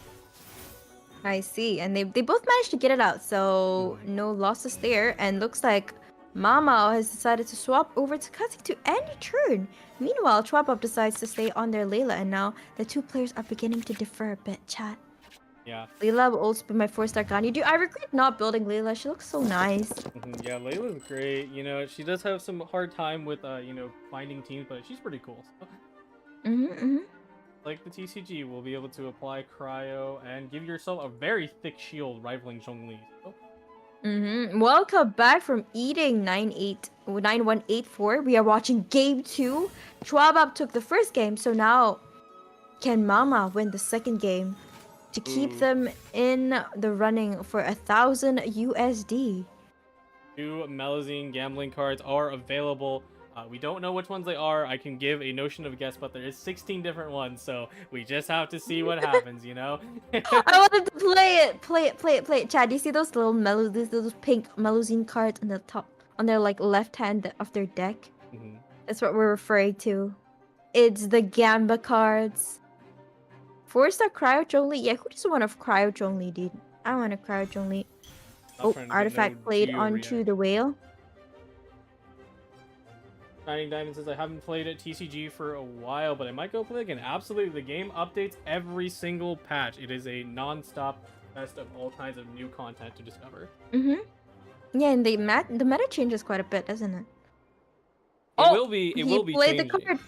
I see, and they both managed to get it out, so no losses there. And looks like Mama has decided to swap over to cutting to end turn. Meanwhile, Chwabab decides to stay on their Layla, and now the two players are beginning to differ a bit, chat. Yeah. Layla will also be my 4-star Gani. Dude, I regret not building Layla. She looks so nice. Yeah, Layla's great. She does have some hard time with, finding teams, but she's pretty cool. So, like the TCG, we'll be able to apply Cryo and give yourself a very thick shield rivaling Zhongli. So. Welcome back from eating 9184. We are watching game 2. Chwabab took the first game, so now can Mama win the second game to keep them in the running for 1,000 USD? 2 Malazine gambling cards are available. We don't know which ones they are. I can give a notion of a guess, but there is 16 different ones, so we just have to see what happens, I wanted to play it. Chad, do you see those those pink Melusine cards on the top, on their like left hand of their deck? That's what we're referring to. It's the Gamba cards. 4-star Cryo Zhongli. Yeah, who doesn't want a Cryo Zhongli, dude? I want a Cryo Zhongli. Oh, artifact played onto the whale. Shining Diamond says, I haven't played at TCG for a while, but I might go play again. Absolutely, the game updates every single patch. It is a non-stop fest of all kinds of new content to discover. Yeah, and the meta changes quite a bit, doesn't it? It will be played changing. the card.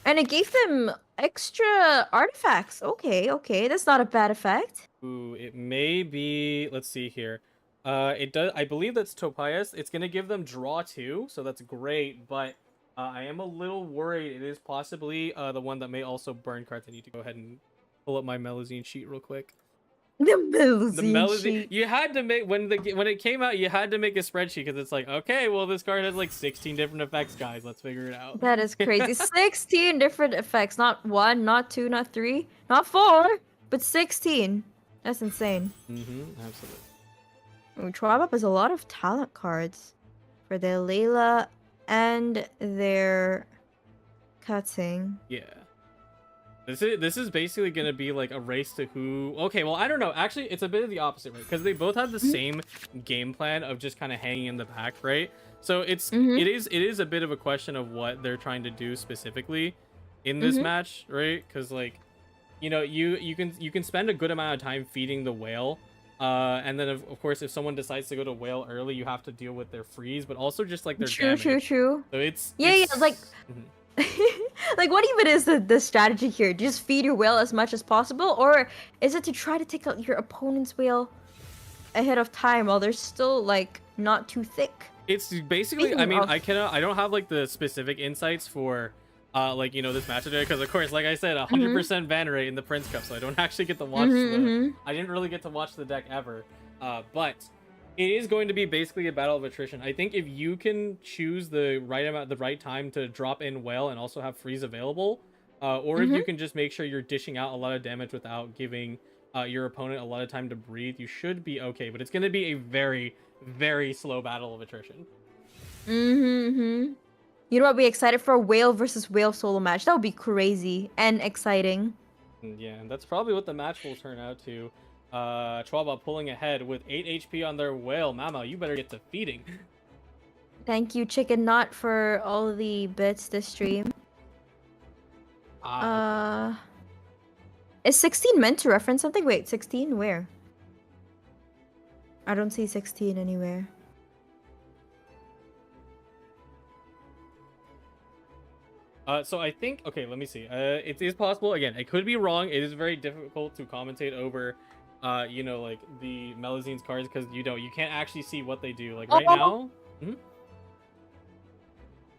And it gave them extra artifacts. Okay, that's not a bad effect. Ooh, it may be. Let's see here. It does. I believe that's Topias. It's gonna give them draw 2, so that's great. But I am a little worried. It is possibly the one that may also burn cards. I need to go ahead and pull up my Melusine sheet real quick. The Melusine sheet. You had to make when it came out. You had to make a spreadsheet because it's like, okay, well, this card has like 16 different effects, guys. Let's figure it out. That is crazy. 16 different effects. Not 1, not 2, not 3, not 4, but 16. That's insane. Absolutely. Chwabab has a lot of talent cards for their Layla and their cutting. Yeah. This is basically gonna be like a race to who. Okay, well I don't know. Actually, it's a bit of the opposite, right? Because they both have the same game plan of just kind of hanging in the back, right? So it is a bit of a question of what they're trying to do specifically in this match, right? Because like, you know, you can spend a good amount of time feeding the whale. And then of course, if someone decides to go to whale early, you have to deal with their freeze, but also just like their damage. True. So it's like like what even is the strategy here? Just feed your whale as much as possible, or is it to try to take out your opponent's whale ahead of time while they're still like not too thick? It's basically, I mean, I don't have like the specific insights for like, you know, this match today, because of course, like I said, 100% ban rate in the Prince Cup, so I don't actually get to watch I didn't really get to watch the deck ever, but it is going to be basically a battle of attrition. I think if you can choose the right amount, the right time to drop in whale and also have freeze available, or if you can just make sure you're dishing out a lot of damage without giving your opponent a lot of time to breathe, you should be okay. But it's going to be a very, very slow battle of attrition. You know what? Be excited for a whale versus whale solo match. That would be crazy and exciting. Yeah, and that's probably what the match will turn out to. Chwaba pulling ahead with 8 HP on their whale. Mama, you better get to feeding. Thank you, Chicken Nut, for all the bits this stream. Is 16 meant to reference something? Wait, 16? Where? I don't see 16 anywhere. So I think, okay, let me see. It is possible. Again, it could be wrong. It is very difficult to commentate over, you know, like the Meluzine's cards, because you can't actually see what they do. Like right now.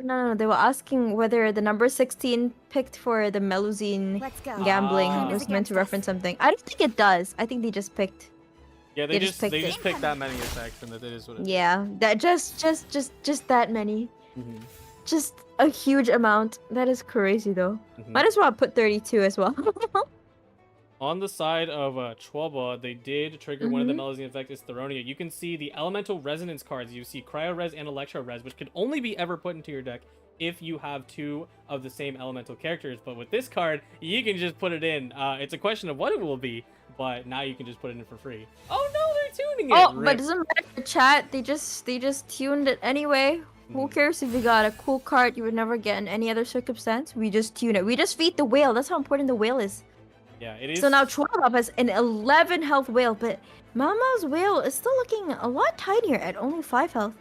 No, they were asking whether the number 16 picked for the Meluzine gambling was meant to reference something. I don't think it does. I think they just picked. Yeah, they just picked that many effects, and that is what it is. Yeah, that just that many. Just a huge amount. That is crazy though. Might as well put 32 as well. On the side of Chwaba, they did trigger one of the Meluzine effects, is Theronia. You can see the Elemental Resonance cards. You see Cryo Res and Electro Res, which could only be ever put into your deck if you have 2 of the same elemental characters. But with this card, you can just put it in. It's a question of what it will be, but now you can just put it in for free. Oh no, they're tuning it! Oh, but it doesn't matter for chat. They just tuned it anyway. Who cares if you got a cool card you would never get in any other circumstance? We just tune it. We just feed the whale. That's how important the whale is. Yeah, it is. So now Chwaba has an 11 health whale, but Mama's whale is still looking a lot tinier at only 5 health.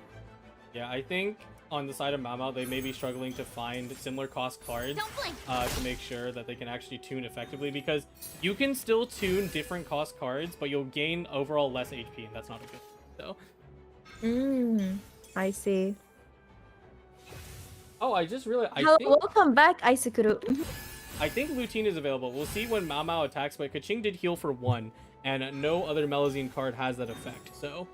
Yeah, I think on the side of Mama, they may be struggling to find similar cost cards to make sure that they can actually tune effectively, because you can still tune different cost cards, but you'll gain overall less HP, and that's not a good thing, so. I see. Oh, I just realized. Welcome back, Isakuru. I think Lutein is available. We'll see when Mao Mao attacks, but Kaching did heal for 1, and no other Melazine card has that effect, so.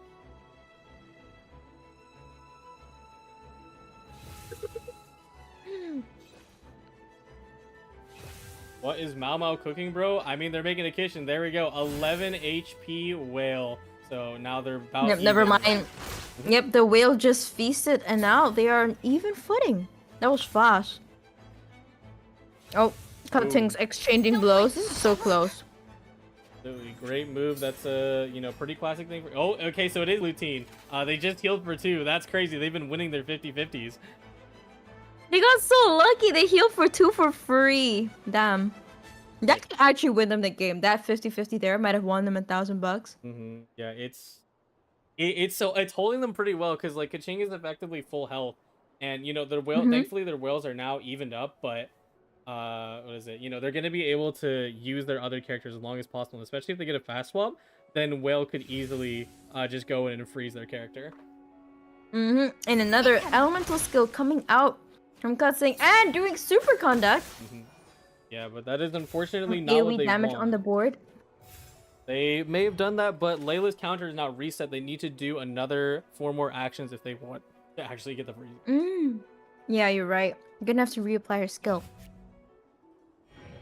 What is Mao Mao cooking, bro? I mean, they're making a kitchen. There we go. 11 HP whale. So now they're about. Yep, never mind. Yep, the whale just feasted, and now they are on even footing. That was fast. Oh, Cutting's exchanging blows. This is so close. Absolutely great move. That's a pretty classic thing. Oh, okay, so it is Lutein. They just healed for 2. That's crazy. They've been winning their 50-50s. They got so lucky. They healed for 2 for free. Damn. That could actually win them the game. That 50-50 there might have won them $1,000. Yeah, it's holding them pretty well, because like Kaching is effectively full health, and their whale. Thankfully, their whales are now evened up, but what is it? They're gonna be able to use their other characters as long as possible, especially if they get a fast swap. Then whale could easily just go in and freeze their character. And another elemental skill coming out from Cutsing and doing superconduct. Yeah, but that is unfortunately not what they damage want. on the board. They may have done that, but Layla's counter is now reset. They need to do another 4 more actions if they want to actually get the freeze. Yeah, you're right. You're gonna have to reapply her skill.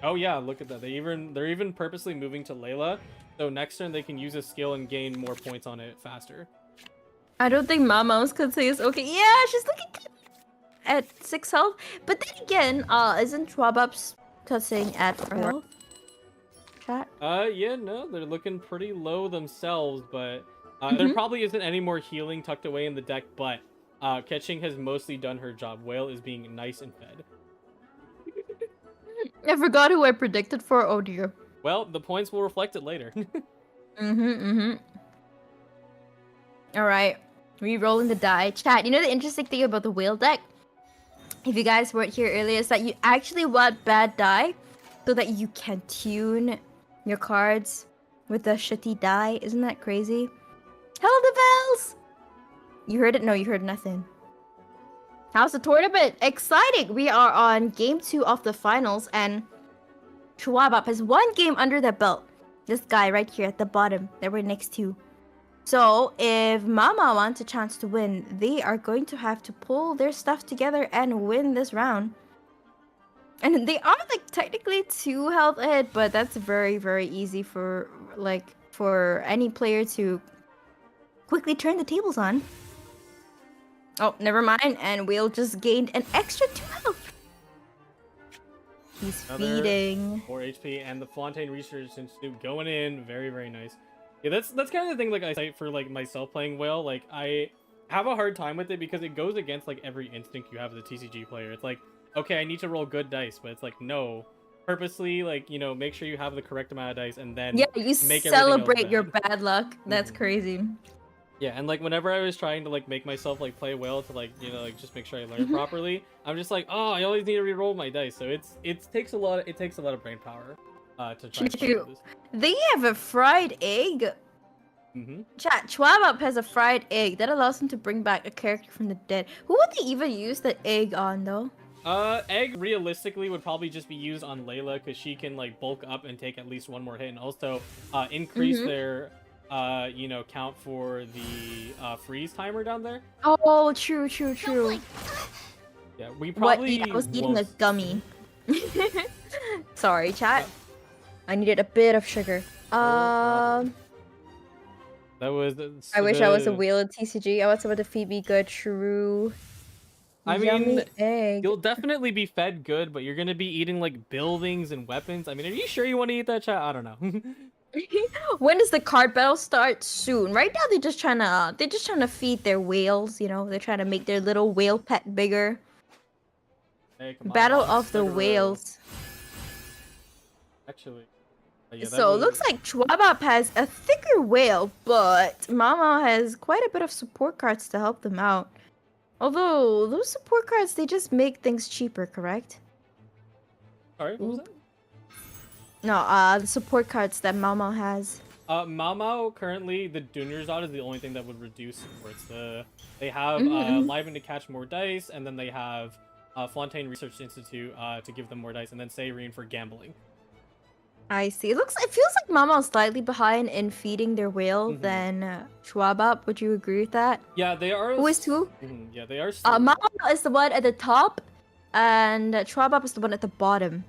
Oh yeah, look at that. They're even purposely moving to Layla, so next turn they can use a skill and gain more points on it faster. I don't think Mama's could say is okay. Yeah, she's looking at 6 health. But then again, isn't Chwabup's cutscene at 4 health? Chat? Yeah, no, they're looking pretty low themselves, but there probably isn't any more healing tucked away in the deck, but catching has mostly done her job. Whale is being nice and fed. I forgot who I predicted for. Oh dear. Well, the points will reflect it later. Alright. Re-rolling the die. Chat, you know the interesting thing about the whale deck? If you guys weren't here earlier, is that you actually want bad die so that you can tune your cards with the shitty die. Isn't that crazy? Hello, the bells! You heard it? No, you heard nothing. How's the tournament? Exciting! We are on game 2 of the finals, and Schwabab has 1 game under the belt. This guy right here at the bottom that we're next to. So, if Mama wants a chance to win, they are going to have to pull their stuff together and win this round. And they are like technically 2 health ahead, but that's very, very easy for any player to quickly turn the tables on. Oh, never mind, and Whale just gained an extra 2 health. He's feeding. 4 HP, and the Fontaine Resurgence Snoop going in. Very, very nice. Yeah, that's kind of the thing, like, I cite for, like, myself playing Whale. Like, I have a hard time with it because it goes against, like, every instinct you have as a TCG player. It's like, okay, I need to roll good dice, but it's like, no. Purposely, like, you know, make sure you have the correct amount of dice, and then yeah, you make celebrate your bad luck. That's crazy. Yeah, and like whenever I was trying to like make myself like play well to like, you know, like just make sure I learn properly, I'm just like, oh, I always need to re-roll my dice. So it takes a lot of brain power to try to do this. They have a fried egg. Chat, Schwabab has a fried egg that allows him to bring back a character from the dead. Who would they even use the egg on though? Egg realistically would probably just be used on Layla because she can like bulk up and take at least 1 more hit, and also increase their you know, count for the freeze timer down there. Oh, true. Yeah, we probably. I was eating a gummy. Sorry, chat. I needed a bit of sugar. That was. I wish I was a whale at TCG. I was able to feed me good, true. I Yummy mean, egg. You'll definitely be fed good, but you're gonna be eating like buildings and weapons. I mean, are you sure you want to eat that, chat? I don't know. When does the card battle start? Soon. Right now they're just trying to feed their whales, you know, they're trying to make their little whale pet bigger. Hey, come on, Battle Mom, of the start a roll. whales. Actually. Yeah, So it looks like Schwabab has a thicker whale, but Mama has quite a bit of support cards to help them out. Although those support cards, they just make things cheaper, correct? Sorry, what was that? No, the support cards that Mama has. Mamo currently the Dunyarzad is the only thing that would reduce supports. They have Liven to catch more dice, and then they have Fontaine Research Institute to give them more dice, and then Sayrene for gambling. I see. It feels like Mama is slightly behind in feeding their whale than Schwabab. Would you agree with that? Yeah, they are. Who is who? Yeah, they are. Mama is the one at the top, and Schwabab is the one at the bottom.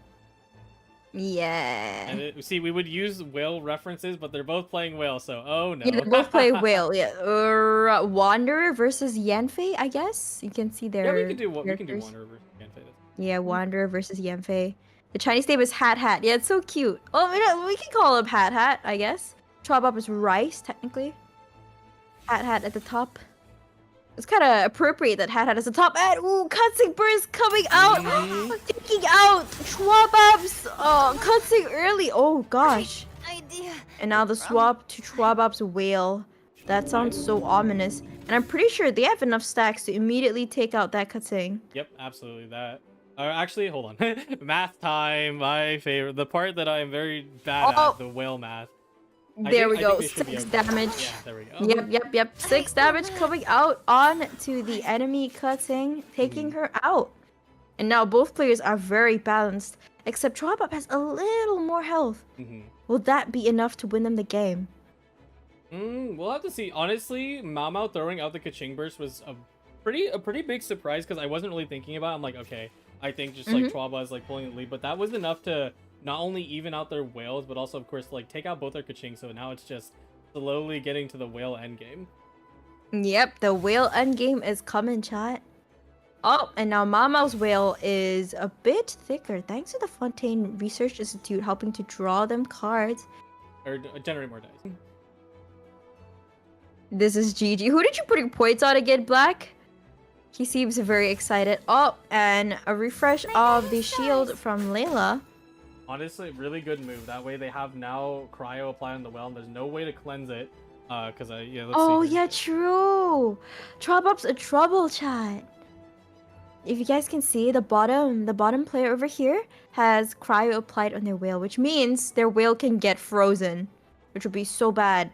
Yeah. And see, we would use whale references, but they're both playing whale, so oh no. Yeah, they both play whale. Yeah. Wanderer versus Yanfei, I guess. You can see their. Yeah, we can do characters. Wanderer versus Yanfei. Yeah, Wanderer versus Yanfei. The Chinese name is Hat Hat. Yeah, it's so cute. Oh, we can call him Hat Hat, I guess. Schwabab is Rice, technically. Hat Hat at the top. It's kind of appropriate that Hat Hat is the top. And ooh, Cutsing Burst coming out, taking out Schwabab's Cutsing early. Oh gosh. Idea. And now the swap to Schwabab's whale. That sounds so ominous. And I'm pretty sure they have enough stacks to immediately take out that Cutsing. Yep, absolutely that. Actually, hold on. Math time, my favorite. The part that I am very bad at, the whale math. There we go. 6 damage. Yeah, there we go. Yep. 6 damage coming out on to the enemy Cutsing, taking her out. And now both players are very balanced, except Schwabab has a little more health. Will that be enough to win them the game? We'll have to see. Honestly, Mamo throwing out the Kaching Burst was a pretty big surprise because I wasn't really thinking about it. I'm like, okay, I think just like Schwabab is like pulling the lead, but that was enough to not only even out their whales, but also of course like take out both their Kaching. So now it's just slowly getting to the whale endgame. Yep, the whale endgame is coming, chat. Oh, and now Mama's whale is a bit thicker thanks to the Fontaine Research Institute helping to draw them cards. Or generate more dice. This is Gigi. Who did you put your points on again, Black? He seems very excited. Oh, and a refresh of the shield from Layla. Honestly, really good move. That way they have now cryo applied on the well, and there's no way to cleanse it. Cause let's Oh see here. yeah, true. Troubup's a trouble, chat. If you guys can see, the bottom player over here has cryo applied on their whale, which means their whale can get frozen, which would be so bad.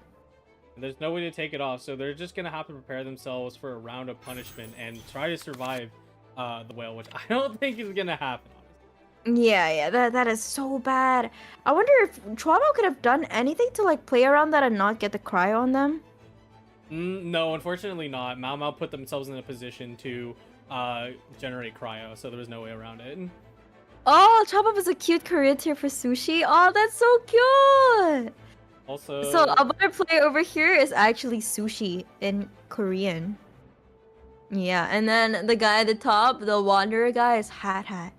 There's no way to take it off, so they're just gonna have to prepare themselves for a round of punishment and try to survive the whale, which I don't think is gonna happen. Yeah, that is so bad. I wonder if Chuabo could have done anything to like play around that and not get the cryo on them. No, unfortunately not. Mao put themselves in a position to generate cryo, so there was no way around it. Oh, Chuabo is a cute Korean tier for sushi. Oh, that's so cute. Also, So another player over here is actually sushi in Korean. Yeah, and then the guy at the top, the wanderer guy, is hat.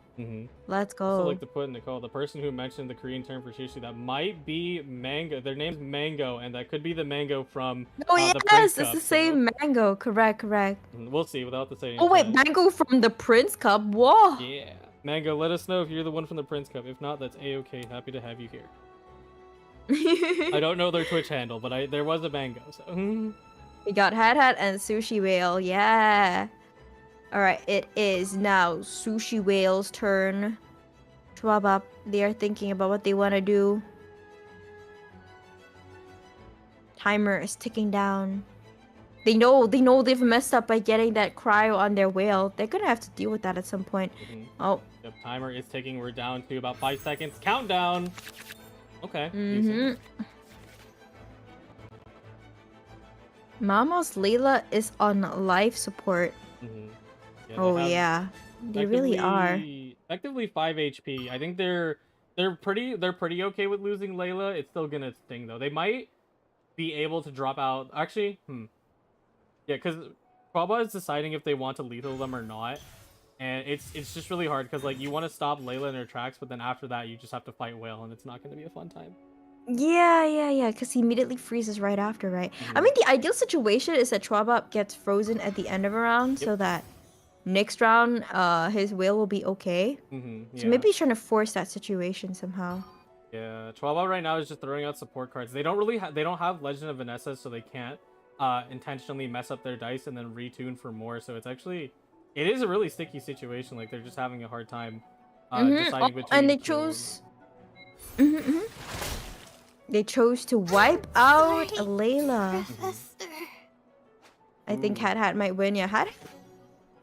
Let's go. also like to put in Nicole, the person who mentioned the Korean term for sushi, that might be mango. Their name's Mango, and that could be the mango from Oh the Prince yes, it's Cup, the same mango. Correct. We'll see without the saying. Oh wait, mango from the Prince Cup. Whoa. Yeah. Mango, let us know if you're the one from the Prince Cup. If not, that's a-okay. Happy to have you here. I don't know their Twitch handle, but there was a mango, so. We got hat and sushi whale. Yeah. All right, it is now sushi whale's turn. Schwab, they are thinking about what they want to do. Timer is ticking down. They know they've messed up by getting that cryo on their whale. They're gonna have to deal with that at some point. Oh. Yep, timer is ticking. We're down to about 5 seconds. Countdown. Okay. Mama's Layla is on life support. Yeah, Oh yeah, they really are. Effectively 5 HP. I think they're pretty okay with losing Layla. It's still gonna sting though. They might be able to drop out. Actually, yeah, because Kwaba is deciding if they want to lethal them or not, and it's just really hard because like you want to stop Layla in her tracks, but then after that you just have to fight Whale, and it's not gonna be a fun time. Yeah, because he immediately freezes right after, right? I mean, the ideal situation is that Chwabop gets frozen at the end of a round so that next round, his whale will be okay. So maybe he's trying to force that situation somehow. Yeah, Chwaba right now is just throwing out support cards. They don't have Legend of Vanessa, so they can't intentionally mess up their dice and then retune for more. So it is a really sticky situation. Like they're just having a hard time deciding between. And they chose. They chose to wipe out Layla. I think Hat might win. Yeah, Hat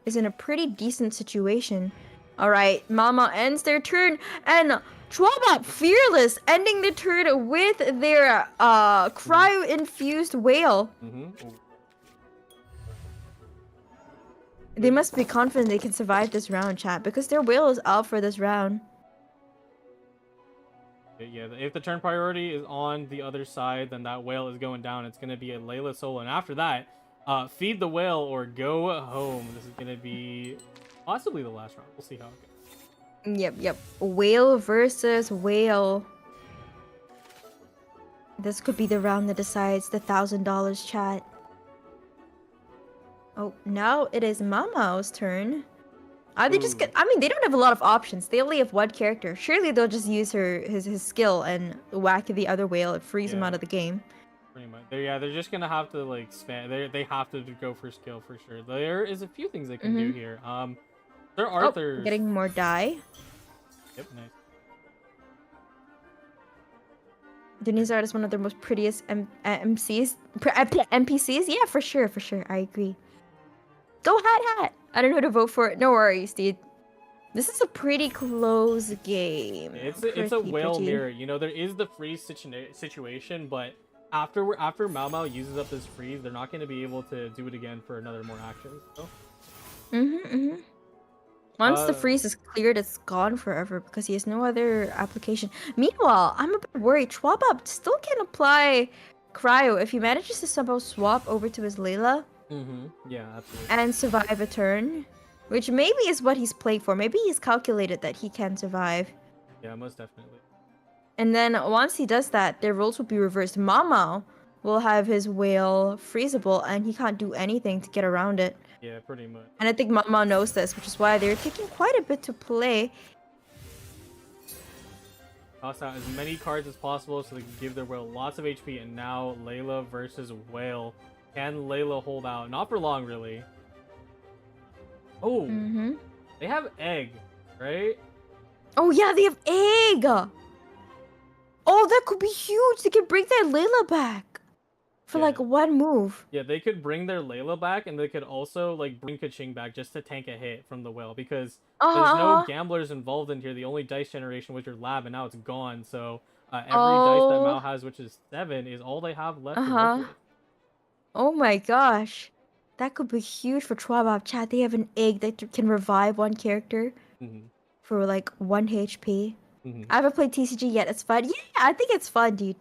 is in a pretty decent situation. All right, Mama ends their turn, and Chwabop Fearless ending the turn with their cryo-infused whale. They must be confident they can survive this round, chat, because their whale is out for this round. Yeah, if the turn priority is on the other side, then that whale is going down. It's going to be a Layla solo. And after that, feed the whale or go home. This is going to be possibly the last round. We'll see how it goes. Yep. Whale versus whale. This could be the round that decides the $1,000 chat. Oh, now it is Mama's turn. They just get. I mean, they don't have a lot of options. They only have one character. Surely they'll just use his skill and whack the other whale and freeze him out of the game. Pretty much. They're just gonna have to like spam. They have to go for skill for sure. There is a few things they can do here. Sir Arthur's getting more die. Yep, nice. Denizard is one of their most prettiest NPCs. Yeah, for sure. I agree. Go Hat. I don't know who to vote for. No worries, dude. This is a pretty close game. It's a whale mirror. You know, there is the freeze situation, but after Mao uses up this freeze, they're not going to be able to do it again for another more actions. So. Once the freeze is cleared, it's gone forever because he has no other application. Meanwhile, I'm a bit worried. Chwabop still can apply cryo if he manages to somehow swap over to his Layla. Yeah, absolutely. And survive a turn. Which maybe is what he's playing for. Maybe he's calculated that he can survive. Yeah, most definitely. And then once he does that, their roles will be reversed. Mama will have his whale freezable, and he can't do anything to get around it. Yeah, pretty much. And I think Mama knows this, which is why they're taking quite a bit to play. Toss out as many cards as possible so they can give their whale lots of HP. And now Layla versus whale. Can Layla hold out? Not for long, really. Oh, they have egg, right? Oh yeah, they have egg! Oh, that could be huge! They can bring their Layla back! For Yeah. like one move. Yeah, they could bring their Layla back, and they could also like bring Kaching back just to tank a hit from the whale, because there's no gamblers involved in here. The only dice generation was your lab, and now it's gone. So every dice that Mao has, which is 7, is all they have left to work with. Oh my gosh. That could be huge for Chwabab chat. They have an egg that can revive one character for like 1 HP. I haven't played TCG yet. It's fun. Yeah, I think it's fun, dude.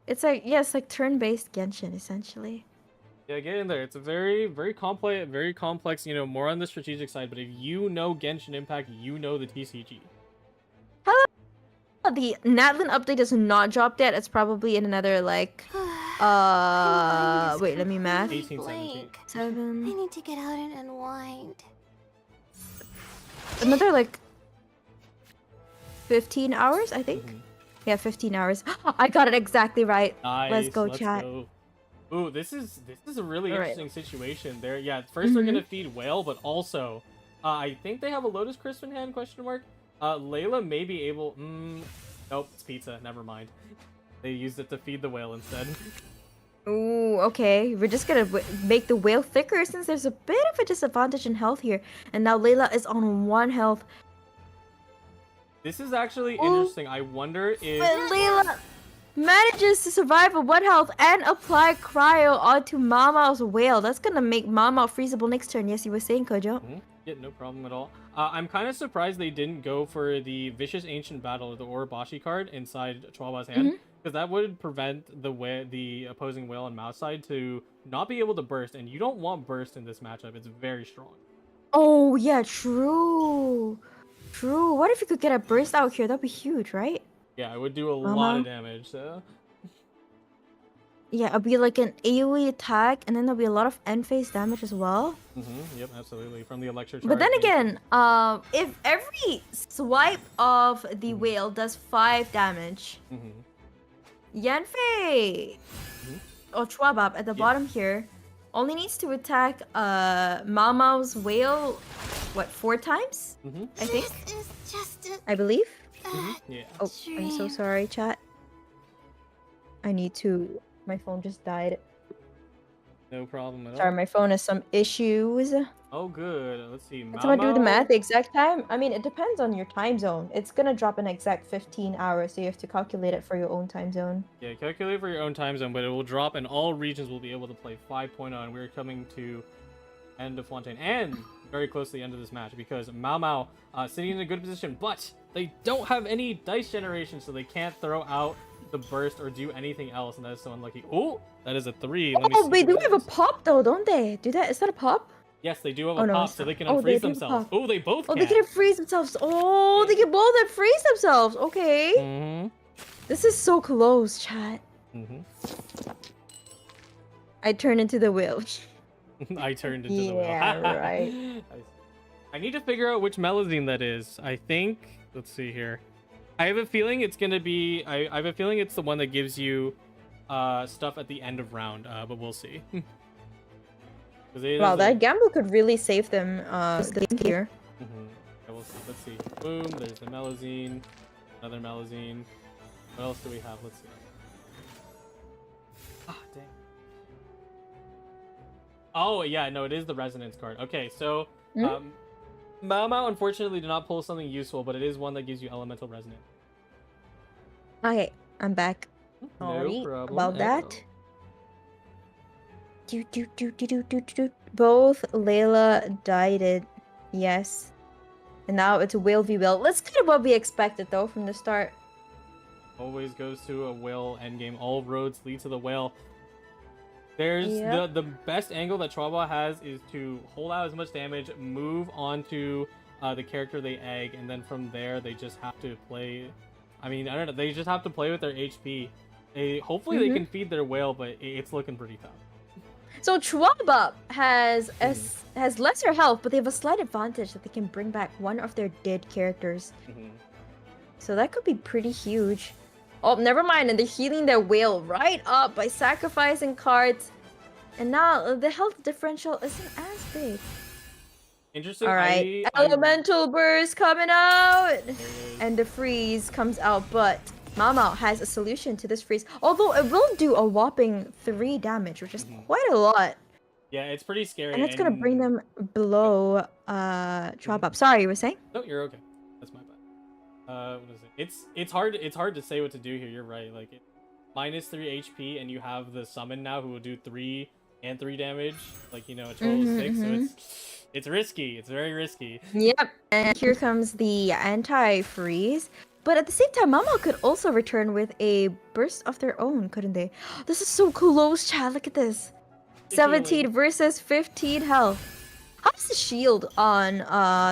It's like, yeah, it's like turn-based Genshin, essentially. Yeah, get in there. It's a very complex, you know, more on the strategic side, but if you know Genshin Impact, you know the TCG. The Natlin update is not dropped yet. It's probably in another, like, wait, let me math. 18, 17. 7. I need to get out and unwind. Another, like, 15 hours, I think? Yeah, 15 hours. I got it exactly right. Nice. Let's go, chat. Go. Ooh, this is a really interesting situation there. Yeah, first they're gonna feed whale, but also, I think they have a Lotus Crisp in hand? Question mark. Layla may be able. Nope, it's pizza. Never mind. They used it to feed the whale instead. Ooh, okay. We're just gonna make the whale thicker since there's a bit of a disadvantage in health here. And now Layla is on 1 health. This is actually interesting. I wonder if But Layla manages to survive on 1 health and apply cryo onto Mama's whale. That's gonna make Mama freezable next turn. Yes, you were saying, Kojo? Yeah, no problem at all. I'm kind of surprised they didn't go for the Vicious Ancient Battle, the Orobashi card inside Chwaba's hand, because that would prevent the opposing whale on Mao's side to not be able to burst, and you don't want burst in this matchup. It's very strong. Oh, yeah, true. True. What if you could get a burst out here? That'd be huge, right? Yeah, it would do a lot of damage, so... Yeah, it'll be like an AoE attack, and then there'll be a lot of end phase damage as well. Yep, absolutely. From the Electro charge. But then again, if every swipe of the whale does 5 damage, Yanfei or Chwabab at the bottom here only needs to attack Mama's whale, what, 4 times? I think. This is just I believe. Yeah. Oh, I'm so sorry, chat. I need to... My phone just died. No problem at all. Sorry, my phone has some issues. Oh, good. Let's see. It's gonna do the math the exact time. I mean, it depends on your time zone. It's gonna drop an exact 15 hours, so you have to calculate it for your own time zone. Yeah, calculate for your own time zone, but it will drop, and all regions will be able to play 5.0, and we're coming to end of Fontaine, and very close to the end of this match, because Mao sitting in a good position, but they don't have any dice generation, so they can't throw out the burst or do anything else, and that is so unlucky. Oh, that is a 3. Let me Oh, see they do what have that a is. pop though, don't they? Is that a pop? Yes, they do have Oh, a no, pop, it's so they can not. Oh, they unfreeze do have a themselves. pop. Oh, they both Oh, can. they can freeze themselves. Oh, they can both unfreeze themselves. Okay. This is so close, chat. I turned into the whale. I turned into the whale. Yeah, right. I need to figure out which Melazine that is. I think... Let's see here. I have a feeling it's gonna be... I have a feeling it's the one that gives you stuff at the end of round, but we'll see. Wow, that gamble could really save them the game here. Yeah, we'll see. Let's see. Boom, there's the Melazine. Another Melazine. What else do we have? Let's see. Ah, dang. Oh, yeah, no, it is the Resonance card. Okay, so... Mao unfortunately did not pull something useful, but it is one that gives you Elemental Resonance. Okay, I'm back. No Sorry problem about at that. all. Both Layla died it. Yes. And now it's a whale v whale. Let's get what we expected though from the start. Always goes to a whale endgame. All roads lead to the whale. There's Yep. the best angle that Chwaba has is to hold out as much damage, move onto the character they egg, and then from there they just have to play. I mean, I don't know. They just have to play with their HP. Hopefully they can feed their whale, but it's looking pretty tough. So Chwaba has has lesser health, but they have a slight advantage that they can bring back one of their dead characters. So that could be pretty huge. Oh, never mind, and they're healing their whale right up by sacrificing cards. And now the health differential isn't as big. Interesting. Alright, Elemental Burst coming out! And the freeze comes out, but Mama has a solution to this freeze. Although it will do a whopping 3 damage, which is quite a lot. Yeah, it's pretty scary. And it's gonna bring them below Chwaba. Sorry, you were saying? No, you're okay. That's my bad. What is it? It's hard to say what to do here. You're right. Like minus 3 HP, and you have the summon now who will do 3 and 3 damage. Like, you know, a total of 6. So it's risky. It's very risky. Yep. And here comes the anti-freeze. But at the same time, Mama could also return with a burst of their own, couldn't they? This is so close, Chad. Look at this. 17 versus 15 health. How does the shield on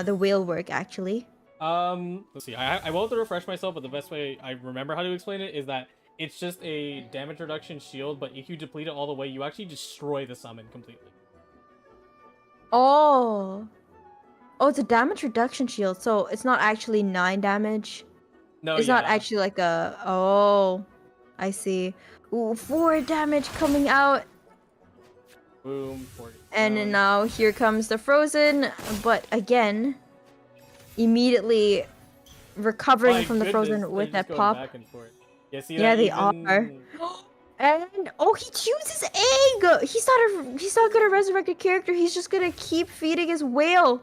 the whale work, actually? Let's see. I will have to refresh myself, but the best way I remember how to explain it is that it's just a damage reduction shield, but if you deplete it all the way, you actually destroy the summon completely. Oh. Oh, it's a damage reduction shield, so it's not actually 9 damage. No, it's not actually like a... Oh, I see. Ooh, 4 damage coming out. Boom. 40. And now here comes the frozen, but again, immediately recovering from the frozen with that pop. Back and forth. Yeah, see Yeah, that they are. And oh, he chooses egg. He's not gonna resurrect a character. He's just gonna keep feeding his whale.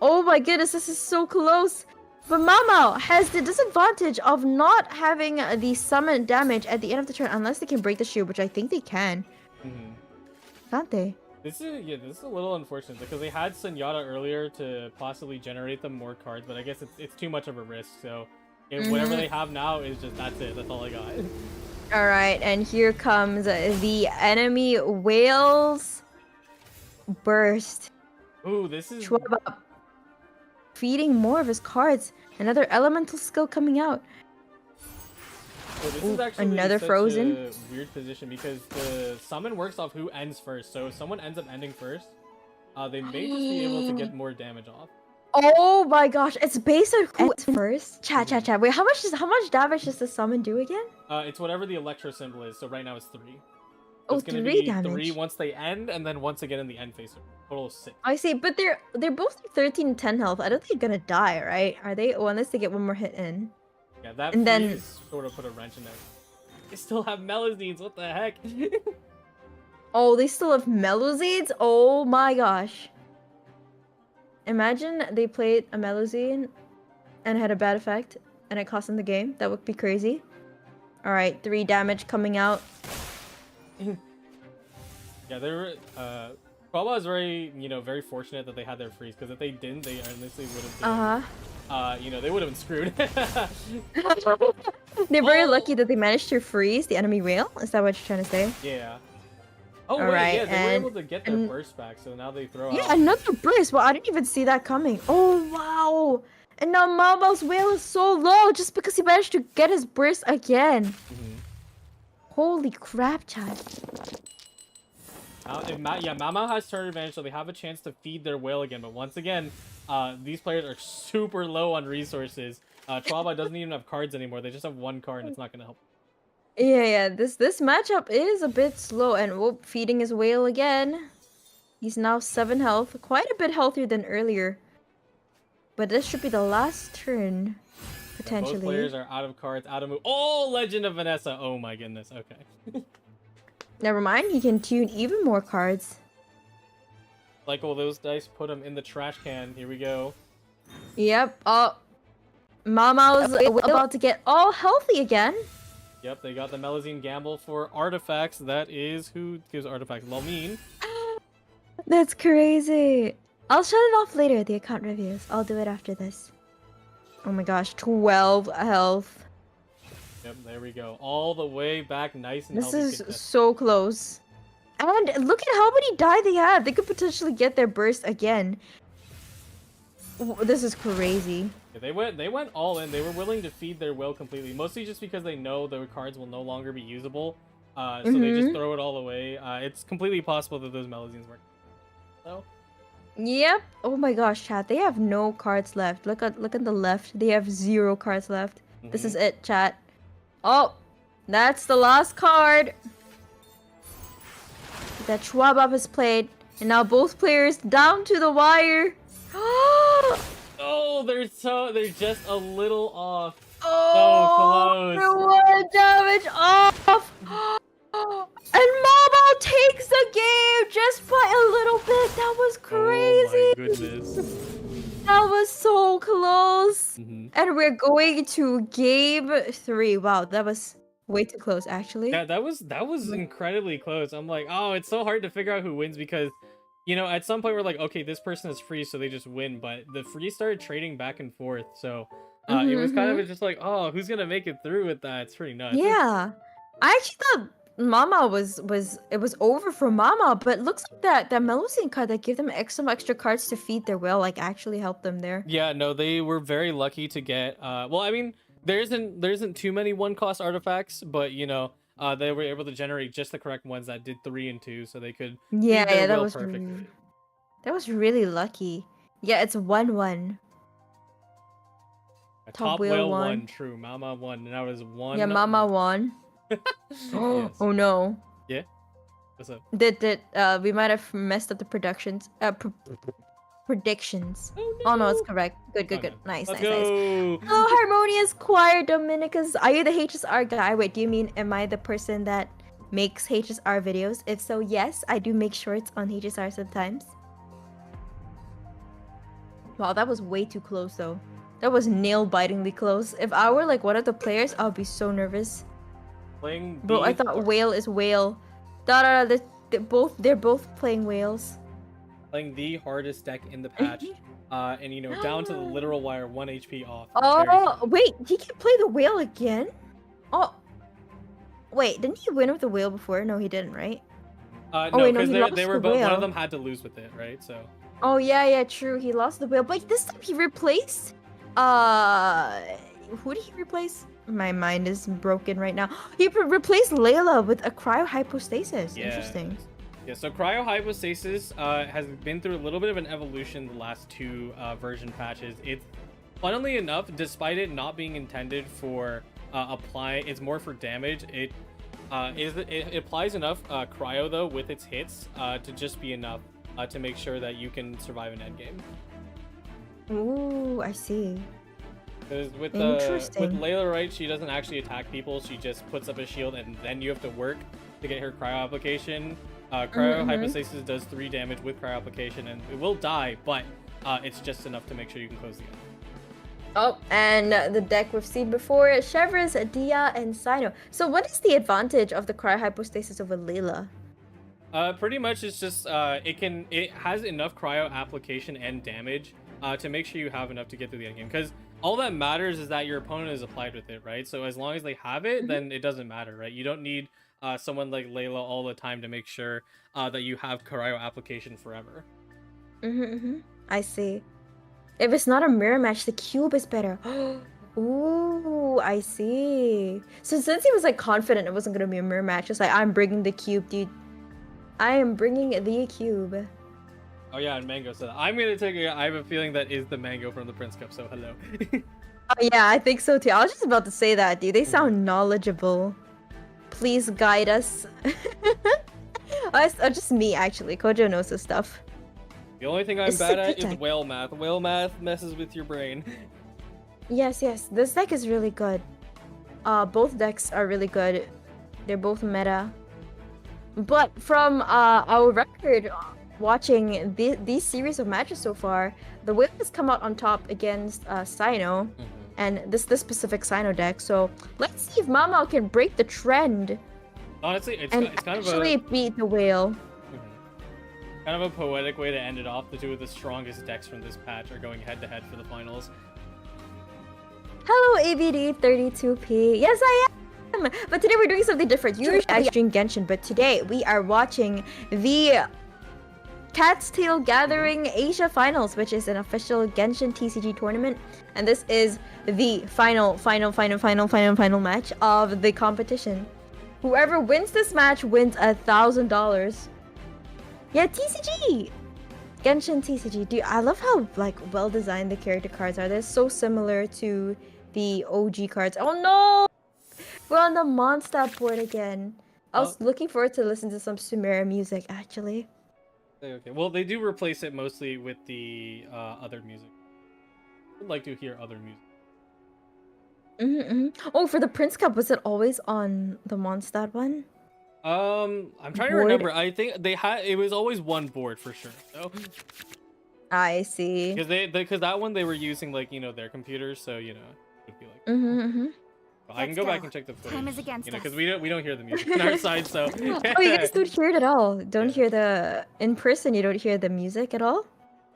Oh my goodness, this is so close. But Mama has the disadvantage of not having the summon damage at the end of the turn unless they can break the shield, which I think they can. Can't they? This is a little unfortunate because they had Senjata earlier to possibly generate them more cards, but I guess it's too much of a risk. So whatever they have now is just that's it. That's all I got. All right, and here comes the enemy whales burst. Ooh, this is Chwaba feeding more of his cards. Another elemental skill coming out. So this is actually another such frozen. a weird position because the summon works off who ends first. So if someone ends up ending first, they may just be able to get more damage off. Oh my gosh, it's based on who ends first. Chat. Wait, how much damage does the summon do again? It's whatever the electro symbol is. So right now it's 3. Oh, it's gonna 3 be damage. 3 once they end, and then once again in the end phase. So total of 6. I see, but they're both 13 and 10 health. I don't think they're gonna die, right? Are they? Oh, unless they get one more hit in. Yeah, that and then freeze sort of put a wrench in there. They still have Melazines. What the heck? Oh, they still have Melazines? Oh my gosh. Imagine they played a Melazine and had a bad effect and it cost them the game. That would be crazy. Alright, 3 damage coming out. Yeah, they were. Quaba is very fortunate that they had their freeze, because if they didn't, they honestly would have been. They would have been screwed. They're very lucky that they managed to freeze the enemy whale. Is that what you're trying to say? Yeah. Oh, All wait, right, yeah, they were able to get their burst back, so now they throw out. Yeah, another burst. Well, I didn't even see that coming. Oh, wow. And now Mama's whale is so low just because he managed to get his burst again. Holy crap, Chad. Mama has turn advantage, so they have a chance to feed their whale again. But once again, these players are super low on resources. Chwaba doesn't even have cards anymore. They just have 1 card, and it's not going to help. Yeah. This matchup is a bit slow, and feeding his whale again. He's now 7 health, quite a bit healthier than earlier. But this should be the last turn, potentially. Both players are out of cards, out of move. Oh, Legend of Vanessa! Oh my goodness. Okay. Never mind. He can tune even more cards. Like all those dice, put them in the trash can. Here we go. Yep. Oh, Mama's about to get all healthy again. Yep, they got the Melazine Gamble for artifacts. That is who gives artifacts? Lalmeen. That's crazy. I'll shut it off later, the account reviews. I'll do it after this. Oh my gosh, 12 health. Yep, there we go. All the way back, nice and This healthy. is so close. And look at how many die they have. They could potentially get their burst again. This is crazy. Yeah, they went all in. They were willing to feed their will completely, mostly just because they know their cards will no longer be usable. So they just throw it all away. It's completely possible that those Melusines work. So. Yep. Oh my gosh, chat. They have no cards left. Look at the left. They have 0 cards left. This is it, chat. Oh, that's the last card that Schwabab has played, and now both players down to the wire. Oh, they're just a little off. Oh, So close. for 1 damage off. And Mama takes the game just by a little bit. That was crazy. Oh my goodness. That was so close. And we're going to game 3. Wow, that was way too close, actually. Yeah, that was incredibly close. I'm like, oh, it's so hard to figure out who wins because, you know, at some point we're like, okay, this person is free, so they just win. But the free started trading back and forth, so it was kind of just like, oh, who's gonna make it through with that? It's pretty nuts. Yeah, I actually thought Mama was over for Mama, but looks like that Melusine card that gave them some extra cards to feed their will like actually helped them there. Yeah, no, they were very lucky to get. Well, I mean, there isn't too many 1-cost artifacts, but you know, they were able to generate just the correct ones that did 3 and 2, so they could. Yeah, that was really lucky. Yeah, it's 1-1. Top whale won. True, Mama won, and that was 1. Yeah, Mama won. Yes. Oh no. Yeah. What's up? We might have messed up the predictions. Predictions. Oh Oh no, it's correct. Good. Nice, Let's nice. go. Hello, Harmonious Choir Dominicas. Are you the HSR guy? Wait, do you mean am I the person that makes HSR videos? If so, yes, I do make shorts on HSR sometimes. Wow, that was way too close though. That was nail-bitingly close. If I were like one of the players, I would be so nervous. Bro, I thought whale is whale. They're both playing whales. Playing the hardest deck in the patch, and you know, down to the literal wire, 1 HP off. Oh, wait, he can play the whale again? Oh, wait, didn't he win with the whale before? No, he didn't, right? No, wait, no, because he lost they were the both. One whale. of them had to lose with it, right? So. Oh yeah, true. He lost the whale, but this time he replaced. Who did he replace? My mind is broken right now. He replaced Layla with a cryohypostasis. Yeah. Interesting. Yeah, so cryohypostasis has been through a little bit of an evolution the last 2 version patches. It's, funnily enough, despite it not being intended for it's more for damage. It applies enough cryo though with its hits to just be enough to make sure that you can survive an endgame. Ooh, I see. Because with Interesting. Layla, right, she doesn't actually attack people. She just puts up a shield, and then you have to work to get her cryo application. Hypostasis does 3 damage with cryo application, and it will die, but it's just enough to make sure you can close the game. Oh, and the deck we've seen before: Chevres, Dia, and Sino. So, what is the advantage of the cryohypostasis over Layla? Pretty much, it's just it has enough cryo application and damage to make sure you have enough to get through the endgame. Because all that matters is that your opponent is applied with it, right? So as long as they have it, then it doesn't matter, right? You don't need someone like Layla all the time to make sure that you have cryo application forever. I see. If it's not a mirror match, the cube is better. Ooh, I see. So since he was like confident it wasn't gonna be a mirror match, it's like, I'm bringing the cube, dude. I am bringing the cube. Oh yeah, and Mango said, I'm gonna take it. I have a feeling that is the Mango from the Prince Cup, so hello. Oh yeah, I think so too. I was just about to say that, dude. They sound knowledgeable. Please guide us. Just me, actually. Kojo knows this stuff. The only thing I'm It's bad a at good is deck. whale math. Whale math messes with your brain. Yes. This deck is really good. Both decks are really good. They're both meta. But from our record watching these series of matches so far, the whale has come out on top against Sino, and this specific Sino deck. So let's see if Mama can break the trend Honestly, it's and kind of actually a beat the whale. kind of a poetic way to end it off. The 2 of the strongest decks from this patch are going head to head for the finals. Hello, ABD32P. Yes, I am. But today we're doing something different. Usually I stream Genshin, but today we are watching the Cat's Tail Gathering Asia Finals, which is an official Genshin TCG tournament. And this is the final match of the competition. Whoever wins this match wins $1,000. Yeah, TCG! Genshin TCG. Dude, I love how like well designed the character cards are. They're so similar to the OG cards. Oh no! We're on the Mondstadt board again. I was looking forward to listen to some Sumeria music actually. Okay. Well, they do replace it mostly with the other music. I'd like to hear other music. Oh, for the Prince Cup, was it always on the Mondstadt one? I'm trying to Board? remember. I think they had it was always one board for sure. So. I see. Because that one they were using like their computers, so it would be like. I can go back and check the footage. Time is against us. Because we don't hear the music on our side, so. Oh, you guys don't hear it at all. Don't hear the in person. You don't hear the music at all.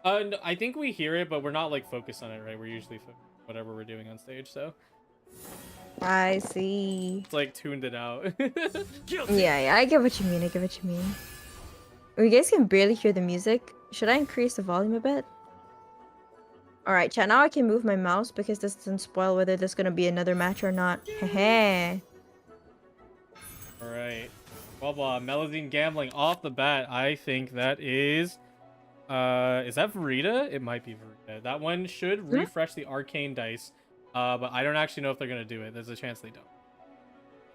No, I think we hear it, but we're not like focused on it, right? We're usually whatever we're doing on stage, so. I see. It's like tuned it out. Yeah, I get what you mean. Oh, you guys can barely hear the music. Should I increase the volume a bit? Alright, chat, now I can move my mouse because this doesn't spoil whether there's gonna be another match or not. Hehe. Alright. Well, Meladine gambling off the bat. I think that is that Verita? It might be Verita. That one should refresh the arcane dice. But I don't actually know if they're gonna do it. There's a chance they don't.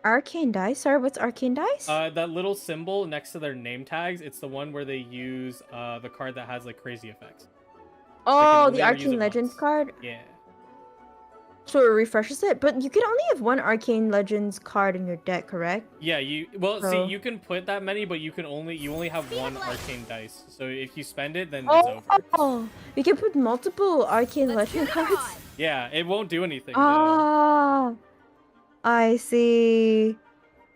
Arcane dice? Sorry, what's arcane dice? That little symbol next to their name tags, it's the one where they use the card that has like crazy effects. Oh, the Arcane Legends card? Yeah. So it refreshes it? But you can only have one Arcane Legends card in your deck, correct? Yeah, see, you can put that many, but you only have one arcane dice. So if you spend it, then it's over. Oh, you can put multiple Arcane Legend cards? Yeah, it won't do anything. Ah, I see.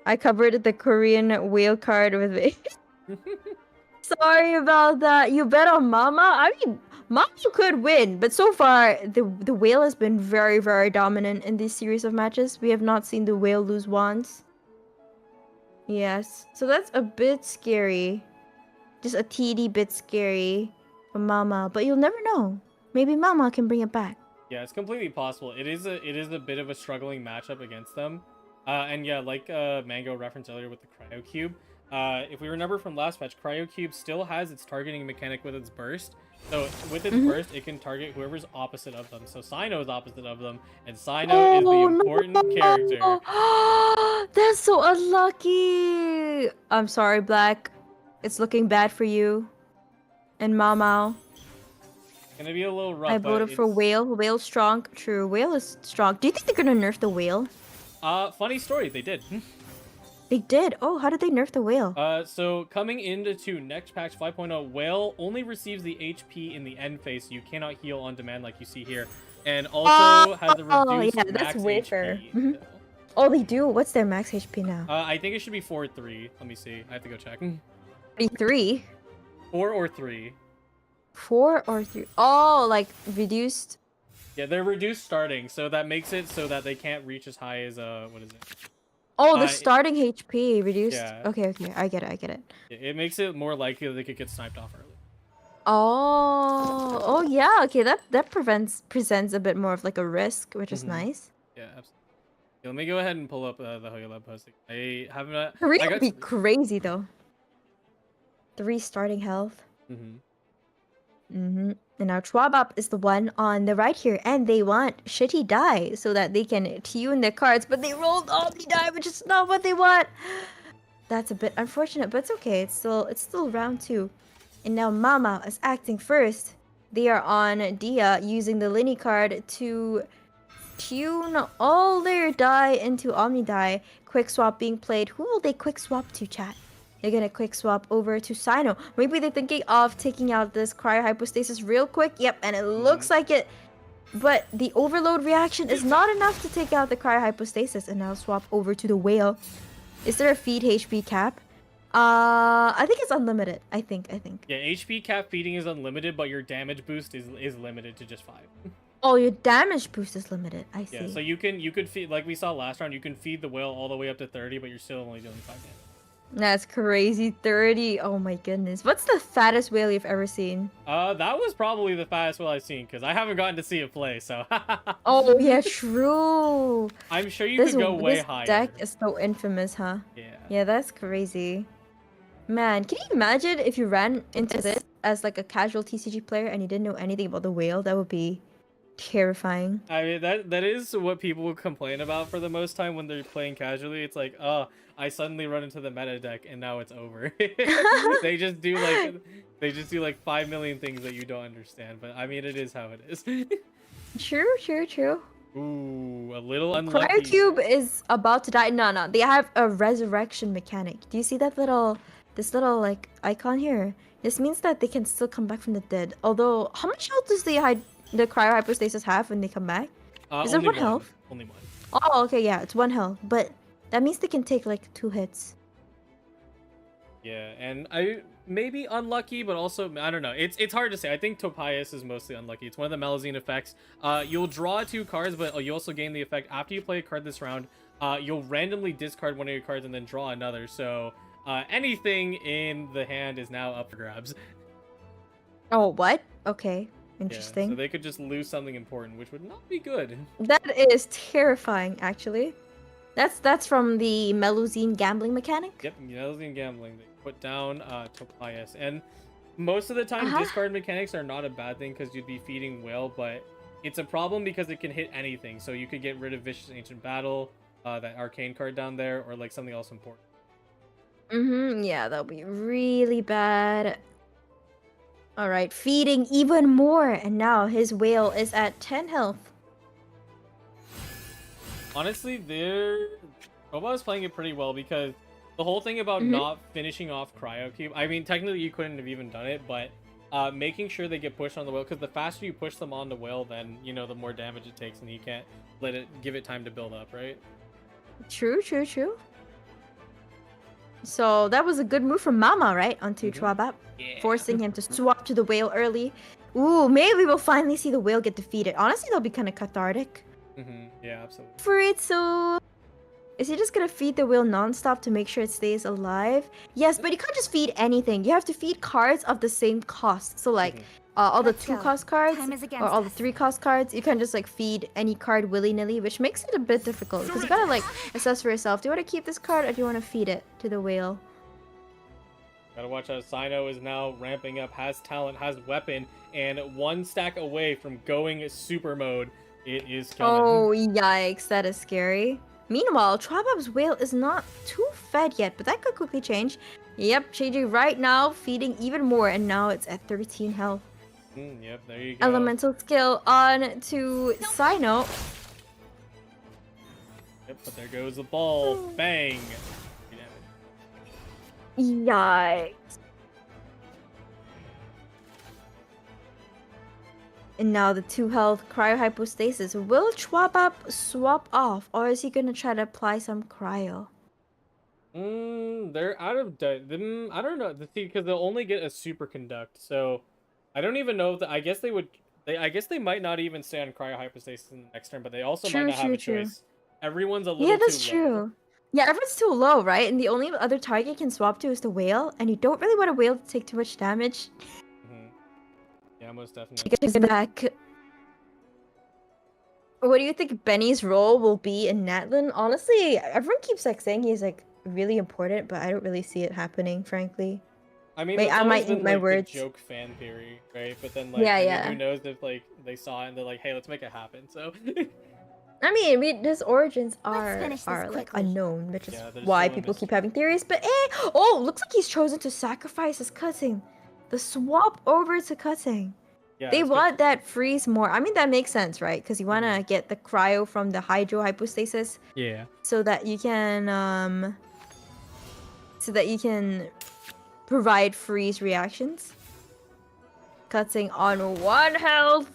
I covered the Korean whale card with it. Sorry about that. You bet on Mama? I mean, Mama could win, but so far the whale has been very, very dominant in this series of matches. We have not seen the whale lose once. Yes, so that's a bit scary. Just a teeny bit scary for Mama, but you'll never know. Maybe Mama can bring it back. Yeah, it's completely possible. It is a bit of a struggling matchup against them. And yeah, like Mango referenced earlier with the Cryo Cube. If we remember from last patch, Cryo Cube still has its targeting mechanic with its burst. So with its burst, it can target whoever's opposite of them. So Cyno is opposite of them, and Cyno is the important character. That's so unlucky. I'm sorry, Black. It's looking bad for you. And Mamao. Gonna be a little rough. I voted for Whale. Whale strong. True, Whale is strong. Do you think they're gonna nerf the Whale? Funny story, they did. They did? Oh, how did they nerf the Whale? So coming into next patch 5.0, Whale only receives the HP in the end phase, so you cannot heal on demand like you see here. And also has a reduced max HP. So. Oh, they do? What's their max HP now? I think it should be 4 or 3. Let me see. I have to go check. 3? 4 or 3. 4 or 3? Oh, like reduced? Yeah, they're reduced starting, so that makes it so that they can't reach as high as what is it? Oh, the starting HP reduced. Yeah. Okay, I get it. It makes it more likely that they could get sniped off early. Oh, yeah. Okay, that presents a bit more of like a risk, which is nice. Yeah, absolutely. Okay, let me go ahead and pull up the Hoyo Lab posting. I haven't. 3 would be crazy though. 3 starting health. And now Schwabop is the one on the right here, and they want shitty die so that they can tune their cards, but they rolled Omni die, which is not what they want. That's a bit unfortunate, but it's okay. It's still round 2. And now Mama is acting first. They are on Dia using the Linny card to tune all their die into Omni die. Quick swap being played. Who will they quick swap to, chat? They're gonna quick swap over to Cyno. Maybe they're thinking of taking out this Cryo Hypostasis real quick. Yep, and it looks like it. But the overload reaction is not enough to take out the Cryo Hypostasis. And now swap over to the Whale. Is there a feed HP cap? I think it's unlimited. I think. Yeah, HP cap feeding is unlimited, but your damage boost is limited to just 5. Oh, your damage boost is limited. I see. Yeah, so you could feed, like we saw last round, you can feed the whale all the way up to 30, but you're still only doing 5 damage. That's crazy. 30. Oh my goodness. What's the fattest whale you've ever seen? That was probably the fastest whale I've seen, because I haven't gotten to see it play, so... Oh, yeah, true. I'm sure you could go way this higher. deck is so infamous, huh? Yeah. Yeah, that's crazy. Man, can you imagine if you ran into this as like a casual TCG player and you didn't know anything about the whale? That would be terrifying. I mean, that is what people will complain about for the most time when they're playing casually. It's like, oh, I suddenly run into the meta deck and now it's over. They just do like 5 million things that you don't understand. But I mean, it is how it is. True. Ooh, a little unlucky. Cryocube is about to die. No, they have a resurrection mechanic. Do you see that this little like icon here? This means that they can still come back from the dead. Although, how much health does the cryo hypostasis have when they come back? Is it 1 health? Only 1. Oh, okay, yeah, it's 1 health. But that means they can take like 2 hits. Yeah, and I maybe unlucky, but also I don't know. It's hard to say. I think Topias is mostly unlucky. It's one of the Malazine effects. You'll draw 2 cards, but you also gain the effect after you play a card this round. You'll randomly discard one of your cards and then draw another. So anything in the hand is now up for grabs. Oh, what? Okay, interesting. Yeah, so they could just lose something important, which would not be good. That is terrifying, actually. That's from the Melusine gambling mechanic? Yep, Melusine gambling. They put down Topias. And most of the time, discard mechanics are not a bad thing because you'd be feeding Whale, but it's a problem because it can hit anything. So you could get rid of Vicious Ancient Battle, that arcane card down there, or like something else important. Yeah, that'll be really bad. Alright, feeding even more, and now his whale is at 10 health. Honestly, Boba is playing it pretty well because the whole thing about not finishing off Cryocube, I mean, technically you couldn't have even done it, but making sure they get pushed on the whale, because the faster you push them on the whale, then, you know, the more damage it takes, and you can't give it time to build up, right? True. So that was a good move from Mama, right? Onto Chwabap, forcing him to swap to the whale early. Ooh, maybe we'll finally see the whale get defeated. Honestly, that'll be kind of cathartic. Yeah, absolutely. Furitsu, is he just gonna feed the whale non-stop to make sure it stays alive? Yes, but you can't just feed anything. You have to feed cards of the same cost. So like all the 2-cost cards or all the 3-cost cards, you can't just like feed any card willy-nilly, which makes it a bit difficult because you gotta like assess for yourself. Do you want to keep this card or do you want to feed it to the whale? Gotta watch out. Sino is now ramping up, has talent, has weapon, and 1 stack away from going super mode. It is coming. Oh, yikes. That is scary. Meanwhile, Chwabap's whale is not too fed yet, but that could quickly change. Yep, changing right now, feeding even more, and now it's at 13 health. Yep, there you go. Elemental skill on to Sino. Yep, but there goes the ball. Bang. Yikes. And now the 2 health cryohypostasis. Will Chwabap swap off, or is he gonna try to apply some cryo? They're out of I don't know. See, because they'll only get a superconduct, so I don't even know if I guess they would. I guess they might not even stay on cryohypostasis in the next turn, but they also might not have a choice. Everyone's a little too that's true. low. Yeah, everyone's too low, right? And the only other target you can swap to is the whale, and you don't really want a whale to take too much damage. Yeah, most definitely. She gets back. What do you think Benny's role will be in Natlin? Honestly, everyone keeps like saying he's like really important, but I don't really see it happening, frankly. I mean, wait, I might eat my words. The joke fan theory, right? But then, like, I mean, who knows if like they saw it and they're like, "Hey, let's make it happen." So. I mean, his origins are like quickly. Unknown, which is why people keep having theories. But looks like he's chosen to sacrifice his cousin. The swap over to cutting. Yeah, they want that freeze more. I mean, that makes sense, right? Because you want to get the cryo from the hydro hypostasis. Yeah. So that you can provide freeze reactions. Cutting on 1 health.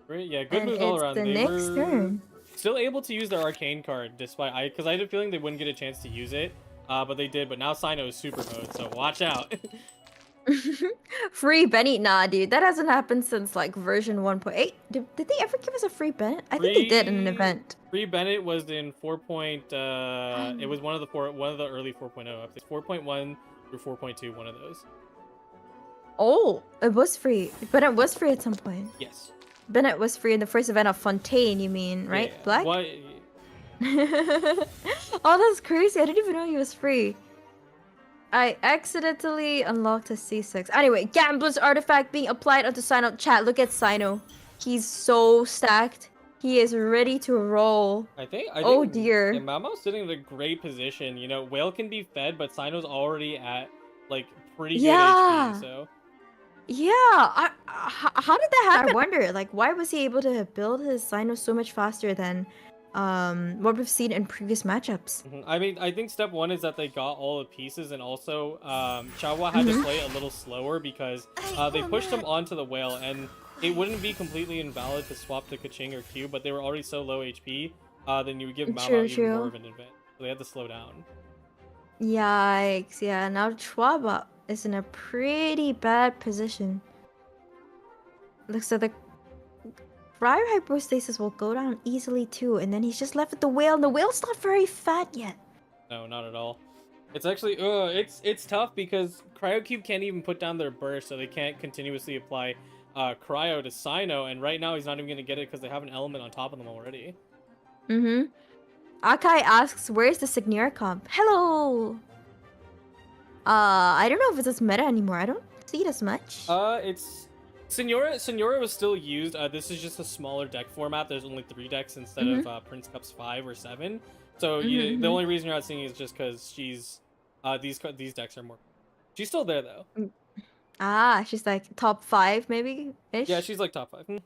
Great, yeah, good moves all around. The next turn. Still able to use their arcane card despite because I had a feeling they wouldn't get a chance to use it. But they did, but now Sino is super mode, so watch out. Free Benny? Nah, dude, that hasn't happened since like version 1.8. Did they ever give us a free Bennett? I think they did in an event. Free Bennett was in 4. It was one of the early 4.0 updates. 4.1 through 4.2, one of those. Oh, it was free. Bennett was free at some point. Yes. Bennett was free in the first event of Fontaine, you mean, right? Yeah. Black? What? Oh, that's crazy. I didn't even know he was free. I accidentally unlocked his C6. Anyway, Gambler's artifact being applied onto Sino. Chat, look at Sino. He's so stacked. He is ready to roll. I think Oh, dear. Yeah, Mamo's sitting in a great position. You know, Whale can be fed, but Sino's already at like pretty good HP. So Yeah. How did that happen? I wonder. Like, why was he able to build his Sino so much faster than what we've seen in previous matchups? I mean, I think step one is that they got all the pieces, and also Chawa had to play a little slower because they pushed him onto the Whale, and it wouldn't be completely invalid to swap to Kaching or Q, but they were already so low HP, then you would give Mama even more of an advantage. So they had to slow down. Yikes, yeah, now Chwaba is in a pretty bad position. Looks like the Cryo Hypostasis will go down easily too, and then he's just left with the Whale, and the Whale's not very fat yet. No, not at all. It's actually, it's tough because Cryocube can't even put down their burst, so they can't continuously apply Cryo to Sino, and right now he's not even going to get it because they have an element on top of them already. Akai asks, where's the Signora comp? Hello! I don't know if it's as meta anymore. I don't see it as much. It's... Signora was still used. This is just a smaller deck format. There's only 3 decks instead of Prince Cups 5 or 7. So the only reason you're not seeing it is just because she's... These decks are more... She's still there, though. Ah, she's like top 5 maybe ish. Yeah, she's like top 5.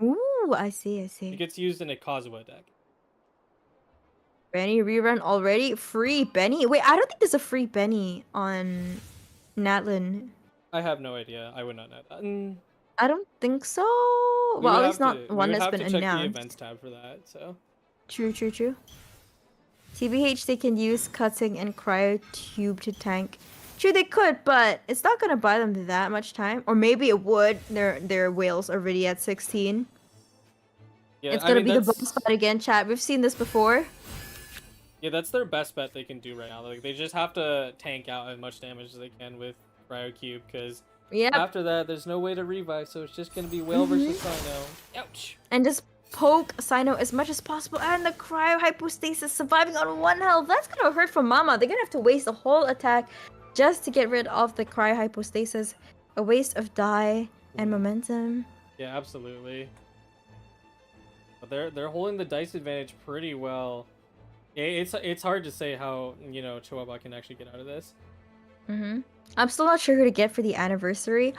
Ooh, I see. She gets used in a Kazuha deck. Benny rerun already? Free Benny? Wait, I don't think there's a free Benny on Natlin. I have no idea. I would not know that. I don't think so. Well, at least not one that's been announced. We would have to check the events tab for that, so... True. TBH, they can use Cutting and Cryo Tube to tank. True, they could, but it's not gonna buy them that much time. Or maybe it would. Their Whale's already at 16. Yeah, it's gonna be the bomb spot again, chat. We've seen this before. Yeah, that's their best bet they can do right now. Like, they just have to tank out as much damage as they can with Cryocube, because after that, there's no way to revive, so it's just gonna be Whale versus Sino. Ouch! And just poke Sino as much as possible, and the Cryo Hypostasis surviving on 1 health. That's gonna hurt for Mama. They're gonna have to waste a whole attack just to get rid of the Cryo Hypostasis. A waste of die and momentum. Yeah, absolutely. But they're holding the dice advantage pretty well. It's hard to say how, you know, Chihuahua can actually get out of this. I'm still not sure who to get for the anniversary.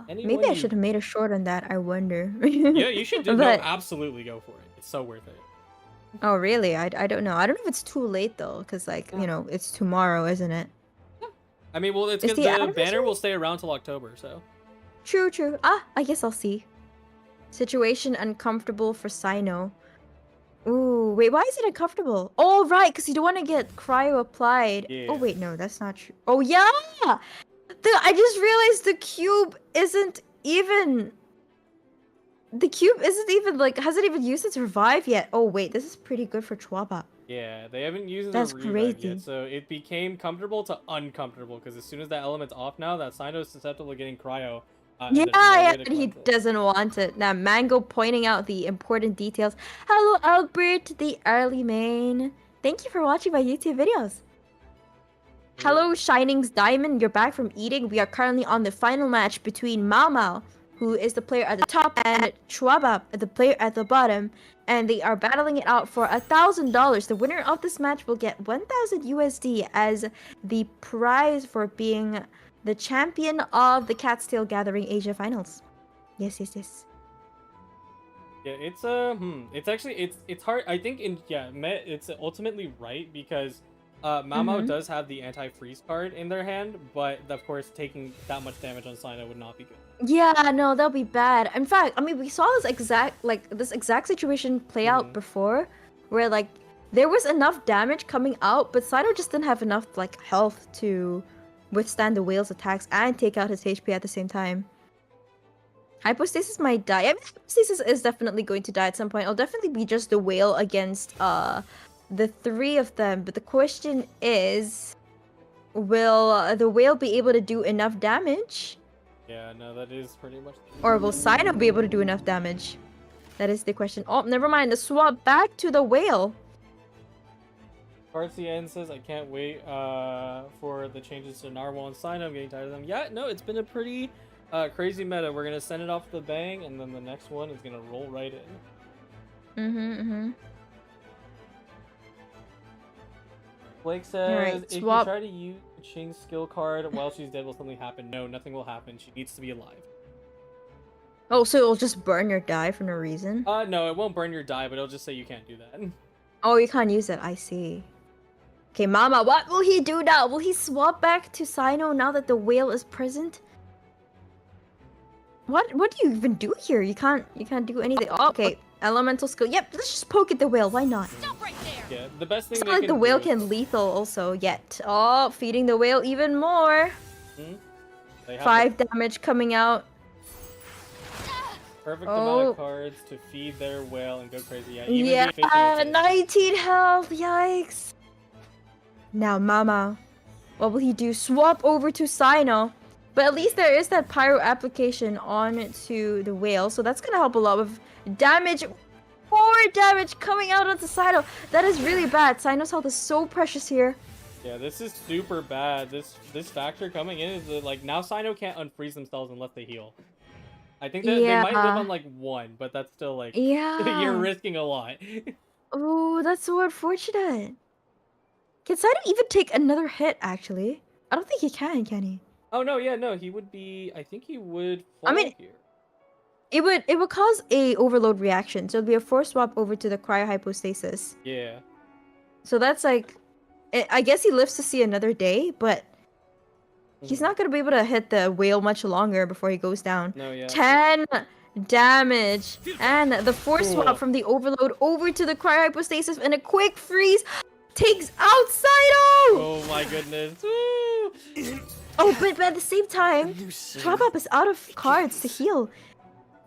Maybe I should have made a short on that, I wonder. Yeah, you should do. No, absolutely go for it. It's so worth it. Oh, really? I don't know. I don't know if it's too late, though, because, like, you know, it's tomorrow, isn't it? I mean, well, it's because the banner will stay around till October, so... True. I guess I'll see. Situation uncomfortable for Sino. Ooh, wait, why is it uncomfortable? Oh, right, because you don't want to get cryo applied. Yeah. Oh, wait, no, that's not true. Oh, yeah! I just realized the cube isn't even... The cube isn't even, like, hasn't even used its revive yet. Oh, wait, this is pretty good for Chwaba. Yeah, they haven't used the revive yet, so it became comfortable to uncomfortable, because as soon as that element's off now, that Sino is susceptible to getting cryo. Yeah, he doesn't want it. Now, Mango pointing out the important details. Hello, Albert, the early main. Thank you for watching my YouTube videos. Hello, Shining's Diamond. You're back from eating. We are currently on the final match between Mao Mao, who is the player at the top, and Chwaba, the player at the bottom. And they are battling it out for $1,000. The winner of this match will get 1,000 USD as the prize for being the champion of the Cat's Tail Gathering Asia Finals. Yes. Yeah, it's actually it's hard. I think it's ultimately right because Mamo does have the anti-freeze card in their hand, but of course taking that much damage on Sino would not be good. Yeah, no, that'll be bad. In fact, I mean, we saw this exact situation play out before, where like there was enough damage coming out, but Sino just didn't have enough like health to withstand the whale's attacks and take out his HP at the same time. Hypostasis might die. I mean, Hypostasis is definitely going to die at some point. It'll definitely be just the whale against the three of them. But the question is, will the whale be able to do enough damage? Yeah, no, that is pretty much. Or will Sino be able to do enough damage? That is the question. Oh, never mind. The swap back to the whale. RCN says, I can't wait for the changes to Narwhal and Sino. I'm getting tired of them. Yeah, no, it's been a pretty crazy meta. We're going to send it off the bang, and then the next one is going to roll right in. Blake says, if you try to use Ching's skill card while she's dead, will something happen? No, nothing will happen. She needs to be alive. Oh, so it'll just burn your die for no reason? No, it won't burn your die, but it'll just say you can't do that. Oh, you can't use it. I see. Okay, Mama, what will he do now? Will he swap back to Sino now that the whale is present? What do you even do here? You can't do anything. Oh, okay, elemental skill. Yep, let's just poke at the whale. Why not? Stop right there. Yeah, the best thing. It's not like the whale can lethal also yet. Oh, feeding the whale even more. 5 damage coming out. Perfect amount of cards to feed their whale and go crazy. Yeah, yeah, 19 health. Yikes. Now, Mama, what will he do? Swap over to Sino. But at least there is that pyro application on to the whale, so that's gonna help a lot with damage. 4 damage coming out onto Sino. That is really bad. Sino's health is so precious here. Yeah, this is super bad. This factor coming in is that, like, now Sino can't unfreeze themselves unless they heal. I think that they might live on like 1, but that's still like you're risking a lot. Oh, that's so unfortunate. Can Sino even take another hit? Actually, I don't think he can he? Oh no, yeah, no, he would be. I think he would fall here. It would cause a overload reaction, so it'd be a force swap over to the cryohypostasis. Yeah. So that's like, I guess he lives to see another day, but he's not gonna be able to hit the whale much longer before he goes down. No, yeah. 10 damage, and the force swap from the overload over to the cryohypostasis, and a quick freeze takes out Sino. Oh my goodness. Woo! Oh, but at the same time, Chwabop is out of cards to heal.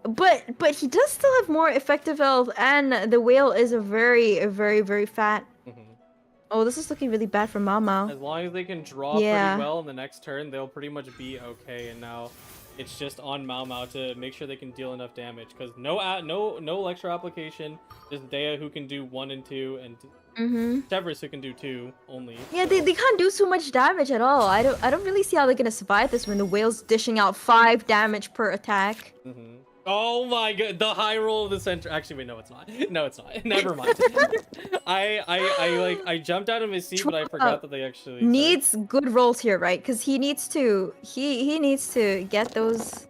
But he does still have more effective health, and the whale is a very, very, very fat. Oh, this is looking really bad for Mama. As long as they can draw pretty well in the next turn, they'll pretty much be okay. And now it's just on Mao Mao to make sure they can deal enough damage. Because no Electro application. Just Dea who can do 1 and 2, and Severus who can do 2 only. Yeah, they can't do so much damage at all. I don't really see how they're gonna survive this when the whale's dishing out 5 damage per attack. Oh my god, the high roll of the center. Actually, wait, no, it's not. No, it's not. Never mind. I jumped out of his seat, but I forgot that they actually needs good rolls here, right? Because he needs to needs to get those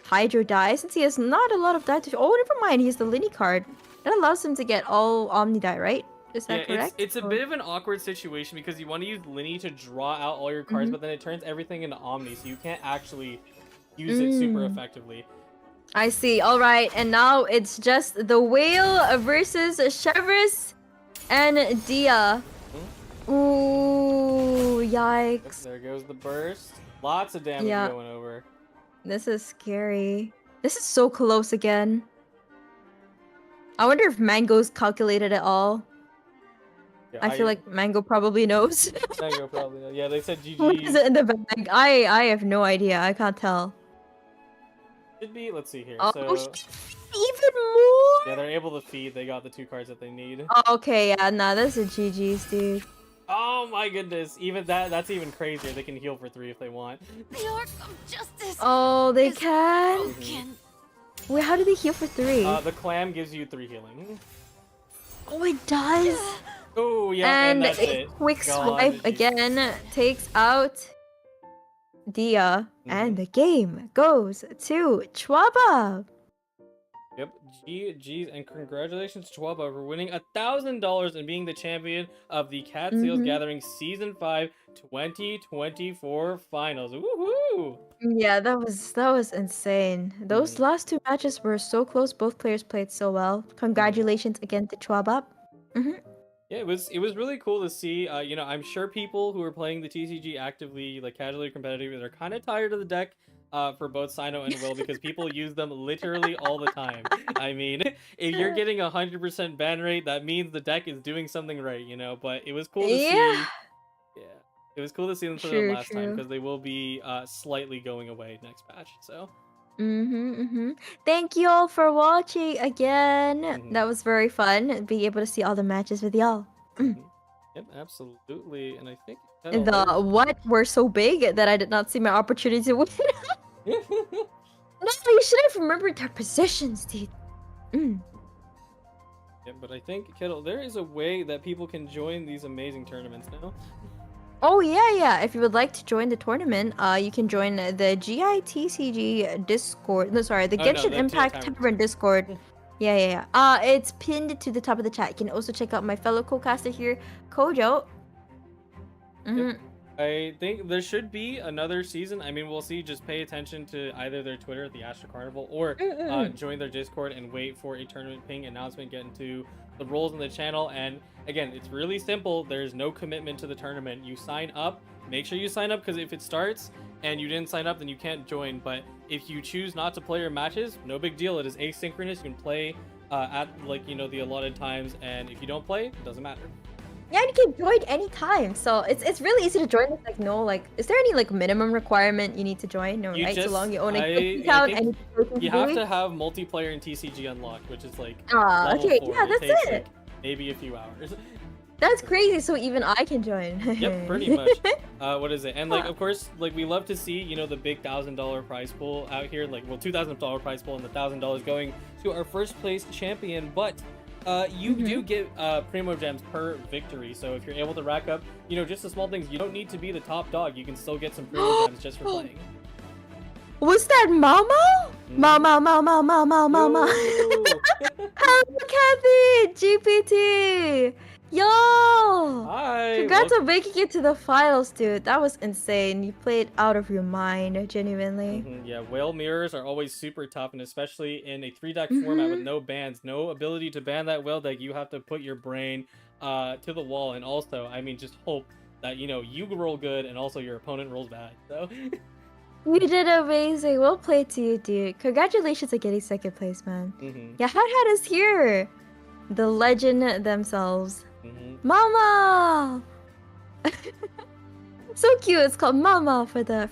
Hydro die, since he has not a lot of die to. Oh, never mind. He has the Linny card. That allows him to get all Omni die, right? Is that correct? It's a bit of an awkward situation because you want to use Linny to draw out all your cards, but then it turns everything into Omni, so you can't actually use it super effectively. I see. All right, and now it's just the whale versus Severus and Dia. Ooh, yikes! There goes the burst. Lots of damage going over. This is scary. This is so close again. I wonder if Mango's calculated it all. Yeah, I feel like Mango probably knows. Mango probably knows. Yeah, they said GG. What is it in the bag? I have no idea. I can't tell. Should be. Let's see here. Oh, so even more. Yeah, they're able to feed. They got the 2 cards that they need. Oh, okay, yeah, nah, that's a GG's, dude. Oh my goodness! Even that's even crazier. They can heal for 3 if they want. The arc of justice. Oh, they can. Wait, how do they heal for 3? The clam gives you 3 healing. Oh, it does. Oh yeah, and that's it. Quick swipe again takes out Dia, and the game goes to Chwaba. Yep, GG's, and congratulations to Chwaba for winning $1,000 and being the champion of the Cat Seals Gathering Season 5 2024 Finals. Woohoo! Yeah, that was insane. Those last 2 matches were so close. Both players played so well. Congratulations again to Chwaba. Yeah, it was really cool to see. You know, I'm sure people who are playing the TCG actively, like casually competitive, are kind of tired of the deck. For both Sino and Will because people use them literally all the time. I mean, if you're getting 100% ban rate, that means the deck is doing something right, you know. But it was cool to Yeah. see. Yeah, it was cool to see them for them True, last time true. because they will be slightly going away next patch. So. Thank you all for watching again. Mhm. That was very fun being able to see all the matches with y'all. Yep, absolutely. And I think And Kettle, the there's what were so big that I did not see my opportunity to win. No, you should have remembered their positions, dude. Yeah, but I think Kettle, there is a way that people can join these amazing tournaments now. Oh yeah. If you would like to join the tournament, you can join the GITCG Discord. No, sorry, the Oh no, Genshin the Impact Tavern. Tavern Discord. Yeah. It's pinned to the top of the chat. You can also check out my fellow co-caster here, Kojo. Yep. I think there should be another season. I mean, we'll see. Just pay attention to either their Twitter at the Astro Carnival or join their Discord and wait for a tournament ping announcement, get into the roles in the channel. And again, it's really simple. There's no commitment to the tournament. You sign up. Make sure you sign up because if it starts and you didn't sign up, then you can't join. But if you choose not to play your matches, no big deal. It is asynchronous. You can play at the allotted times, and if you don't play, it doesn't matter. Yeah, you can join anytime. So it's really easy to join. It's like no is there any like minimum requirement you need to join? No, right? So long you own a Twitch account and you have to have multiplayer and TCG unlocked, which is like okay, level 4. yeah, that's takes, it. like, maybe a few hours. That's crazy. So even I can join. Yep, pretty much. What is it? And like, of course, like we love to see the big $1,000 prize pool out here. Like, well, $2,000 prize pool and the $1,000 going to our first place champion, but. You do get Primo Gems per victory, so if you're able to rack up, just the small things, you don't need to be the top dog. You can still get some Primo Gems just for playing. Was that Mama? Mama. Hello, Kathy! GPT! Yo! Hi! Congrats on making it to the finals, dude. That was insane. You played out of your mind, genuinely. Yeah, whale mirrors are always super tough, and especially in a 3-deck format with no bans, no ability to ban that whale deck, you have to put your brain to the wall, and also, I mean, just hope that, you roll good, and also your opponent rolls bad, so... You did amazing. Well played to you, dude. Congratulations on getting second place, man. Yeah, Hat is here. The legend themselves. Mama! So cute. It's called Mama for the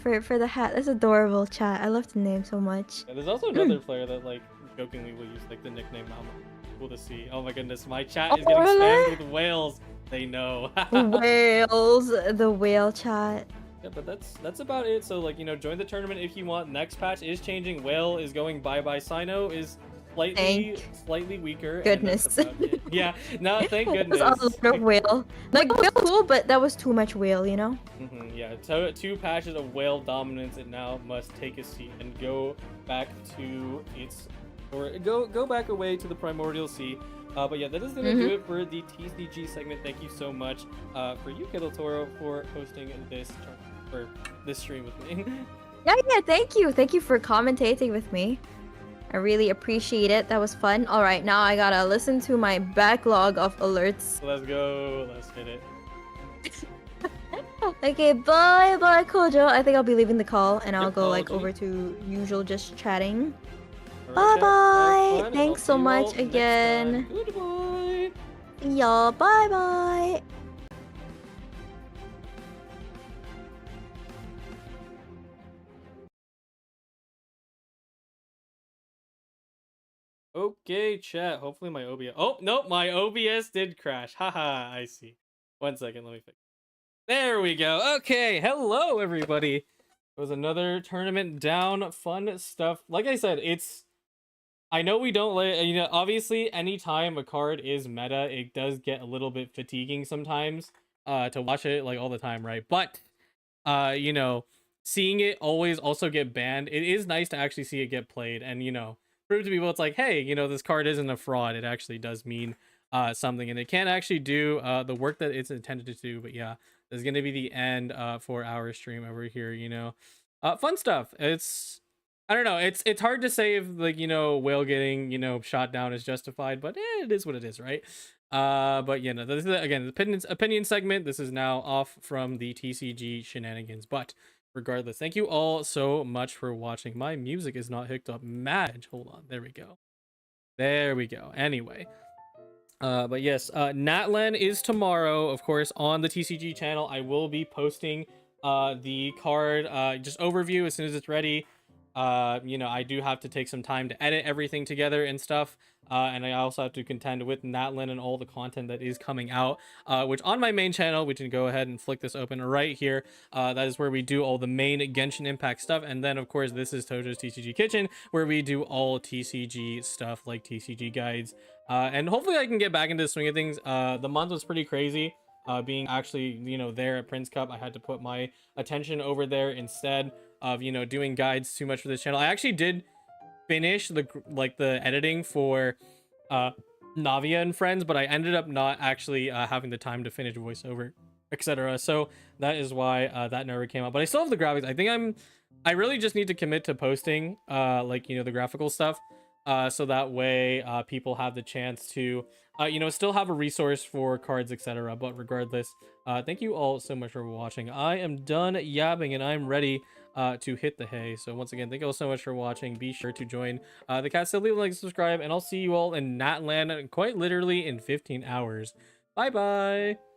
hat. That's adorable, chat. I love the name so much. Yeah, there's also another player that like jokingly will use like the nickname Mama. Cool to see. Oh my goodness, my chat is getting spammed with whales. They know. Whales, the whale chat. Yeah, but that's about it. So like join the tournament if you want. Next patch is changing. Whale is going bye. Sino is slightly weaker. Goodness. Yeah, no, thank goodness. That was a lot of whale. Like whale cool, but that was too much whale, you know? Yeah, so 2 patches of whale dominance. It now must take a seat and go back to go back away to the primordial sea. But yeah, that is gonna do it for the TCG segment. Thank you so much for you, Kettle Toro, for hosting this stream with me. Yeah, thank you. Thank you for commentating with me. I really appreciate it. That was fun. All right, now I gotta listen to my backlog of alerts. Let's go. Let's hit it. Okay, bye, Kojo. I think I'll be leaving the call, and I'll go like over to usual just chatting. Right, bye. Thanks so much again. Goodbye. Y'all, bye. Okay, chat. Hopefully my OBS. Oh nope, my OBS did crash. Haha, I see. 1 second, let me fix. There we go. Okay, hello everybody. It was another tournament down. Fun stuff. Like I said, I know we don't obviously anytime a card is meta, it does get a little bit fatiguing sometimes to watch it like all the time, right? But seeing it always also get banned, it is nice to actually see it get played and prove to people it's like, hey, this card isn't a fraud. It actually does mean something, and it can actually do the work that it's intended to do. But yeah, this is gonna be the end for our stream over here. Fun stuff. It's I don't know. It's hard to say if like whale getting shot down is justified, but it is what it is, right? But no, this is again the opinion segment. This is now off from the TCG shenanigans. But regardless, thank you all so much for watching. My music is not hooked up. Mad. Hold on. There we go. There we go. Anyway. But yes, Natlan is tomorrow, of course, on the TCG channel. I will be posting the card just overview as soon as it's ready. I do have to take some time to edit everything together and stuff. And I also have to contend with Natlan and all the content that is coming out, which on my main channel, we can go ahead and flick this open right here. That is where we do all the main Genshin Impact stuff. And then, of course, this is Tojo's TCG Kitchen, where we do all TCG stuff like TCG guides. And hopefully I can get back into the swing of things. The month was pretty crazy. Being actually, there at Prince Cup, I had to put my attention over there instead of, doing guides too much for this channel. I actually did finish the editing for Navia and Friends, but I ended up not actually having the time to finish voiceover, etc. So that is why that never came out. But I still have the graphics. I really just need to commit to posting the graphical stuff. So that way people have the chance to still have a resource for cards, etc. But regardless, thank you all so much for watching. I am done yabbing and I'm ready to hit the hay. So once again, thank you all so much for watching. Be sure to join the cast, so leave a like, subscribe, and I'll see you all in Natland quite literally in 15 hours. Bye bye.